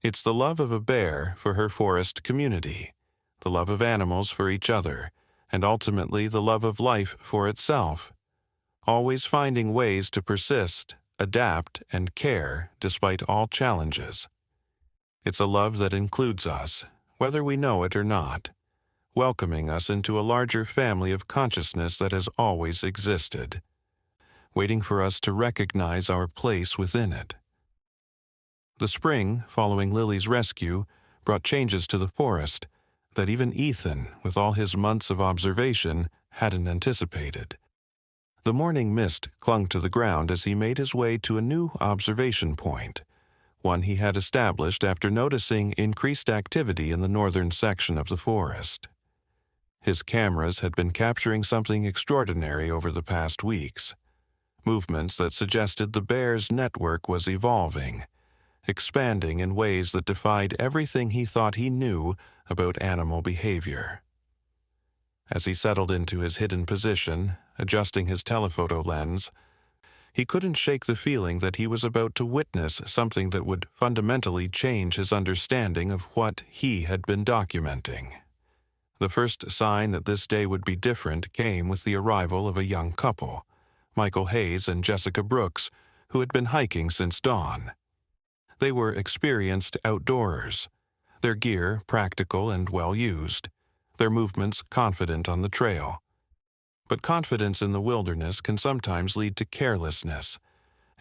It's the love of a bear for her forest community, the love of animals for each other, and ultimately the love of life for itself, always finding ways to persist, adapt, and care despite all challenges. It's a love that includes us, whether we know it or not, welcoming us into a larger family of consciousness that has always existed, waiting for us to recognize our place within it. The spring, following Lily's rescue, brought changes to the forest that even Ethan, with all his months of observation, hadn't anticipated. The morning mist clung to the ground as he made his way to a new observation point, one he had established after noticing increased activity in the northern section of the forest. His cameras had been capturing something extraordinary over the past weeks, movements that suggested the bear's network was evolving, expanding in ways that defied everything he thought he knew about animal behavior. As he settled into his hidden position, adjusting his telephoto lens, he couldn't shake the feeling that he was about to witness something that would fundamentally change his understanding of what he had been documenting. The first sign that this day would be different came with the arrival of a young couple, Michael Hayes and Jessica Brooks, who had been hiking since dawn. They were experienced outdoorers, their gear practical and well used, their movements confident on the trail. But confidence in the wilderness can sometimes lead to carelessness,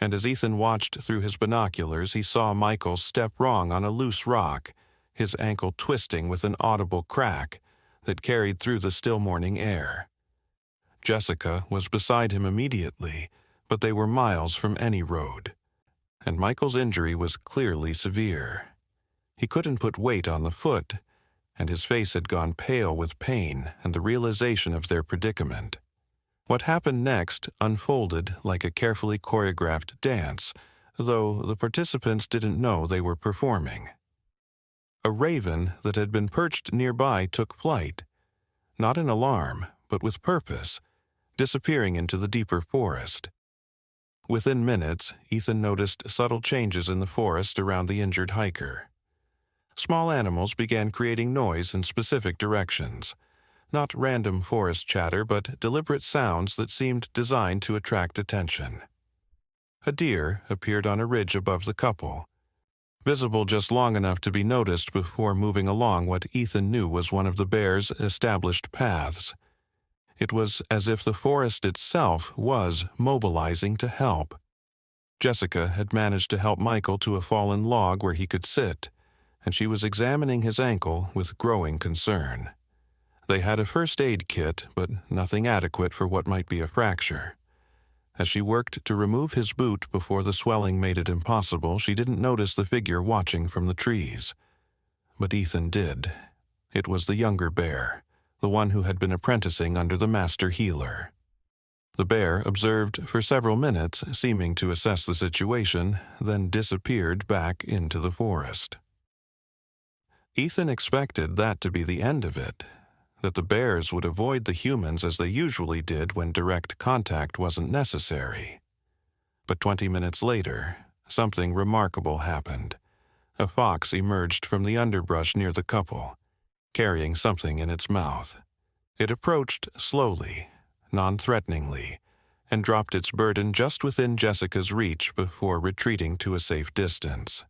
and as Ethan watched through his binoculars, he saw Michael step wrong on a loose rock, his ankle twisting with an audible crack that carried through the still morning air. Jessica was beside him immediately, but they were miles from any road, and Michael's injury was clearly severe. He couldn't put weight on the foot, and his face had gone pale with pain and the realization of their predicament. What happened next unfolded like a carefully choreographed dance, though the participants didn't know they were performing. A raven that had been perched nearby took flight, not in alarm, but with purpose, disappearing into the deeper forest. Within minutes, Ethan noticed subtle changes in the forest around the injured hiker. Small animals began creating noise in specific directions, not random forest chatter, but deliberate sounds that seemed designed to attract attention. A deer appeared on a ridge above the couple, visible just long enough to be noticed before moving along what Ethan knew was one of the bear's established paths. It was as if the forest itself was mobilizing to help. Jessica had managed to help Michael to a fallen log where he could sit, and she was examining his ankle with growing concern. They had a first aid kit, but nothing adequate for what might be a fracture. As she worked to remove his boot before the swelling made it impossible, she didn't notice the figure watching from the trees. But Ethan did. It was the younger bear, the one who had been apprenticing under the master healer. The bear observed for several minutes, seeming to assess the situation, then disappeared back into the forest. Ethan expected that to be the end of it, that the bears would avoid the humans as they usually did when direct contact wasn't necessary. But 20 minutes later, something remarkable happened. A fox emerged from the underbrush near the couple, carrying something in its mouth. It approached slowly, non-threateningly, and dropped its burden just within Jessica's reach before retreating to a safe distance.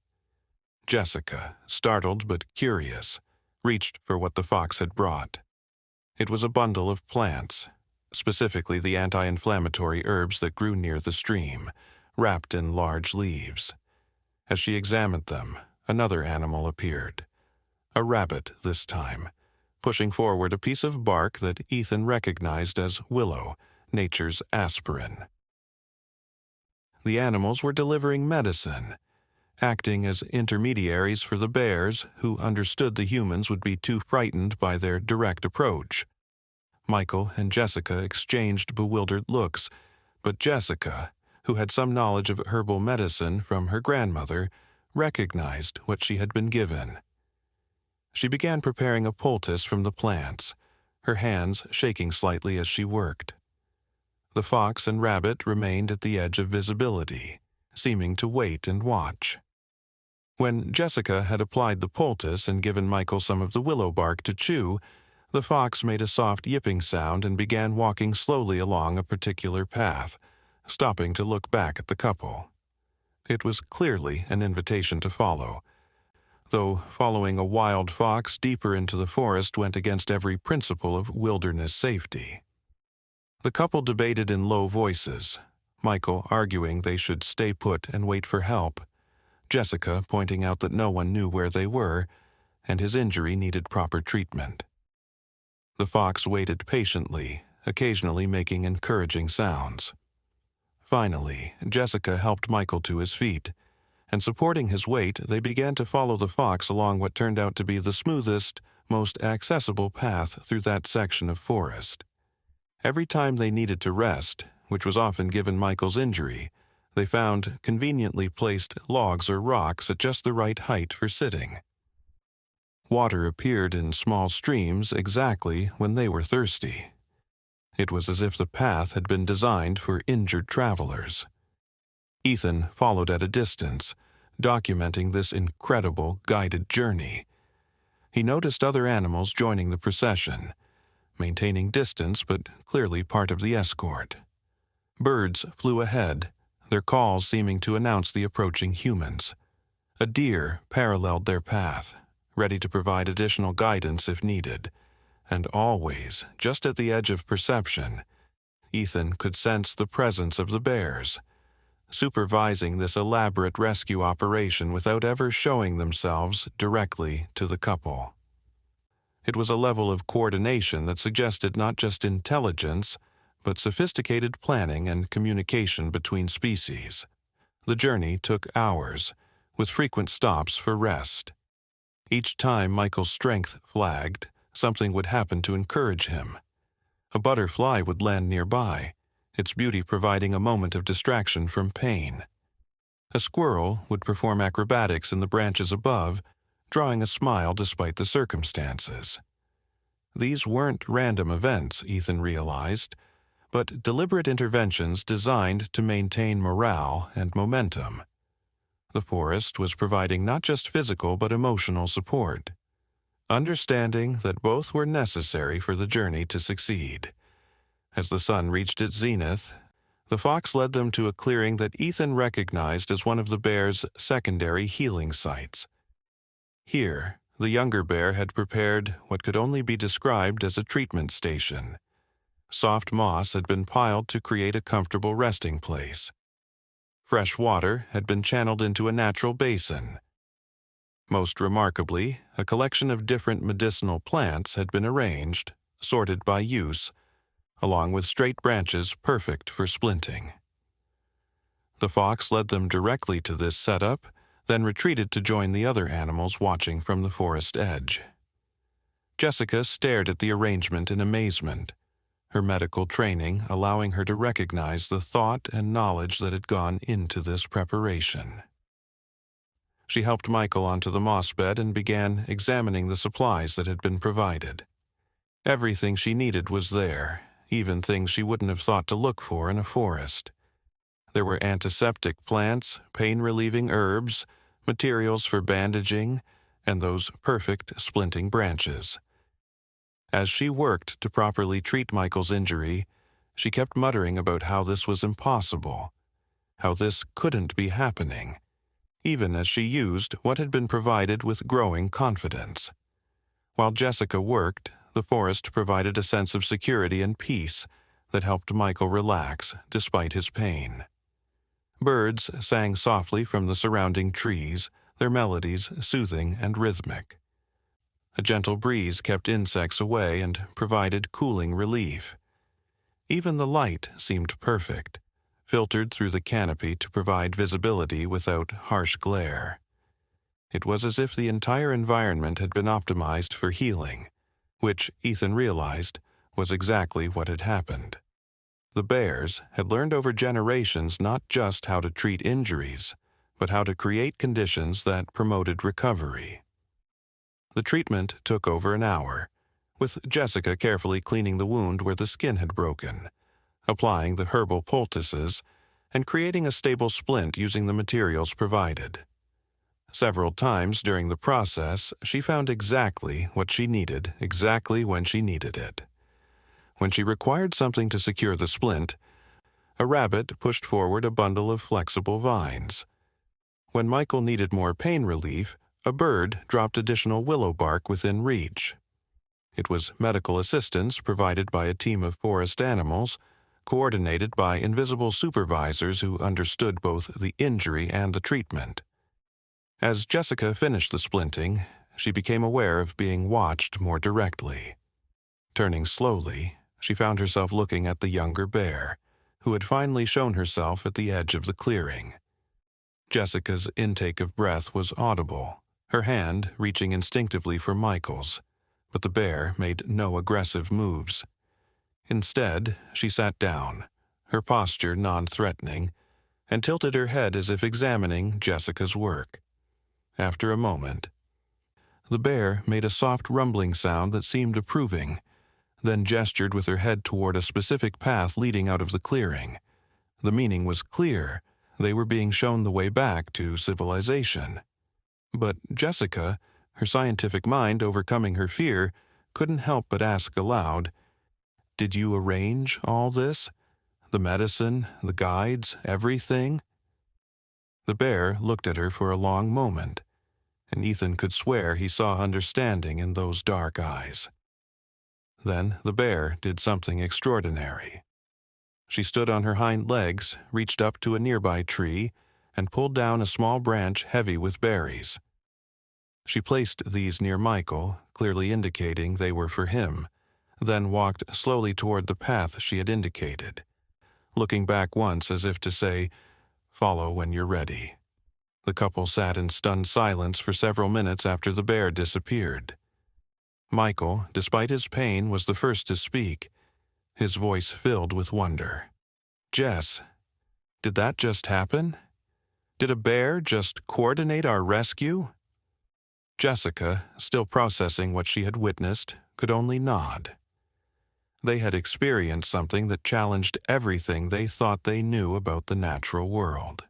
Jessica, startled but curious, reached for what the fox had brought. It was a bundle of plants, specifically the anti-inflammatory herbs that grew near the stream, wrapped in large leaves. As she examined them, another animal appeared. A rabbit this time, pushing forward a piece of bark that Ethan recognized as willow, nature's aspirin. The animals were delivering medicine, acting as intermediaries for the bears who understood the humans would be too frightened by their direct approach. Michael and Jessica exchanged bewildered looks, but Jessica, who had some knowledge of herbal medicine from her grandmother, recognized what she had been given. She began preparing a poultice from the plants, her hands shaking slightly as she worked. The fox and rabbit remained at the edge of visibility, seeming to wait and watch. When Jessica had applied the poultice and given Michael some of the willow bark to chew, the fox made a soft yipping sound and began walking slowly along a particular path, stopping to look back at the couple. It was clearly an invitation to follow, though following a wild fox deeper into the forest went against every principle of wilderness safety. The couple debated in low voices, Michael arguing they should stay put and wait for help, Jessica pointing out that no one knew where they were, and his injury needed proper treatment. The fox waited patiently, occasionally making encouraging sounds. Finally, Jessica helped Michael to his feet, and supporting his weight, they began to follow the fox along what turned out to be the smoothest, most accessible path through that section of forest. Every time they needed to rest, which was often given Michael's injury, they found conveniently placed logs or rocks at just the right height for sitting. Water appeared in small streams exactly when they were thirsty. It was as if the path had been designed for injured travelers. Ethan followed at a distance, documenting this incredible guided journey. He noticed other animals joining the procession, maintaining distance but clearly part of the escort. Birds flew ahead, their calls seeming to announce the approaching humans. A deer paralleled their path, ready to provide additional guidance if needed, and always, just at the edge of perception, Ethan could sense the presence of the bears, supervising this elaborate rescue operation without ever showing themselves directly to the couple. It was a level of coordination that suggested not just intelligence, but sophisticated planning and communication between species. The journey took hours, with frequent stops for rest. Each time Michael's strength flagged, something would happen to encourage him. A butterfly would land nearby, its beauty providing a moment of distraction from pain. A squirrel would perform acrobatics in the branches above, drawing a smile despite the circumstances. These weren't random events, Ethan realized, but deliberate interventions designed to maintain morale and momentum. The forest was providing not just physical but emotional support, understanding that both were necessary for the journey to succeed. As the sun reached its zenith, the fox led them to a clearing that Ethan recognized as one of the bear's secondary healing sites. Here, the younger bear had prepared what could only be described as a treatment station. Soft moss had been piled to create a comfortable resting place. Fresh water had been channeled into a natural basin. Most remarkably, a collection of different medicinal plants had been arranged, sorted by use, along with straight branches perfect for splinting. The fox led them directly to this setup, then retreated to join the other animals watching from the forest edge. Jessica stared at the arrangement in amazement, her medical training allowing her to recognize the thought and knowledge that had gone into this preparation. She helped Michael onto the moss bed and began examining the supplies that had been provided. Everything she needed was there, even things she wouldn't have thought to look for in a forest. There were antiseptic plants, pain-relieving herbs, materials for bandaging, and those perfect splinting branches. As she worked to properly treat Michael's injury, she kept muttering about how this was impossible, how this couldn't be happening, even as she used what had been provided with growing confidence. While Jessica worked, the forest provided a sense of security and peace that helped Michael relax despite his pain. Birds sang softly from the surrounding trees, their melodies soothing and rhythmic. A gentle breeze kept insects away and provided cooling relief. Even the light seemed perfect, filtered through the canopy to provide visibility without harsh glare. It was as if the entire environment had been optimized for healing, which Ethan realized was exactly what had happened. The bears had learned over generations not just how to treat injuries, but how to create conditions that promoted recovery. The treatment took over an hour, with Jessica carefully cleaning the wound where the skin had broken, applying the herbal poultices, and creating a stable splint using the materials provided. Several times during the process, she found exactly what she needed, exactly when she needed it. When she required something to secure the splint, a rabbit pushed forward a bundle of flexible vines. When Michael needed more pain relief, a bird dropped additional willow bark within reach. It was medical assistance provided by a team of forest animals, coordinated by invisible supervisors who understood both the injury and the treatment. As Jessica finished the splinting, she became aware of being watched more directly. Turning slowly, she found herself looking at the younger bear, who had finally shown herself at the edge of the clearing. Jessica's intake of breath was audible, her hand reaching instinctively for Michael's, but the bear made no aggressive moves. Instead, she sat down, her posture non-threatening, and tilted her head as if examining Jessica's work. After a moment, the bear made a soft rumbling sound that seemed approving, then gestured with her head toward a specific path leading out of the clearing. The meaning was clear. They were being shown the way back to civilization. But Jessica, her scientific mind overcoming her fear, couldn't help but ask aloud, "Did you arrange all this? The medicine, the guides, everything?" The bear looked at her for a long moment, and Ethan could swear he saw understanding in those dark eyes. Then the bear did something extraordinary. She stood on her hind legs, reached up to a nearby tree, and pulled down a small branch heavy with berries. She placed these near Michael, clearly indicating they were for him, then walked slowly toward the path she had indicated, looking back once as if to say, "Follow when you're ready." The couple sat in stunned silence for several minutes after the bear disappeared. Michael, despite his pain, was the first to speak, his voice filled with wonder. "Jess, did that just happen? Did a bear just coordinate our rescue?" Jessica, still processing what she had witnessed, could only nod. They had experienced something that challenged everything they thought they knew about the natural world.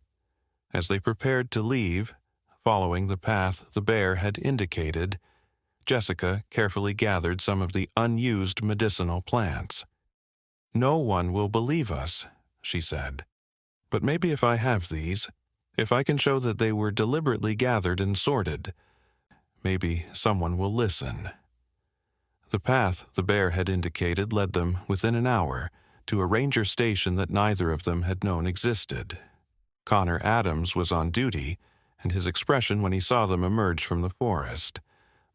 As they prepared to leave, following the path the bear had indicated, Jessica carefully gathered some of the unused medicinal plants. "No one will believe us," she said. "But maybe if I have these, if I can show that they were deliberately gathered and sorted, maybe someone will listen." The path the bear had indicated led them, within an hour, to a ranger station that neither of them had known existed. Connor Adams was on duty, and his expression when he saw them emerge from the forest,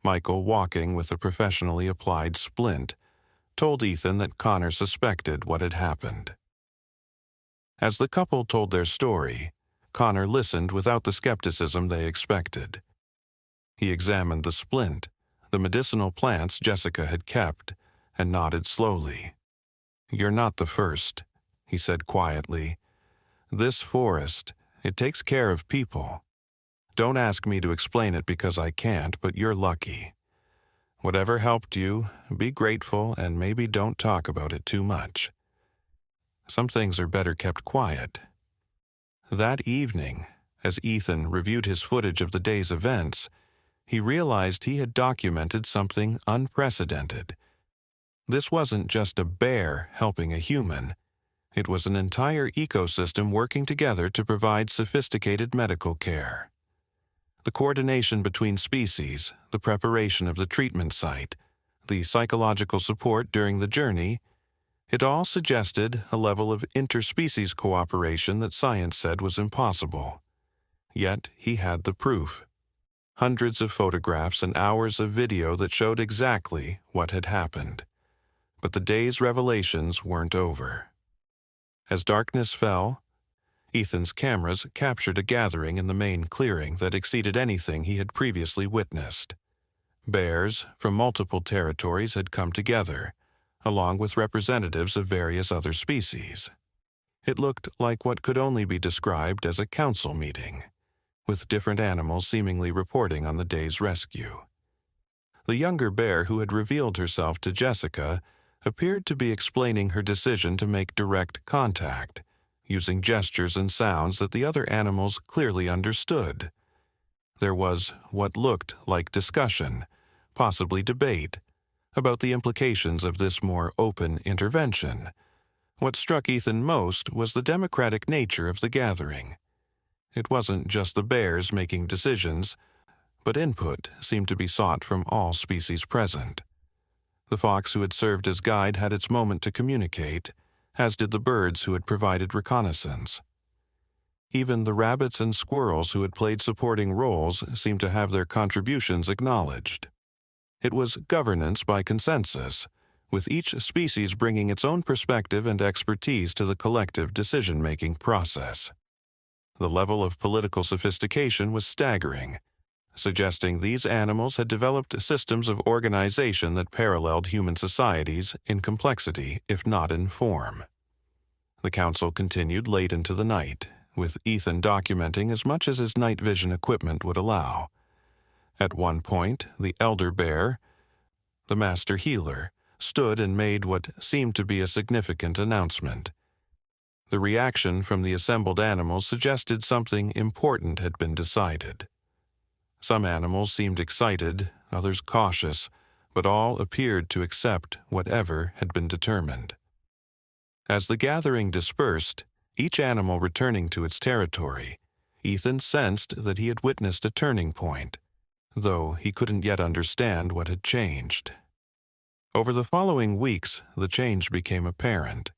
Michael walking with a professionally applied splint, told Ethan that Connor suspected what had happened. As the couple told their story, Connor listened without the skepticism they expected. He examined the splint, the medicinal plants Jessica had kept, and nodded slowly. "You're not the first," he said quietly. "This forest, it takes care of people. Don't ask me to explain it because I can't, but you're lucky. Whatever helped you, be grateful and maybe don't talk about it too much. Some things are better kept quiet." That evening, as Ethan reviewed his footage of the day's events, he realized he had documented something unprecedented. This wasn't just a bear helping a human. It was an entire ecosystem working together to provide sophisticated medical care. The coordination between species, the preparation of the treatment site, the psychological support during the journey, it all suggested a level of interspecies cooperation that science said was impossible. Yet he had the proof. Hundreds of photographs and hours of video that showed exactly what had happened. But the day's revelations weren't over. As darkness fell, Ethan's cameras captured a gathering in the main clearing that exceeded anything he had previously witnessed. Bears from multiple territories had come together, along with representatives of various other species. It looked like what could only be described as a council meeting, with different animals seemingly reporting on the day's rescue. The younger bear who had revealed herself to Jessica appeared to be explaining her decision to make direct contact, using gestures and sounds that the other animals clearly understood. There was what looked like discussion, possibly debate, about the implications of this more open intervention. What struck Ethan most was the democratic nature of the gathering. It wasn't just the bears making decisions, but input seemed to be sought from all species present. The fox who had served as guide had its moment to communicate, as did the birds who had provided reconnaissance. Even the rabbits and squirrels who had played supporting roles seemed to have their contributions acknowledged. It was governance by consensus, with each species bringing its own perspective and expertise to the collective decision-making process. The level of political sophistication was staggering, suggesting these animals had developed systems of organization that paralleled human societies in complexity, if not in form. The council continued late into the night, with Ethan documenting as much as his night vision equipment would allow. At one point, the elder bear, the master healer, stood and made what seemed to be a significant announcement. The reaction from the assembled animals suggested something important had been decided. Some animals seemed excited, others cautious, but all appeared to accept whatever had been determined. As the gathering dispersed, each animal returning to its territory, Ethan sensed that he had witnessed a turning point, though he couldn't yet understand what had changed. Over the following weeks, the change became apparent.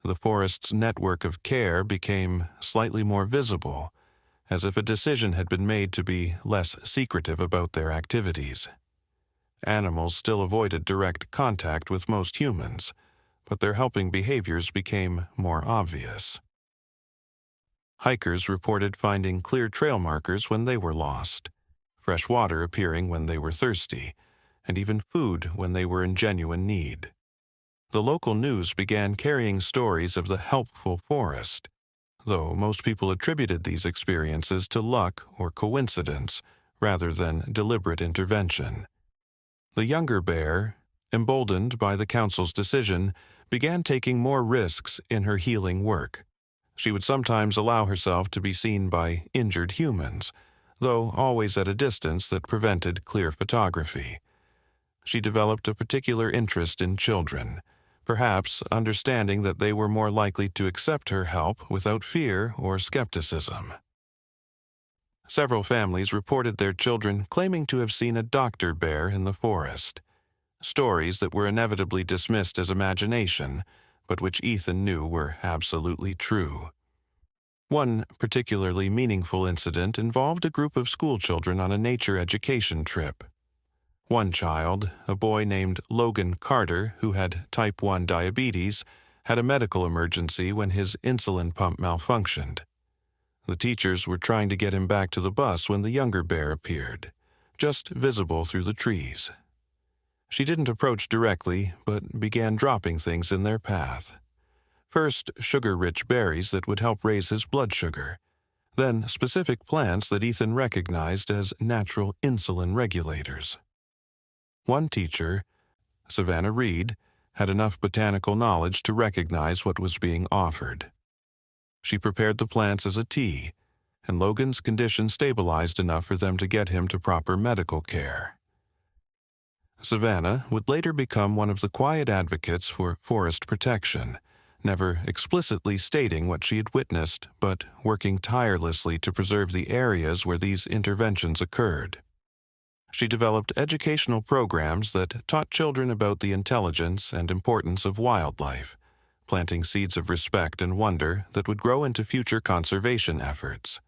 The forest's network of care became slightly more visible, as if a decision had been made to be less secretive about their activities. Animals still avoided direct contact with most humans, but their helping behaviors became more obvious. Hikers reported finding clear trail markers when they were lost, fresh water appearing when they were thirsty, and even food when they were in genuine need. The local news began carrying stories of the helpful forest, though most people attributed these experiences to luck or coincidence rather than deliberate intervention. The younger bear, emboldened by the council's decision, began taking more risks in her healing work. She would sometimes allow herself to be seen by injured humans, though always at a distance that prevented clear photography. She developed a particular interest in children, perhaps understanding that they were more likely to accept her help without fear or skepticism. Several families reported their children claiming to have seen a doctor bear in the forest, stories that were inevitably dismissed as imagination, but which Ethan knew were absolutely true. One particularly meaningful incident involved a group of schoolchildren on a nature education trip. One child, a boy named Logan Carter, who had type 1 diabetes, had a medical emergency when his insulin pump malfunctioned. The teachers were trying to get him back to the bus when the younger bear appeared, just visible through the trees. She didn't approach directly, but began dropping things in their path. First, sugar-rich berries that would help raise his blood sugar, then specific plants that Ethan recognized as natural insulin regulators. One teacher, Savannah Reed, had enough botanical knowledge to recognize what was being offered. She prepared the plants as a tea, and Logan's condition stabilized enough for them to get him to proper medical care. Savannah would later become one of the quiet advocates for forest protection, never explicitly stating what she had witnessed, but working tirelessly to preserve the areas where these interventions occurred. She developed educational programs that taught children about the intelligence and importance of wildlife, planting seeds of respect and wonder that would grow into future conservation efforts.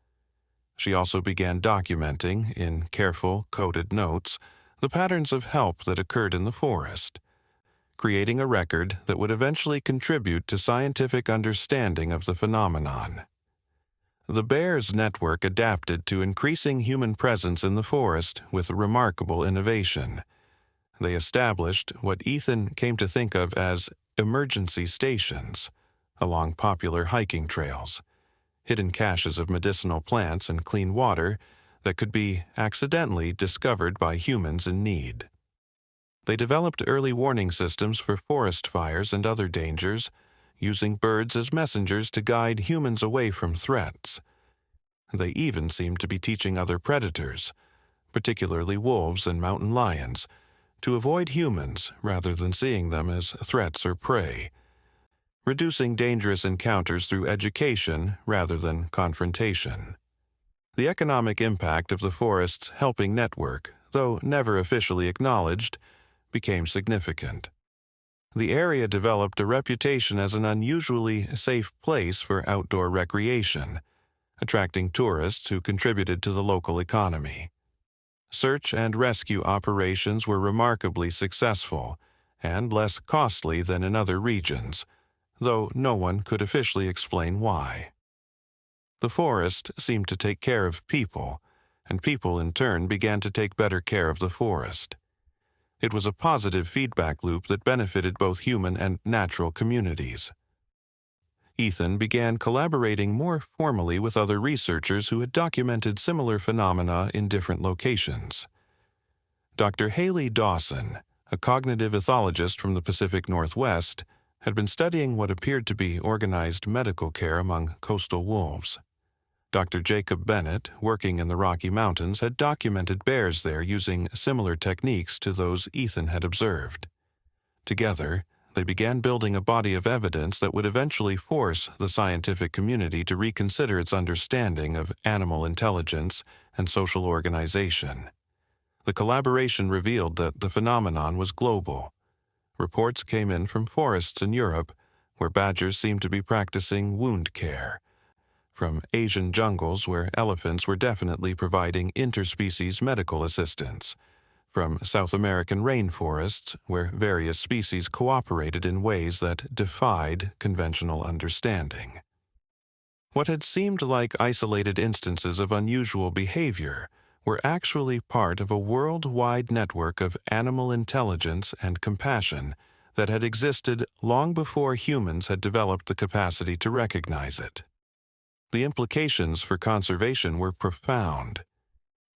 She also began documenting, in careful, coded notes, the patterns of help that occurred in the forest, creating a record that would eventually contribute to scientific understanding of the phenomenon. The bear's network adapted to increasing human presence in the forest with remarkable innovation. They established what Ethan came to think of as emergency stations along popular hiking trails, hidden caches of medicinal plants and clean water that could be accidentally discovered by humans in need. They developed early warning systems for forest fires and other dangers, using birds as messengers to guide humans away from threats. They even seemed to be teaching other predators, particularly wolves and mountain lions, to avoid humans rather than seeing them as threats or prey, reducing dangerous encounters through education rather than confrontation. The economic impact of the forest's helping network, though never officially acknowledged, became significant. The area developed a reputation as an unusually safe place for outdoor recreation, attracting tourists who contributed to the local economy. Search and rescue operations were remarkably successful and less costly than in other regions, though no one could officially explain why. The forest seemed to take care of people, and people in turn began to take better care of the forest. It was a positive feedback loop that benefited both human and natural communities. Ethan began collaborating more formally with other researchers who had documented similar phenomena in different locations. Dr. Haley Dawson, a cognitive ethologist from the Pacific Northwest, had been studying what appeared to be organized medical care among coastal wolves. Dr. Jacob Bennett, working in the Rocky Mountains, had documented bears there using similar techniques to those Ethan had observed. Together, they began building a body of evidence that would eventually force the scientific community to reconsider its understanding of animal intelligence and social organization. The collaboration revealed that the phenomenon was global. Reports came in from forests in Europe, where badgers seemed to be practicing wound care, from Asian jungles where elephants were definitely providing interspecies medical assistance, from South American rainforests where various species cooperated in ways that defied conventional understanding. What had seemed like isolated instances of unusual behavior were actually part of a worldwide network of animal intelligence and compassion that had existed long before humans had developed the capacity to recognize it. The implications for conservation were profound.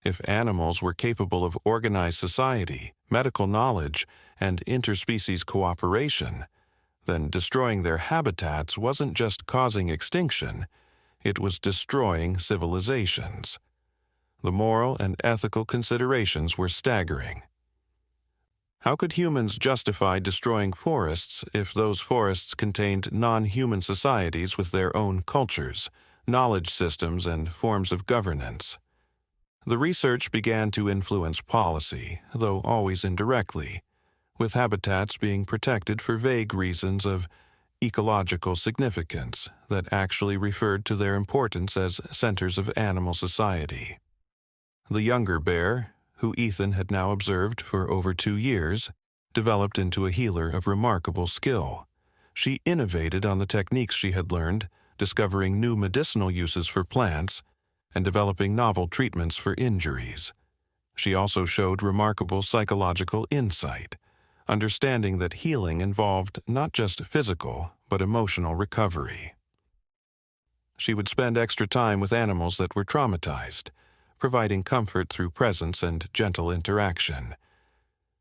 If animals were capable of organized society, medical knowledge, and interspecies cooperation, then destroying their habitats wasn't just causing extinction, it was destroying civilizations. The moral and ethical considerations were staggering. How could humans justify destroying forests if those forests contained non-human societies with their own cultures, knowledge systems, and forms of governance? The research began to influence policy, though always indirectly, with habitats being protected for vague reasons of ecological significance that actually referred to their importance as centers of animal society. The younger bear, who Ethan had now observed for over 2 years, developed into a healer of remarkable skill. She innovated on the techniques she had learned, discovering new medicinal uses for plants and developing novel treatments for injuries. She also showed remarkable psychological insight, understanding that healing involved not just physical but emotional recovery. She would spend extra time with animals that were traumatized, providing comfort through presence and gentle interaction.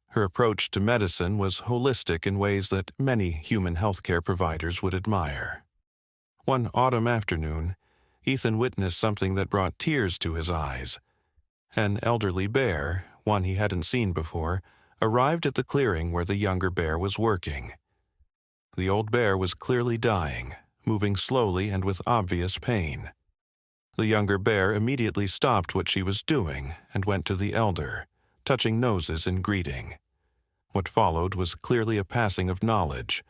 Her approach to medicine was holistic in ways that many human healthcare providers would admire. One autumn afternoon, Ethan witnessed something that brought tears to his eyes. An elderly bear, one he hadn't seen before, arrived at the clearing where the younger bear was working. The old bear was clearly dying, moving slowly and with obvious pain. The younger bear immediately stopped what she was doing and went to the elder, touching noses in greeting. What followed was clearly a passing of knowledge,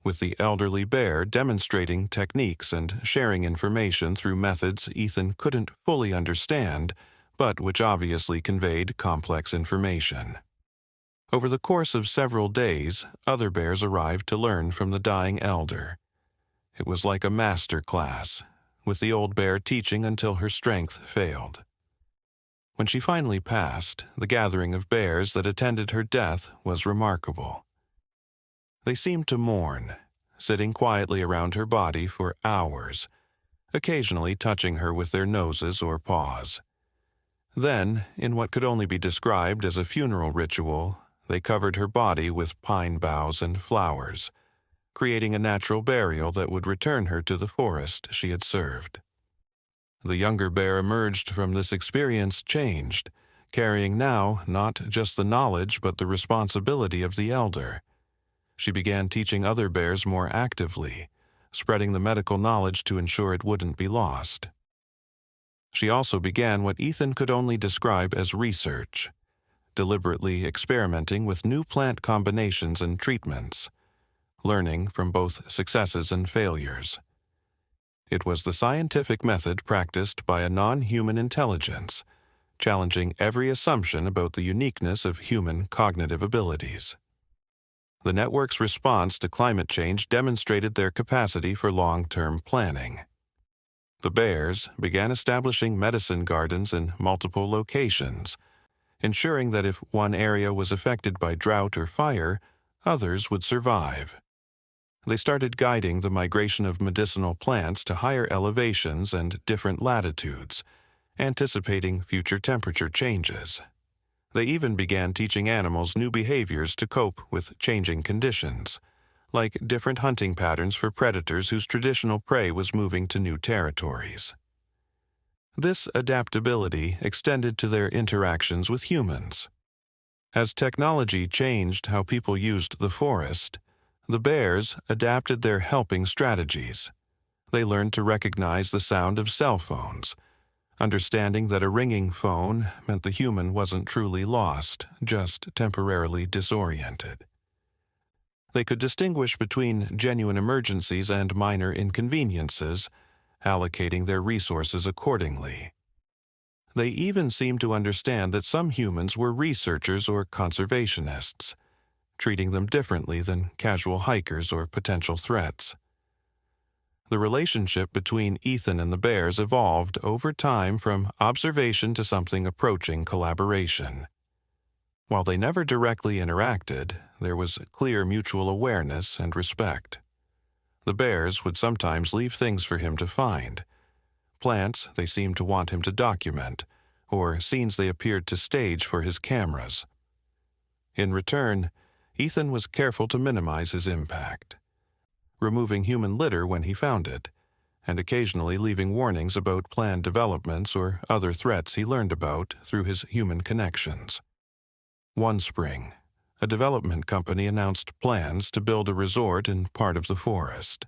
with the elderly bear demonstrating techniques and sharing information through methods Ethan couldn't fully understand, but which obviously conveyed complex information. Over the course of several days, other bears arrived to learn from the dying elder. It was like a master class, with the old bear teaching until her strength failed. When she finally passed, the gathering of bears that attended her death was remarkable. They seemed to mourn, sitting quietly around her body for hours, occasionally touching her with their noses or paws. Then, in what could only be described as a funeral ritual, they covered her body with pine boughs and flowers, creating a natural burial that would return her to the forest she had served. The younger bear emerged from this experience changed, carrying now not just the knowledge but the responsibility of the elder. She began teaching other bears more actively, spreading the medical knowledge to ensure it wouldn't be lost. She also began what Ethan could only describe as research, deliberately experimenting with new plant combinations and treatments, learning from both successes and failures. It was the scientific method practiced by a non-human intelligence, challenging every assumption about the uniqueness of human cognitive abilities. The network's response to climate change demonstrated their capacity for long-term planning. The bears began establishing medicine gardens in multiple locations, ensuring that if one area was affected by drought or fire, others would survive. They started guiding the migration of medicinal plants to higher elevations and different latitudes, anticipating future temperature changes. They even began teaching animals new behaviors to cope with changing conditions, like different hunting patterns for predators whose traditional prey was moving to new territories. This adaptability extended to their interactions with humans. As technology changed how people used the forest, The bears adapted their helping strategies. They learned to recognize the sound of cell phones, understanding that a ringing phone meant the human wasn't truly lost, just temporarily disoriented. They could distinguish between genuine emergencies and minor inconveniences, allocating their resources accordingly. They even seemed to understand that some humans were researchers or conservationists, treating them differently than casual hikers or potential threats. The relationship between Ethan and the bears evolved over time from observation to something approaching collaboration. While they never directly interacted, there was clear mutual awareness and respect. The bears would sometimes leave things for him to find. Plants they seemed to want him to document, or scenes they appeared to stage for his cameras. In return, Ethan was careful to minimize his impact, removing human litter when he found it, and occasionally leaving warnings about planned developments or other threats he learned about through his human connections. One spring, a development company announced plans to build a resort in part of the forest.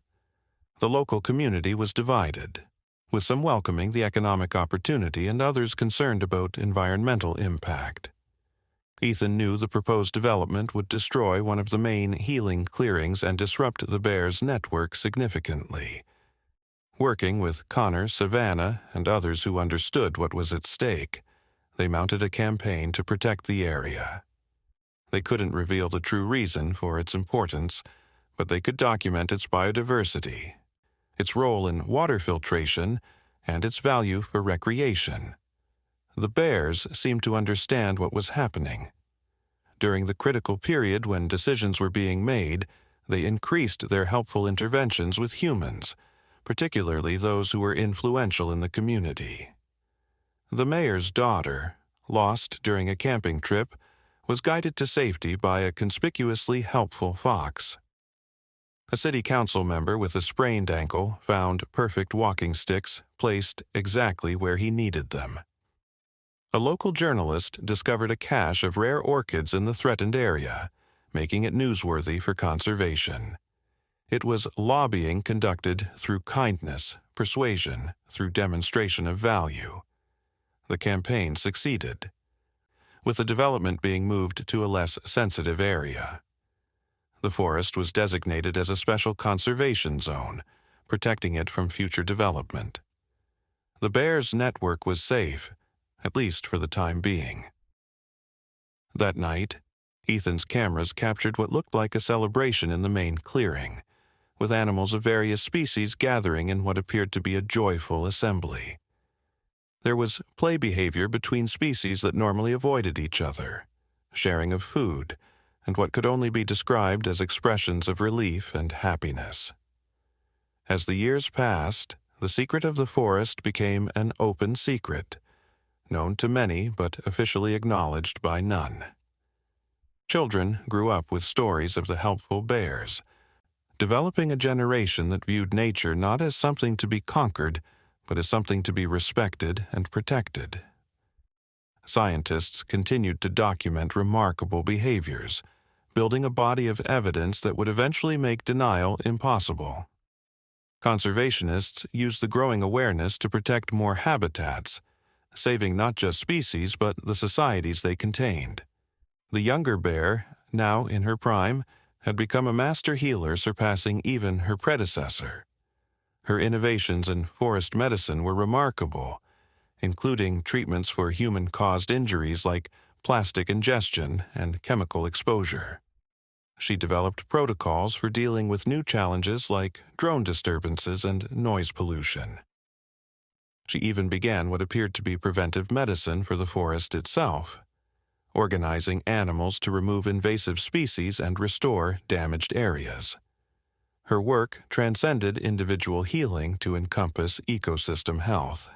The local community was divided, with some welcoming the economic opportunity and others concerned about environmental impact. Ethan knew the proposed development would destroy one of the main healing clearings and disrupt the bears' network significantly. Working with Connor, Savannah, and others who understood what was at stake, they mounted a campaign to protect the area. They couldn't reveal the true reason for its importance, but they could document its biodiversity, its role in water filtration, and its value for recreation. The bears seemed to understand what was happening. During the critical period when decisions were being made, they increased their helpful interventions with humans, particularly those who were influential in the community. The mayor's daughter, lost during a camping trip, was guided to safety by a conspicuously helpful fox. A city council member with a sprained ankle found perfect walking sticks placed exactly where he needed them. A local journalist discovered a cache of rare orchids in the threatened area, making it newsworthy for conservation. It was lobbying conducted through kindness, persuasion, through demonstration of value. The campaign succeeded, with the development being moved to a less sensitive area. The forest was designated as a special conservation zone, protecting it from future development. The bears' network was safe, at least for the time being. That night, Ethan's cameras captured what looked like a celebration in the main clearing, with animals of various species gathering in what appeared to be a joyful assembly. There was play behavior between species that normally avoided each other, sharing of food, and what could only be described as expressions of relief and happiness. As the years passed, the secret of the forest became an open secret, known to many but officially acknowledged by none. Children grew up with stories of the helpful bears, developing a generation that viewed nature not as something to be conquered, but as something to be respected and protected. Scientists continued to document remarkable behaviors, building a body of evidence that would eventually make denial impossible. Conservationists used the growing awareness to protect more habitats, saving not just species but the societies they contained. The younger bear, now in her prime, had become a master healer surpassing even her predecessor. Her innovations in forest medicine were remarkable, including treatments for human-caused injuries like plastic ingestion and chemical exposure. She developed protocols for dealing with new challenges like drone disturbances and noise pollution. She even began what appeared to be preventive medicine for the forest itself, organizing animals to remove invasive species and restore damaged areas. Her work transcended individual healing to encompass ecosystem health.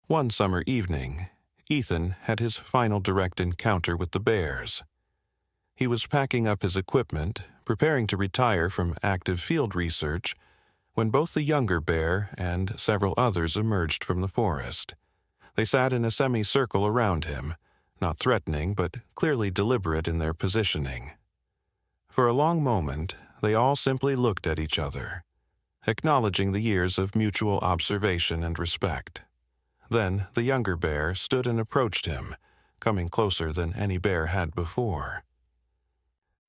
One summer evening, Ethan had his final direct encounter with the bears. He was packing up his equipment, preparing to retire from active field research, when both the younger bear and several others emerged from the forest. They sat in a semicircle around him, not threatening but clearly deliberate in their positioning. For a long moment, they all simply looked at each other, acknowledging the years of mutual observation and respect. Then the younger bear stood and approached him, coming closer than any bear had before.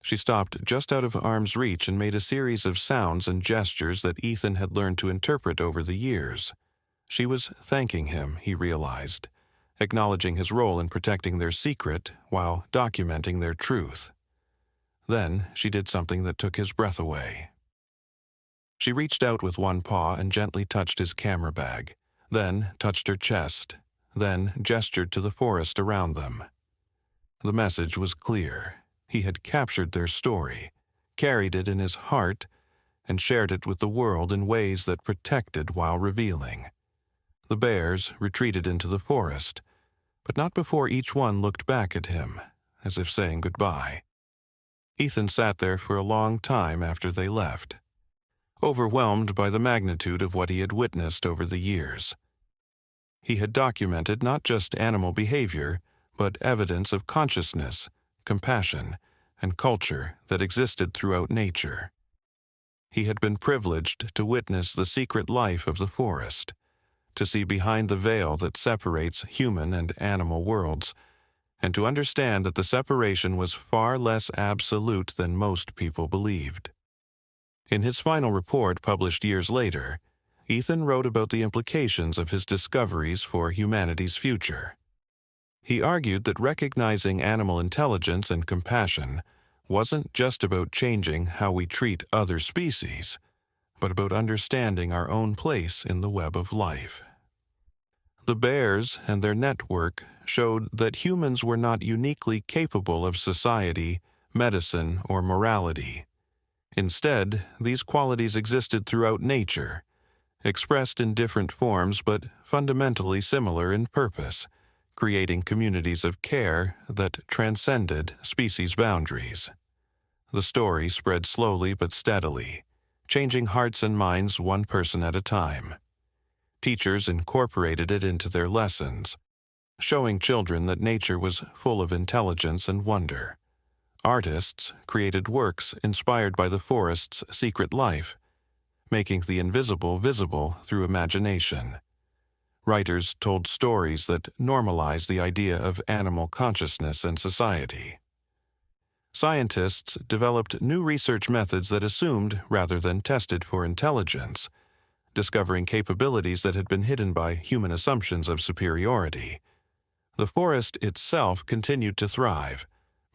She stopped just out of arm's reach and made a series of sounds and gestures that Ethan had learned to interpret over the years. She was thanking him, he realized, acknowledging his role in protecting their secret while documenting their truth. Then she did something that took his breath away. She reached out with one paw and gently touched his camera bag, then touched her chest, then gestured to the forest around them. The message was clear. He had captured their story, carried it in his heart, and shared it with the world in ways that protected while revealing. The bears retreated into the forest, but not before each one looked back at him, as if saying goodbye. Ethan sat there for a long time after they left, overwhelmed by the magnitude of what he had witnessed over the years. He had documented not just animal behavior, but evidence of consciousness, compassion, and culture that existed throughout nature. He had been privileged to witness the secret life of the forest, to see behind the veil that separates human and animal worlds, and to understand that the separation was far less absolute than most people believed. In his final report published years later, Ethan wrote about the implications of his discoveries for humanity's future. He argued that recognizing animal intelligence and compassion wasn't just about changing how we treat other species, but about understanding our own place in the web of life. The bears and their network showed that humans were not uniquely capable of society, medicine, or morality. Instead, these qualities existed throughout nature, expressed in different forms but fundamentally similar in purpose, creating communities of care that transcended species boundaries. The story spread slowly but steadily, changing hearts and minds one person at a time. Teachers incorporated it into their lessons, showing children that nature was full of intelligence and wonder. Artists created works inspired by the forest's secret life, making the invisible visible through imagination. Writers told stories that normalized the idea of animal consciousness in society. Scientists developed new research methods that assumed rather than tested for intelligence, discovering capabilities that had been hidden by human assumptions of superiority. The forest itself continued to thrive,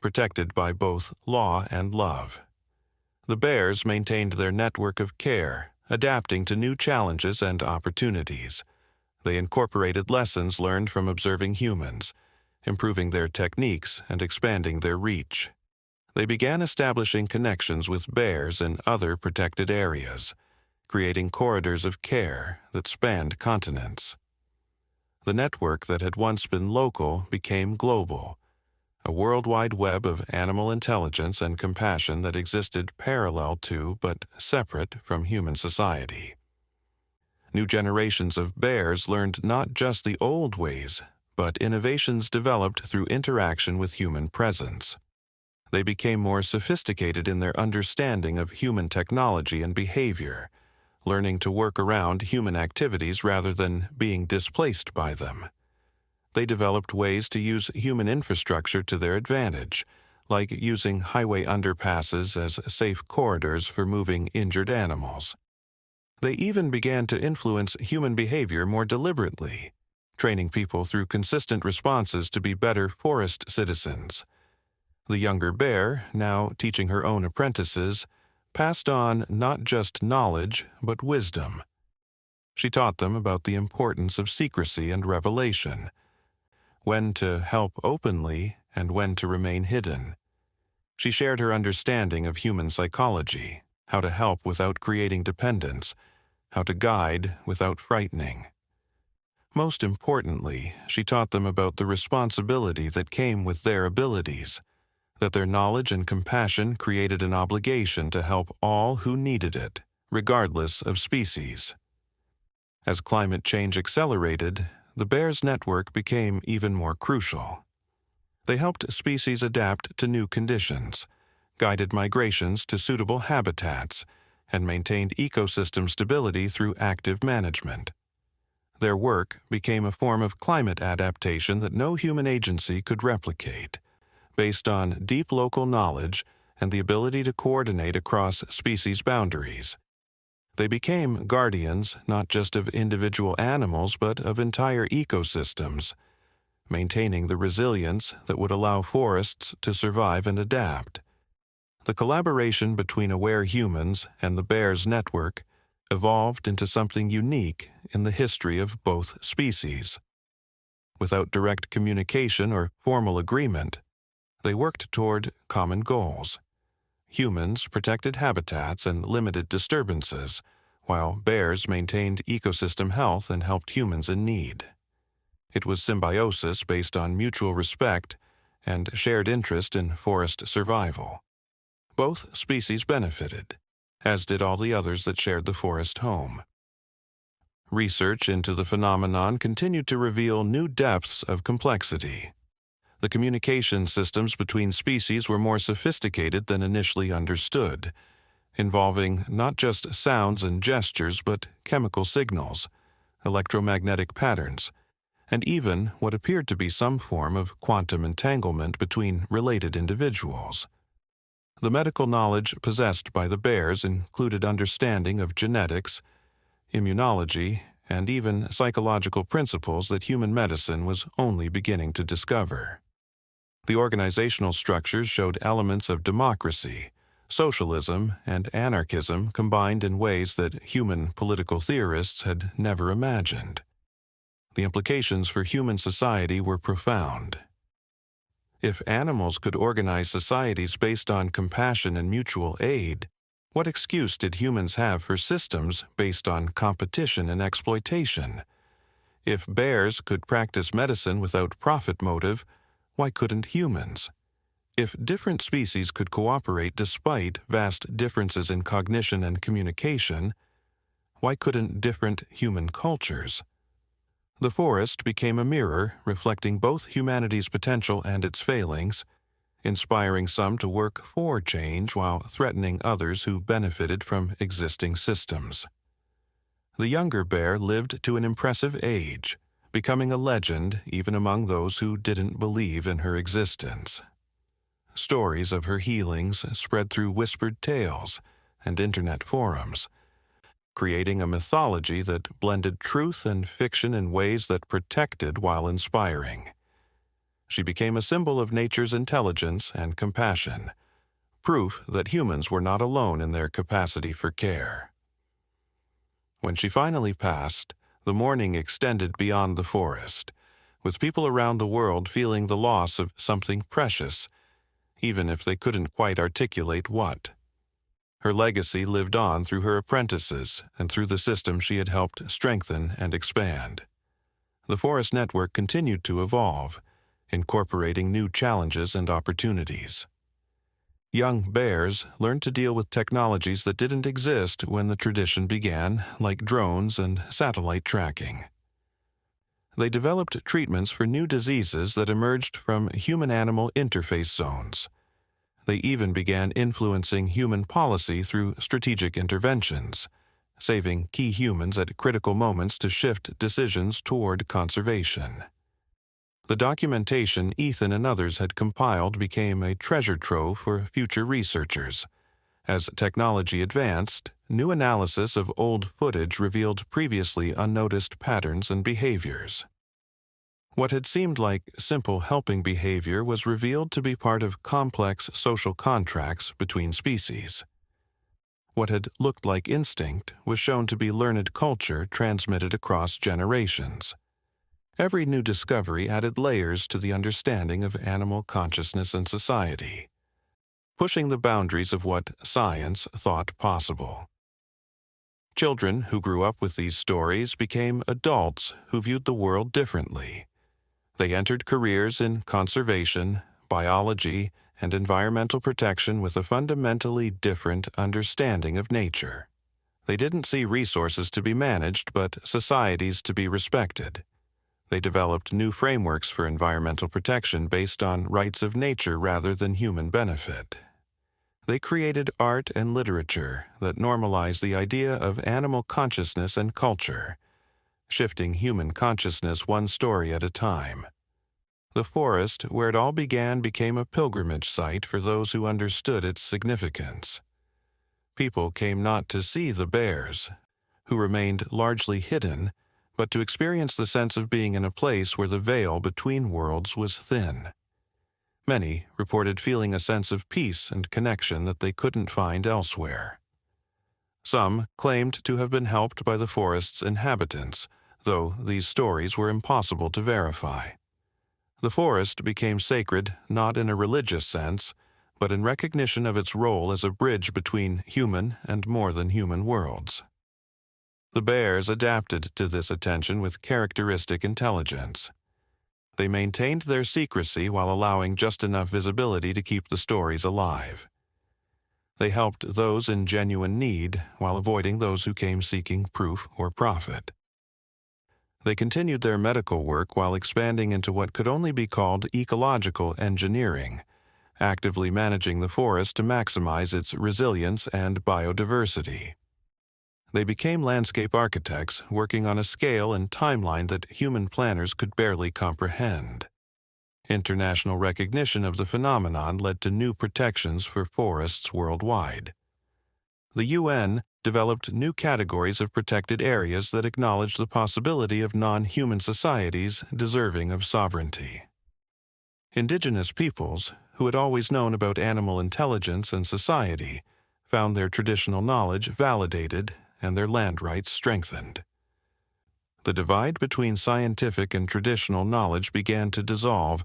protected by both law and love. The bears maintained their network of care, adapting to new challenges and opportunities. They incorporated lessons learned from observing humans, improving their techniques and expanding their reach. They began establishing connections with bears in other protected areas, creating corridors of care that spanned continents. The network that had once been local became global, a worldwide web of animal intelligence and compassion that existed parallel to but separate from human society. New generations of bears learned not just the old ways, but innovations developed through interaction with human presence. They became more sophisticated in their understanding of human technology and behavior, learning to work around human activities rather than being displaced by them. They developed ways to use human infrastructure to their advantage, like using highway underpasses as safe corridors for moving injured animals. They even began to influence human behavior more deliberately, training people through consistent responses to be better forest citizens. The younger bear, now teaching her own apprentices, passed on not just knowledge, but wisdom. She taught them about the importance of secrecy and revelation, when to help openly and when to remain hidden. She shared her understanding of human psychology, how to help without creating dependence, how to guide without frightening. Most importantly, she taught them about the responsibility that came with their abilities, that their knowledge and compassion created an obligation to help all who needed it, regardless of species. As climate change accelerated, the bears' network became even more crucial. They helped species adapt to new conditions, guided migrations to suitable habitats, and maintained ecosystem stability through active management. Their work became a form of climate adaptation that no human agency could replicate, based on deep local knowledge and the ability to coordinate across species boundaries. They became guardians not just of individual animals but of entire ecosystems, maintaining the resilience that would allow forests to survive and adapt. The collaboration between aware humans and the bears network evolved into something unique in the history of both species. Without direct communication or formal agreement, they worked toward common goals. Humans protected habitats and limited disturbances, while bears maintained ecosystem health and helped humans in need. It was symbiosis based on mutual respect and shared interest in forest survival. Both species benefited, as did all the others that shared the forest home. Research into the phenomenon continued to reveal new depths of complexity. The communication systems between species were more sophisticated than initially understood, involving not just sounds and gestures but chemical signals, electromagnetic patterns, and even what appeared to be some form of quantum entanglement between related individuals. The medical knowledge possessed by the bears included understanding of genetics, immunology, and even psychological principles that human medicine was only beginning to discover. The organizational structures showed elements of democracy, socialism, and anarchism combined in ways that human political theorists had never imagined. The implications for human society were profound. If animals could organize societies based on compassion and mutual aid, what excuse did humans have for systems based on competition and exploitation? If bears could practice medicine without profit motive, why couldn't humans? If different species could cooperate despite vast differences in cognition and communication, why couldn't different human cultures? The forest became a mirror reflecting both humanity's potential and its failings, inspiring some to work for change while threatening others who benefited from existing systems. The younger bear lived to an impressive age, becoming a legend even among those who didn't believe in her existence. Stories of her healings spread through whispered tales and internet forums, creating a mythology that blended truth and fiction in ways that protected while inspiring. She became a symbol of nature's intelligence and compassion, proof that humans were not alone in their capacity for care. When she finally passed, the mourning extended beyond the forest, with people around the world feeling the loss of something precious, even if they couldn't quite articulate what. Her legacy lived on through her apprentices and through the system she had helped strengthen and expand. The Forest Network continued to evolve, incorporating new challenges and opportunities. Young bears learned to deal with technologies that didn't exist when the tradition began, like drones and satellite tracking. They developed treatments for new diseases that emerged from human-animal interface zones. They even began influencing human policy through strategic interventions, saving key humans at critical moments to shift decisions toward conservation. The documentation Ethan and others had compiled became a treasure trove for future researchers. As technology advanced, new analysis of old footage revealed previously unnoticed patterns and behaviors. What had seemed like simple helping behavior was revealed to be part of complex social contracts between species. What had looked like instinct was shown to be learned culture transmitted across generations. Every new discovery added layers to the understanding of animal consciousness and society, pushing the boundaries of what science thought possible. Children who grew up with these stories became adults who viewed the world differently. They entered careers in conservation, biology, and environmental protection with a fundamentally different understanding of nature. They didn't see resources to be managed, but societies to be respected. They developed new frameworks for environmental protection based on rights of nature rather than human benefit. They created art and literature that normalized the idea of animal consciousness and culture, shifting human consciousness one story at a time. The forest, where it all began, became a pilgrimage site for those who understood its significance. People came not to see the bears, who remained largely hidden, but to experience the sense of being in a place where the veil between worlds was thin. Many reported feeling a sense of peace and connection that they couldn't find elsewhere. Some claimed to have been helped by the forest's inhabitants, though these stories were impossible to verify. The forest became sacred not in a religious sense, but in recognition of its role as a bridge between human and more than human worlds. The bears adapted to this attention with characteristic intelligence. They maintained their secrecy while allowing just enough visibility to keep the stories alive. They helped those in genuine need while avoiding those who came seeking proof or profit. They continued their medical work while expanding into what could only be called ecological engineering, actively managing the forest to maximize its resilience and biodiversity. They became landscape architects working on a scale and timeline that human planners could barely comprehend. International recognition of the phenomenon led to new protections for forests worldwide. The UN developed new categories of protected areas that acknowledged the possibility of non-human societies deserving of sovereignty. Indigenous peoples, who had always known about animal intelligence and society, found their traditional knowledge validated and their land rights strengthened. The divide between scientific and traditional knowledge began to dissolve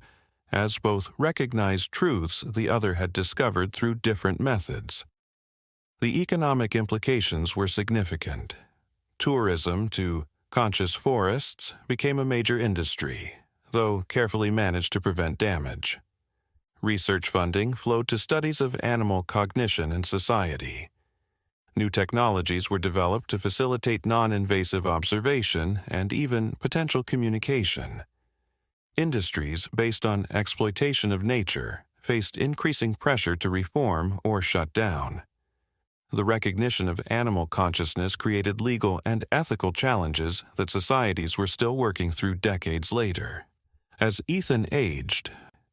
as both recognized truths the other had discovered through different methods. The economic implications were significant. Tourism to conscious forests became a major industry, though carefully managed to prevent damage. Research funding flowed to studies of animal cognition and society. New technologies were developed to facilitate non-invasive observation and even potential communication. Industries based on exploitation of nature faced increasing pressure to reform or shut down. The recognition of animal consciousness created legal and ethical challenges that societies were still working through decades later. As Ethan aged,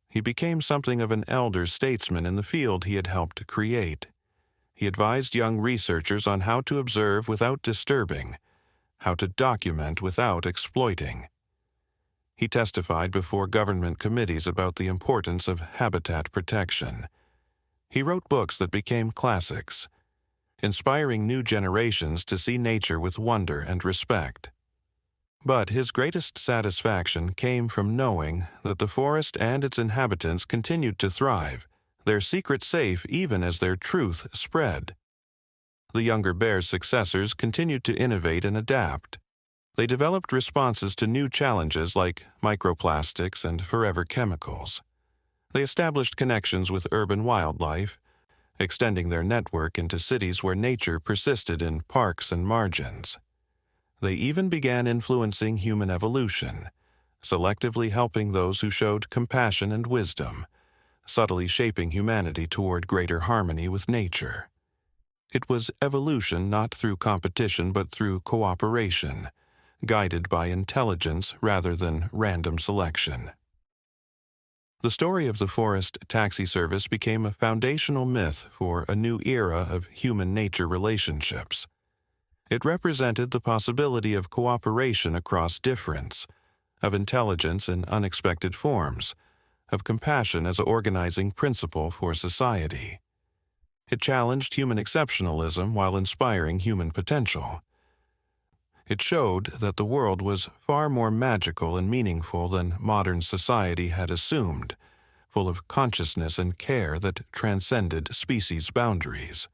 he became something of an elder statesman in the field he had helped create. He advised young researchers on how to observe without disturbing, how to document without exploiting. He testified before government committees about the importance of habitat protection. He wrote books that became classics, inspiring new generations to see nature with wonder and respect. But his greatest satisfaction came from knowing that the forest and its inhabitants continued to thrive, their secret safe even as their truth spread. The younger bear's successors continued to innovate and adapt. They developed responses to new challenges like microplastics and forever chemicals. They established connections with urban wildlife, extending their network into cities where nature persisted in parks and margins. They even began influencing human evolution, selectively helping those who showed compassion and wisdom, subtly shaping humanity toward greater harmony with nature. It was evolution not through competition but through cooperation, guided by intelligence rather than random selection. The story of the Forest Taxi Service became a foundational myth for a new era of human-nature relationships. It represented the possibility of cooperation across difference, of intelligence in unexpected forms, of compassion as an organizing principle for society. It challenged human exceptionalism while inspiring human potential. It showed that the world was far more magical and meaningful than modern society had assumed, full of consciousness and care that transcended species boundaries.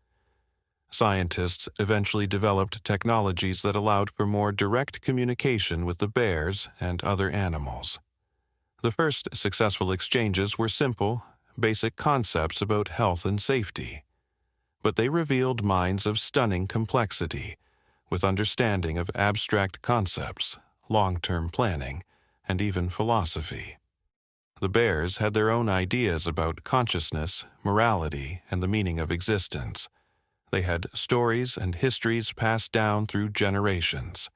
Scientists eventually developed technologies that allowed for more direct communication with the bears and other animals. The first successful exchanges were simple, basic concepts about health and safety, but they revealed minds of stunning complexity, with understanding of abstract concepts, long-term planning, and even philosophy. The bears had their own ideas about consciousness, morality, and the meaning of existence. They had stories and histories passed down through generations.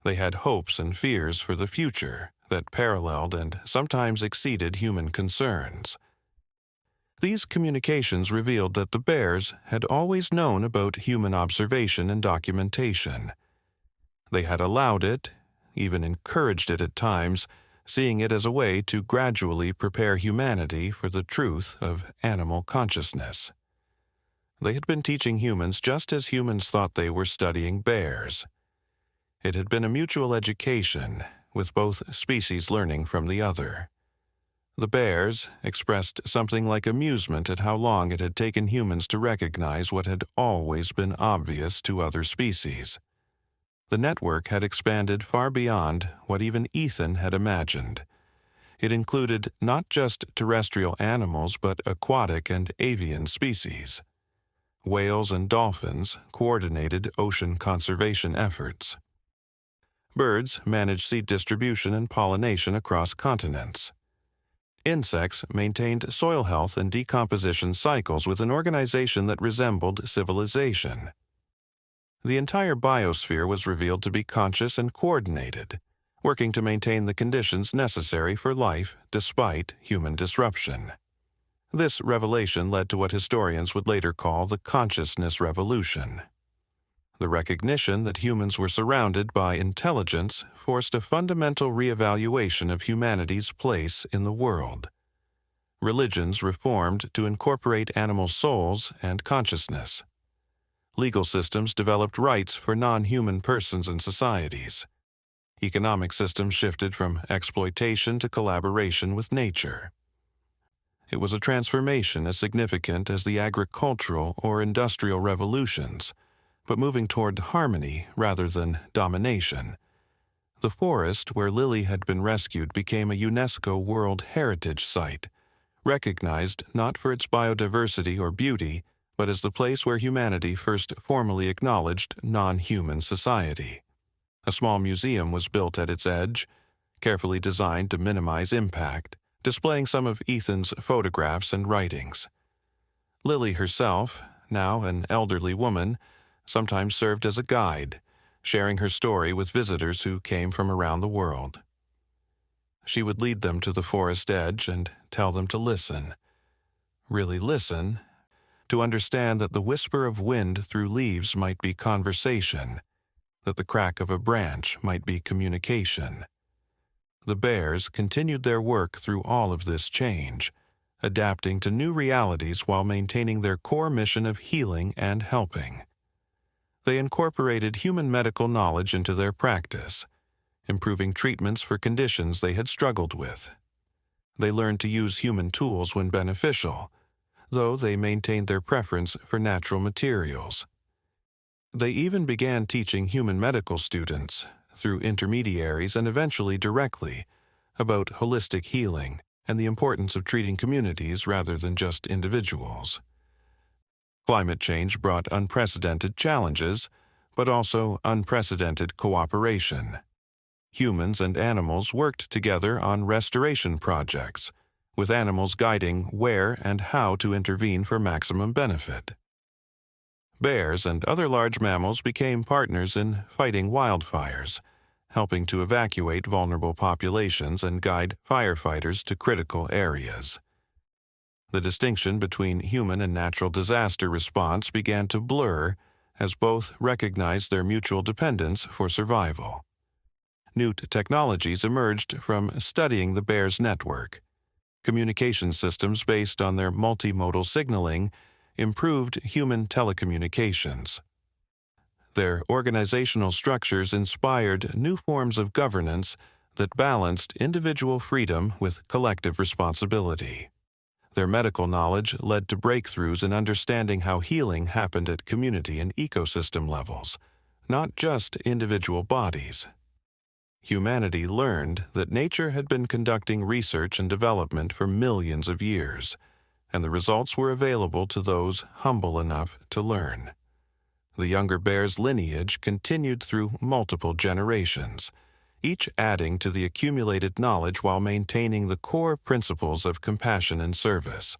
They had hopes and fears for the future that paralleled and sometimes exceeded human concerns. These communications revealed that the bears had always known about human observation and documentation. They had allowed it, even encouraged it at times, seeing it as a way to gradually prepare humanity for the truth of animal consciousness. They had been teaching humans just as humans thought they were studying bears. It had been a mutual education, with both species learning from the other. The bears expressed something like amusement at how long it had taken humans to recognize what had always been obvious to other species. The network had expanded far beyond what even Ethan had imagined. It included not just terrestrial animals but aquatic and avian species. Whales and dolphins coordinated ocean conservation efforts. Birds managed seed distribution and pollination across continents. Insects maintained soil health and decomposition cycles with an organization that resembled civilization. The entire biosphere was revealed to be conscious and coordinated, working to maintain the conditions necessary for life despite human disruption. This revelation led to what historians would later call the consciousness revolution. The recognition that humans were surrounded by intelligence forced a fundamental reevaluation of humanity's place in the world. Religions reformed to incorporate animal souls and consciousness. Legal systems developed rights for non-human persons and societies. Economic systems shifted from exploitation to collaboration with nature. It was a transformation as significant as the agricultural or industrial revolutions, but moving toward harmony rather than domination. The forest where Lily had been rescued became a UNESCO World Heritage Site, recognized not for its biodiversity or beauty, but as the place where humanity first formally acknowledged non-human society. A small museum was built at its edge, carefully designed to minimize impact, displaying some of Ethan's photographs and writings. Lily herself, now an elderly woman, sometimes served as a guide, sharing her story with visitors who came from around the world. She would lead them to the forest edge and tell them to listen. Really listen, to understand that the whisper of wind through leaves might be conversation, that the crack of a branch might be communication. The bears continued their work through all of this change, adapting to new realities while maintaining their core mission of healing and helping. They incorporated human medical knowledge into their practice, improving treatments for conditions they had struggled with. They learned to use human tools when beneficial, though they maintained their preference for natural materials. They even began teaching human medical students, through intermediaries and eventually directly, about holistic healing and the importance of treating communities rather than just individuals. Climate change brought unprecedented challenges, but also unprecedented cooperation. Humans and animals worked together on restoration projects, with animals guiding where and how to intervene for maximum benefit. Bears and other large mammals became partners in fighting wildfires, helping to evacuate vulnerable populations and guide firefighters to critical areas. The distinction between human and natural disaster response began to blur as both recognized their mutual dependence for survival. New technologies emerged from studying the bears' network. Communication systems based on their multimodal signaling improved human telecommunications. Their organizational structures inspired new forms of governance that balanced individual freedom with collective responsibility. Their medical knowledge led to breakthroughs in understanding how healing happened at community and ecosystem levels, not just individual bodies. Humanity learned that nature had been conducting research and development for millions of years, and the results were available to those humble enough to learn. The younger bear's lineage continued through multiple generations, each adding to the accumulated knowledge while maintaining the core principles of compassion and service.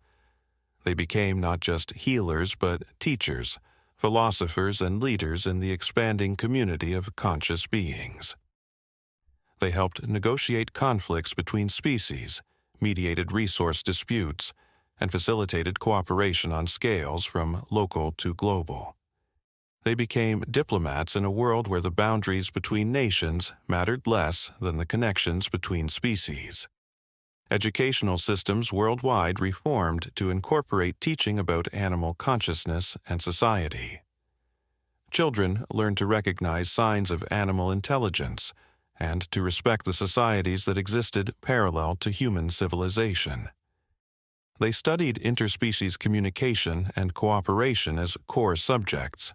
They became not just healers but teachers, philosophers, and leaders in the expanding community of conscious beings. They helped negotiate conflicts between species, mediated resource disputes, and facilitated cooperation on scales from local to global. They became diplomats in a world where the boundaries between nations mattered less than the connections between species. Educational systems worldwide reformed to incorporate teaching about animal consciousness and society. Children learned to recognize signs of animal intelligence and to respect the societies that existed parallel to human civilization. They studied interspecies communication and cooperation as core subjects.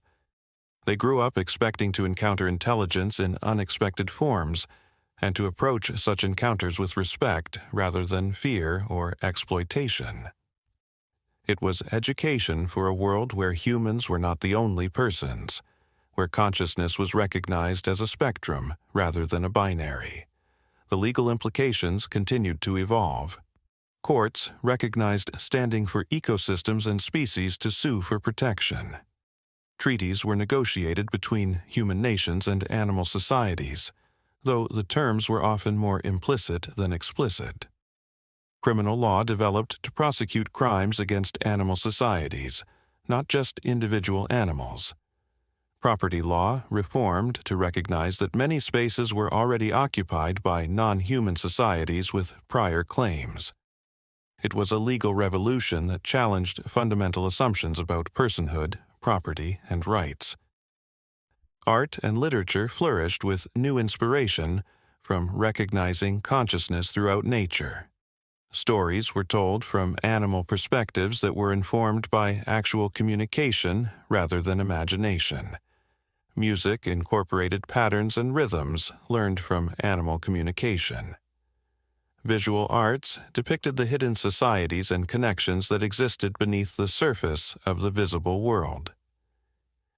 They grew up expecting to encounter intelligence in unexpected forms and to approach such encounters with respect rather than fear or exploitation. It was education for a world where humans were not the only persons, where consciousness was recognized as a spectrum rather than a binary. The legal implications continued to evolve. Courts recognized standing for ecosystems and species to sue for protection. Treaties were negotiated between human nations and animal societies, though the terms were often more implicit than explicit. Criminal law developed to prosecute crimes against animal societies, not just individual animals. Property law reformed to recognize that many spaces were already occupied by non-human societies with prior claims. It was a legal revolution that challenged fundamental assumptions about personhood, property, and rights. Art and literature flourished with new inspiration from recognizing consciousness throughout nature. Stories were told from animal perspectives that were informed by actual communication rather than imagination. Music incorporated patterns and rhythms learned from animal communication. Visual arts depicted the hidden societies and connections that existed beneath the surface of the visible world.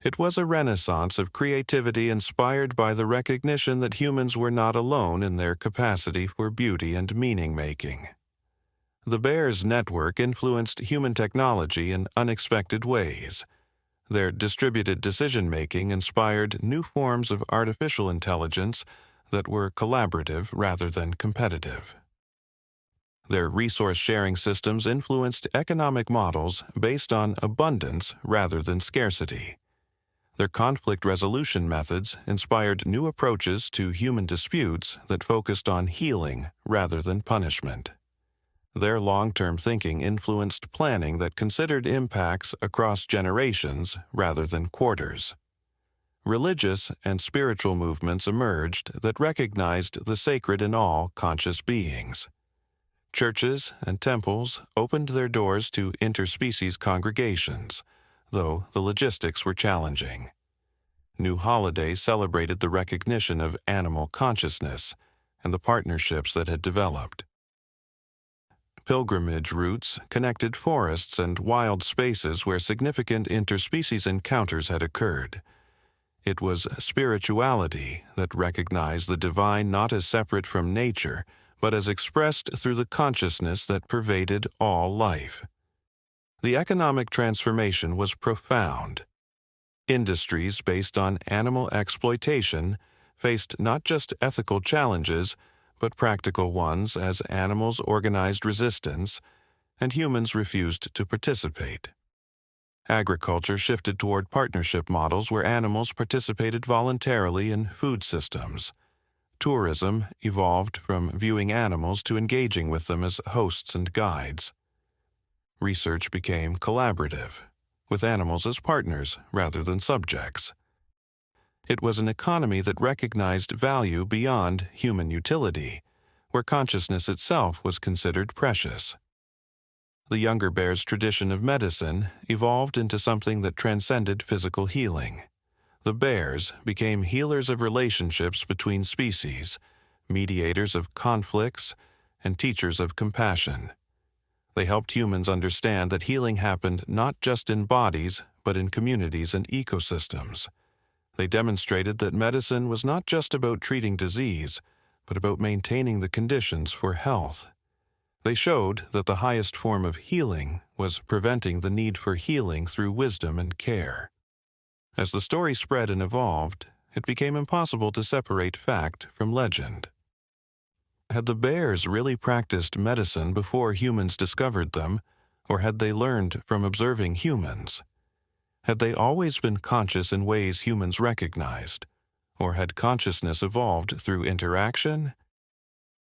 It was a renaissance of creativity inspired by the recognition that humans were not alone in their capacity for beauty and meaning-making. The Bears Network influenced human technology in unexpected ways. Their distributed decision-making inspired new forms of artificial intelligence that were collaborative rather than competitive. Their resource-sharing systems influenced economic models based on abundance rather than scarcity. Their conflict resolution methods inspired new approaches to human disputes that focused on healing rather than punishment. Their long-term thinking influenced planning that considered impacts across generations rather than quarters. Religious and spiritual movements emerged that recognized the sacred in all conscious beings. Churches and temples opened their doors to interspecies congregations, though the logistics were challenging. New holidays celebrated the recognition of animal consciousness and the partnerships that had developed. Pilgrimage routes connected forests and wild spaces where significant interspecies encounters had occurred. It was spirituality that recognized the divine not as separate from nature, but as expressed through the consciousness that pervaded all life. The economic transformation was profound. Industries based on animal exploitation faced not just ethical challenges, but practical ones as animals organized resistance and humans refused to participate. Agriculture shifted toward partnership models where animals participated voluntarily in food systems. Tourism evolved from viewing animals to engaging with them as hosts and guides. Research became collaborative, with animals as partners rather than subjects. It was an economy that recognized value beyond human utility, where consciousness itself was considered precious. The Younger Bears' tradition of medicine evolved into something that transcended physical healing. The Bears became healers of relationships between species, mediators of conflicts, and teachers of compassion. They helped humans understand that healing happened not just in bodies, but in communities and ecosystems. They demonstrated that medicine was not just about treating disease, but about maintaining the conditions for health. They showed that the highest form of healing was preventing the need for healing through wisdom and care. As the story spread and evolved, it became impossible to separate fact from legend. Had the bears really practiced medicine before humans discovered them, or had they learned from observing humans? Had they always been conscious in ways humans recognized, or had consciousness evolved through interaction?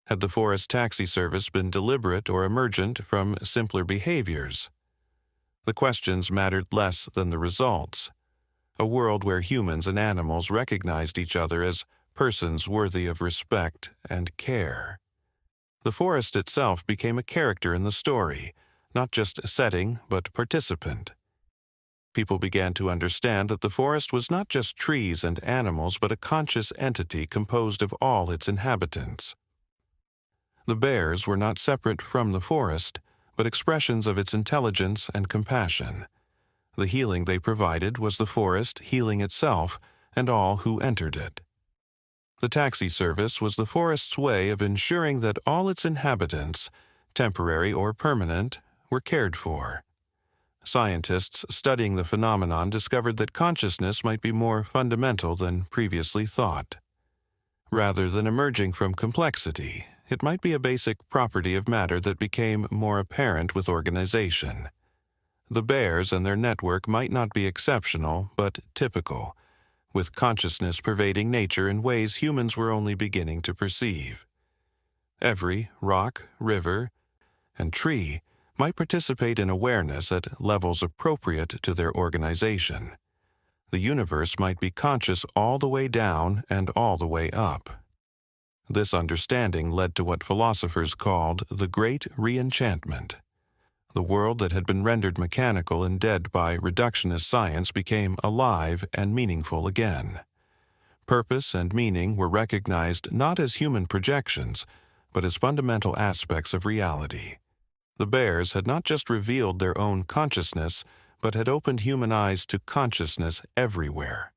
Had the forest taxi service been deliberate or emergent from simpler behaviors? The questions mattered less than the results. A world where humans and animals recognized each other as persons worthy of respect and care. The forest itself became a character in the story, not just a setting, but participant. People began to understand that the forest was not just trees and animals, but a conscious entity composed of all its inhabitants. The bears were not separate from the forest, but expressions of its intelligence and compassion. The healing they provided was the forest healing itself and all who entered it. The taxi service was the forest's way of ensuring that all its inhabitants, temporary or permanent, were cared for. Scientists studying the phenomenon discovered that consciousness might be more fundamental than previously thought. Rather than emerging from complexity, it might be a basic property of matter that became more apparent with organization. The bears and their network might not be exceptional, but typical, with consciousness pervading nature in ways humans were only beginning to perceive. Every rock, river, and tree might participate in awareness at levels appropriate to their organization. The universe might be conscious all the way down and all the way up. This understanding led to what philosophers called the Great Reenchantment. The world that had been rendered mechanical and dead by reductionist science became alive and meaningful again. Purpose and meaning were recognized not as human projections, but as fundamental aspects of reality. The bears had not just revealed their own consciousness, but had opened human eyes to consciousness everywhere.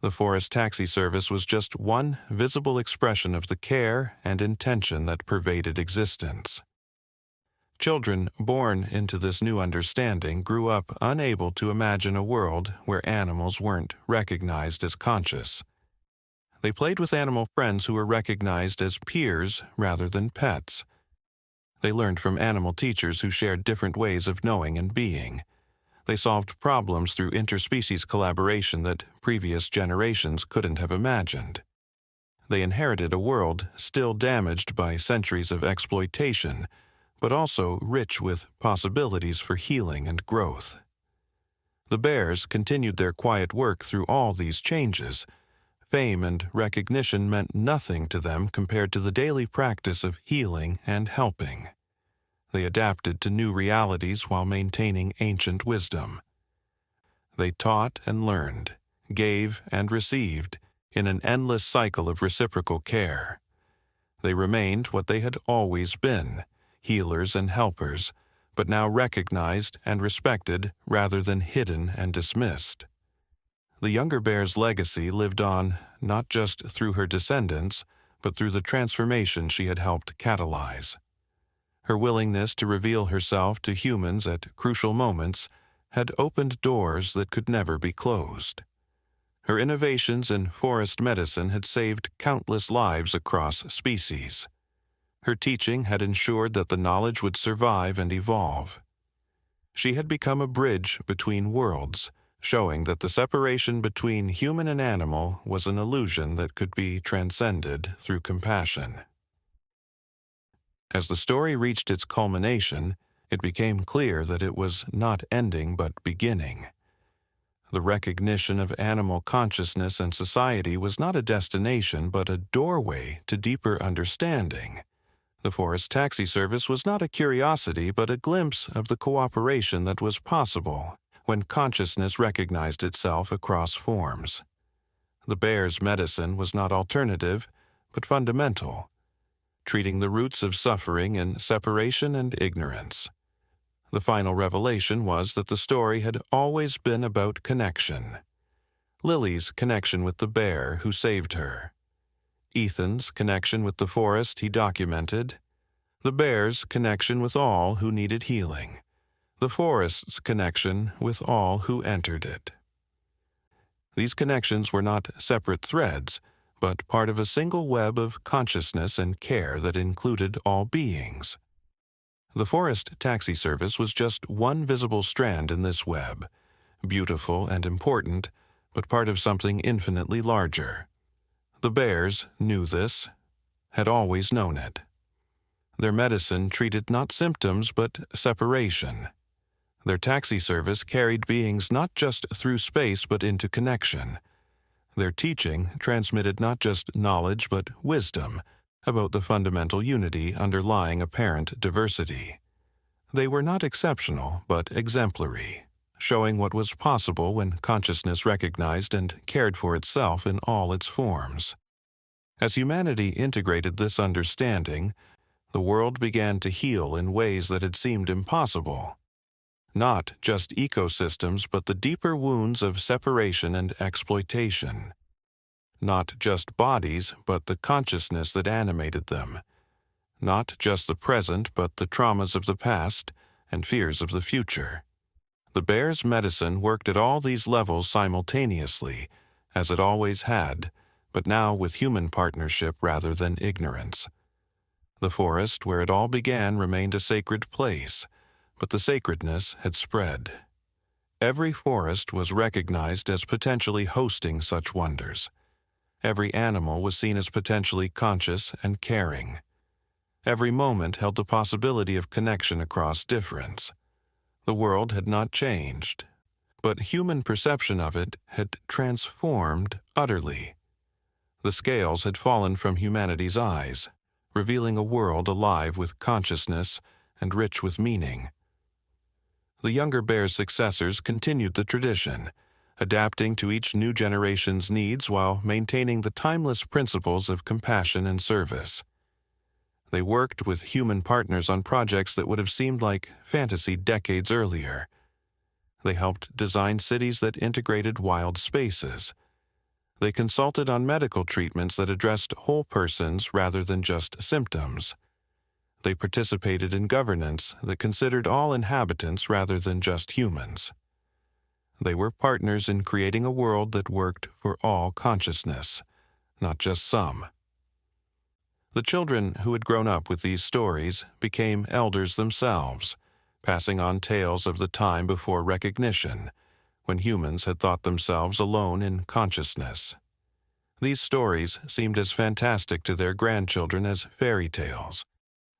The forest taxi service was just one visible expression of the care and intention that pervaded existence. Children born into this new understanding grew up unable to imagine a world where animals weren't recognized as conscious. They played with animal friends who were recognized as peers rather than pets. They learned from animal teachers who shared different ways of knowing and being. They solved problems through interspecies collaboration that previous generations couldn't have imagined. They inherited a world still damaged by centuries of exploitation, but also rich with possibilities for healing and growth. The bears continued their quiet work through all these changes. Fame and recognition meant nothing to them compared to the daily practice of healing and helping. They adapted to new realities while maintaining ancient wisdom. They taught and learned, gave and received, in an endless cycle of reciprocal care. They remained what they had always been, healers and helpers, but now recognized and respected rather than hidden and dismissed. The younger bear's legacy lived on not just through her descendants, but through the transformation she had helped catalyze. Her willingness to reveal herself to humans at crucial moments had opened doors that could never be closed. Her innovations in forest medicine had saved countless lives across species. Her teaching had ensured that the knowledge would survive and evolve. She had become a bridge between worlds, showing that the separation between human and animal was an illusion that could be transcended through compassion. As the story reached its culmination, it became clear that it was not ending but beginning. The recognition of animal consciousness and society was not a destination but a doorway to deeper understanding. The forest taxi service was not a curiosity but a glimpse of the cooperation that was possible when consciousness recognized itself across forms. The bear's medicine was not alternative but fundamental, treating the roots of suffering in separation and ignorance. The final revelation was that the story had always been about connection. Lily's connection with the bear who saved her. Ethan's connection with the forest he documented, the bear's connection with all who needed healing, the forest's connection with all who entered it. These connections were not separate threads, but part of a single web of consciousness and care that included all beings. The Forest Taxi Service was just one visible strand in this web, beautiful and important, but part of something infinitely larger. The bears knew this, had always known it. Their medicine treated not symptoms but separation. Their taxi service carried beings not just through space but into connection. Their teaching transmitted not just knowledge but wisdom about the fundamental unity underlying apparent diversity. They were not exceptional but exemplary, showing what was possible when consciousness recognized and cared for itself in all its forms. As humanity integrated this understanding, the world began to heal in ways that had seemed impossible. Not just ecosystems, but the deeper wounds of separation and exploitation. Not just bodies, but the consciousness that animated them. Not just the present, but the traumas of the past and fears of the future. The bear's medicine worked at all these levels simultaneously, as it always had, but now with human partnership rather than ignorance. The forest where it all began remained a sacred place, but the sacredness had spread. Every forest was recognized as potentially hosting such wonders. Every animal was seen as potentially conscious and caring. Every moment held the possibility of connection across difference. The world had not changed, but human perception of it had transformed utterly. The scales had fallen from humanity's eyes, revealing a world alive with consciousness and rich with meaning. The younger bear's successors continued the tradition, adapting to each new generation's needs while maintaining the timeless principles of compassion and service. They worked with human partners on projects that would have seemed like fantasy decades earlier. They helped design cities that integrated wild spaces. They consulted on medical treatments that addressed whole persons rather than just symptoms. They participated in governance that considered all inhabitants rather than just humans. They were partners in creating a world that worked for all consciousness, not just some. The children who had grown up with these stories became elders themselves, passing on tales of the time before recognition, when humans had thought themselves alone in consciousness. These stories seemed as fantastic to their grandchildren as fairy tales,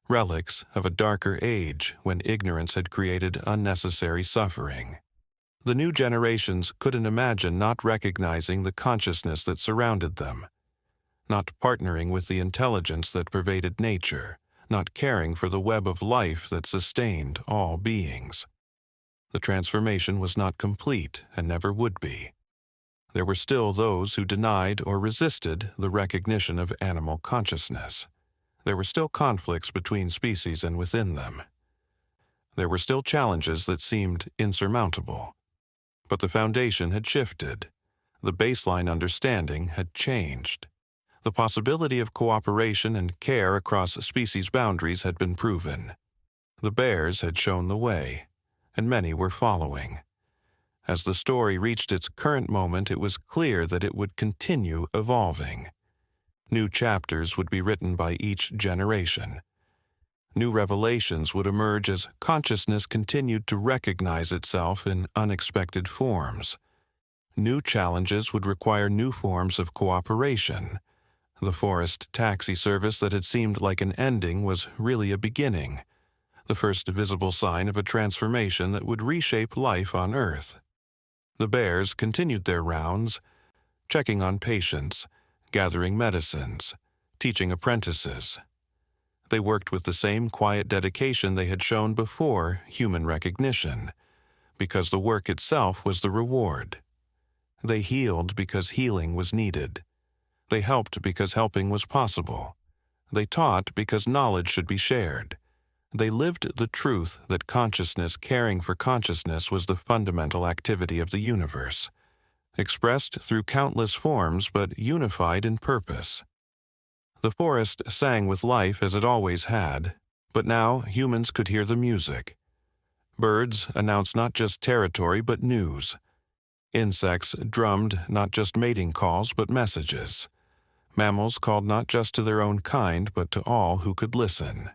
relics of a darker age when ignorance had created unnecessary suffering. The new generations couldn't imagine not recognizing the consciousness that surrounded them, not partnering with the intelligence that pervaded nature, not caring for the web of life that sustained all beings. The transformation was not complete and never would be. There were still those who denied or resisted the recognition of animal consciousness. There were still conflicts between species and within them. There were still challenges that seemed insurmountable. But the foundation had shifted. The baseline understanding had changed. The possibility of cooperation and care across species boundaries had been proven. The bears had shown the way, and many were following. As the story reached its current moment, it was clear that it would continue evolving. New chapters would be written by each generation. New revelations would emerge as consciousness continued to recognize itself in unexpected forms. New challenges would require new forms of cooperation. The Forest Taxi Service that had seemed like an ending was really a beginning, the first visible sign of a transformation that would reshape life on Earth. The bears continued their rounds, checking on patients, gathering medicines, teaching apprentices. They worked with the same quiet dedication they had shown before human recognition, because the work itself was the reward. They healed because healing was needed. They helped because helping was possible. They taught because knowledge should be shared. They lived the truth that consciousness caring for consciousness was the fundamental activity of the universe, expressed through countless forms but unified in purpose. The forest sang with life as it always had, but now humans could hear the music. Birds announced not just territory but news. Insects drummed not just mating calls but messages. Mammals called not just to their own kind but to all who could listen.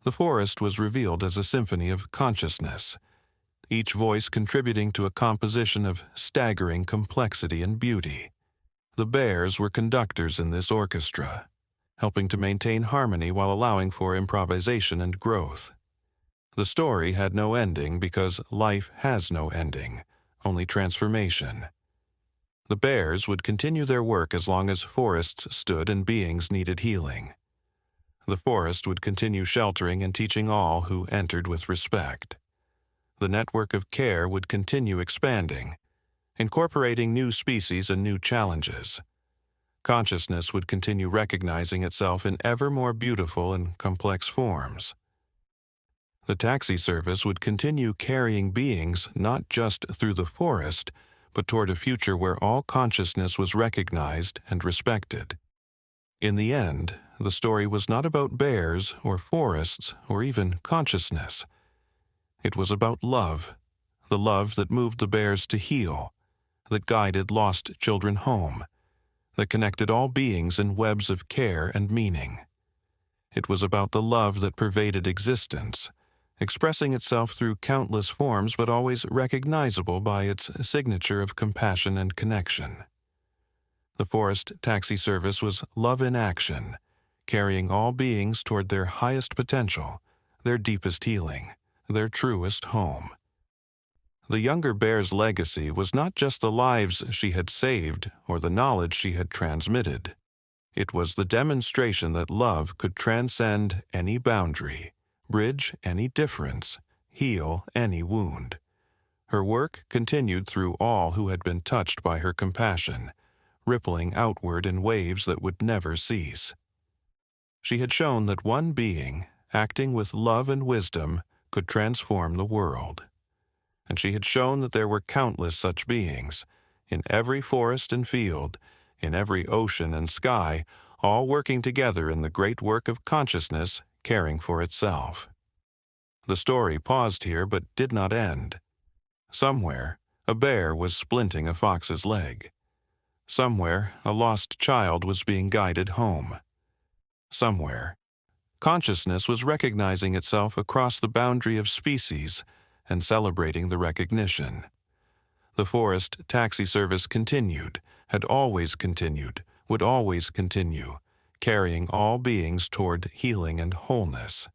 The forest was revealed as a symphony of consciousness, each voice contributing to a composition of staggering complexity and beauty. The bears were conductors in this orchestra, helping to maintain harmony while allowing for improvisation and growth. The story had no ending because life has no ending, only transformation. The bears would continue their work as long as forests stood and beings needed healing. The forest would continue sheltering and teaching all who entered with respect. The network of care would continue expanding, incorporating new species and new challenges. Consciousness would continue recognizing itself in ever more beautiful and complex forms. The taxi service would continue carrying beings not just through the forest, but toward a future where all consciousness was recognized and respected. In the end, the story was not about bears or forests or even consciousness. It was about love, the love that moved the bears to heal, that guided lost children home, that connected all beings in webs of care and meaning. It was about the love that pervaded existence, expressing itself through countless forms but always recognizable by its signature of compassion and connection. The forest taxi service was love in action, carrying all beings toward their highest potential, their deepest healing, their truest home. The younger bear's legacy was not just the lives she had saved or the knowledge she had transmitted. It was the demonstration that love could transcend any boundary, bridge any difference, heal any wound. Her work continued through all who had been touched by her compassion, rippling outward in waves that would never cease. She had shown that one being, acting with love and wisdom, could transform the world. And she had shown that there were countless such beings, in every forest and field, in every ocean and sky, all working together in the great work of consciousness, caring for itself. The story paused here but did not end. Somewhere, a bear was splinting a fox's leg. Somewhere, a lost child was being guided home. Somewhere, consciousness was recognizing itself across the boundary of species and celebrating the recognition. The forest taxi service continued, had always continued, would always continue, carrying all beings toward healing and wholeness.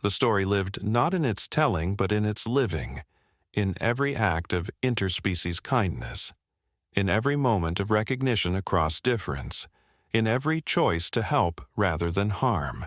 The story lived not in its telling but in its living, in every act of interspecies kindness, in every moment of recognition across difference, in every choice to help rather than harm,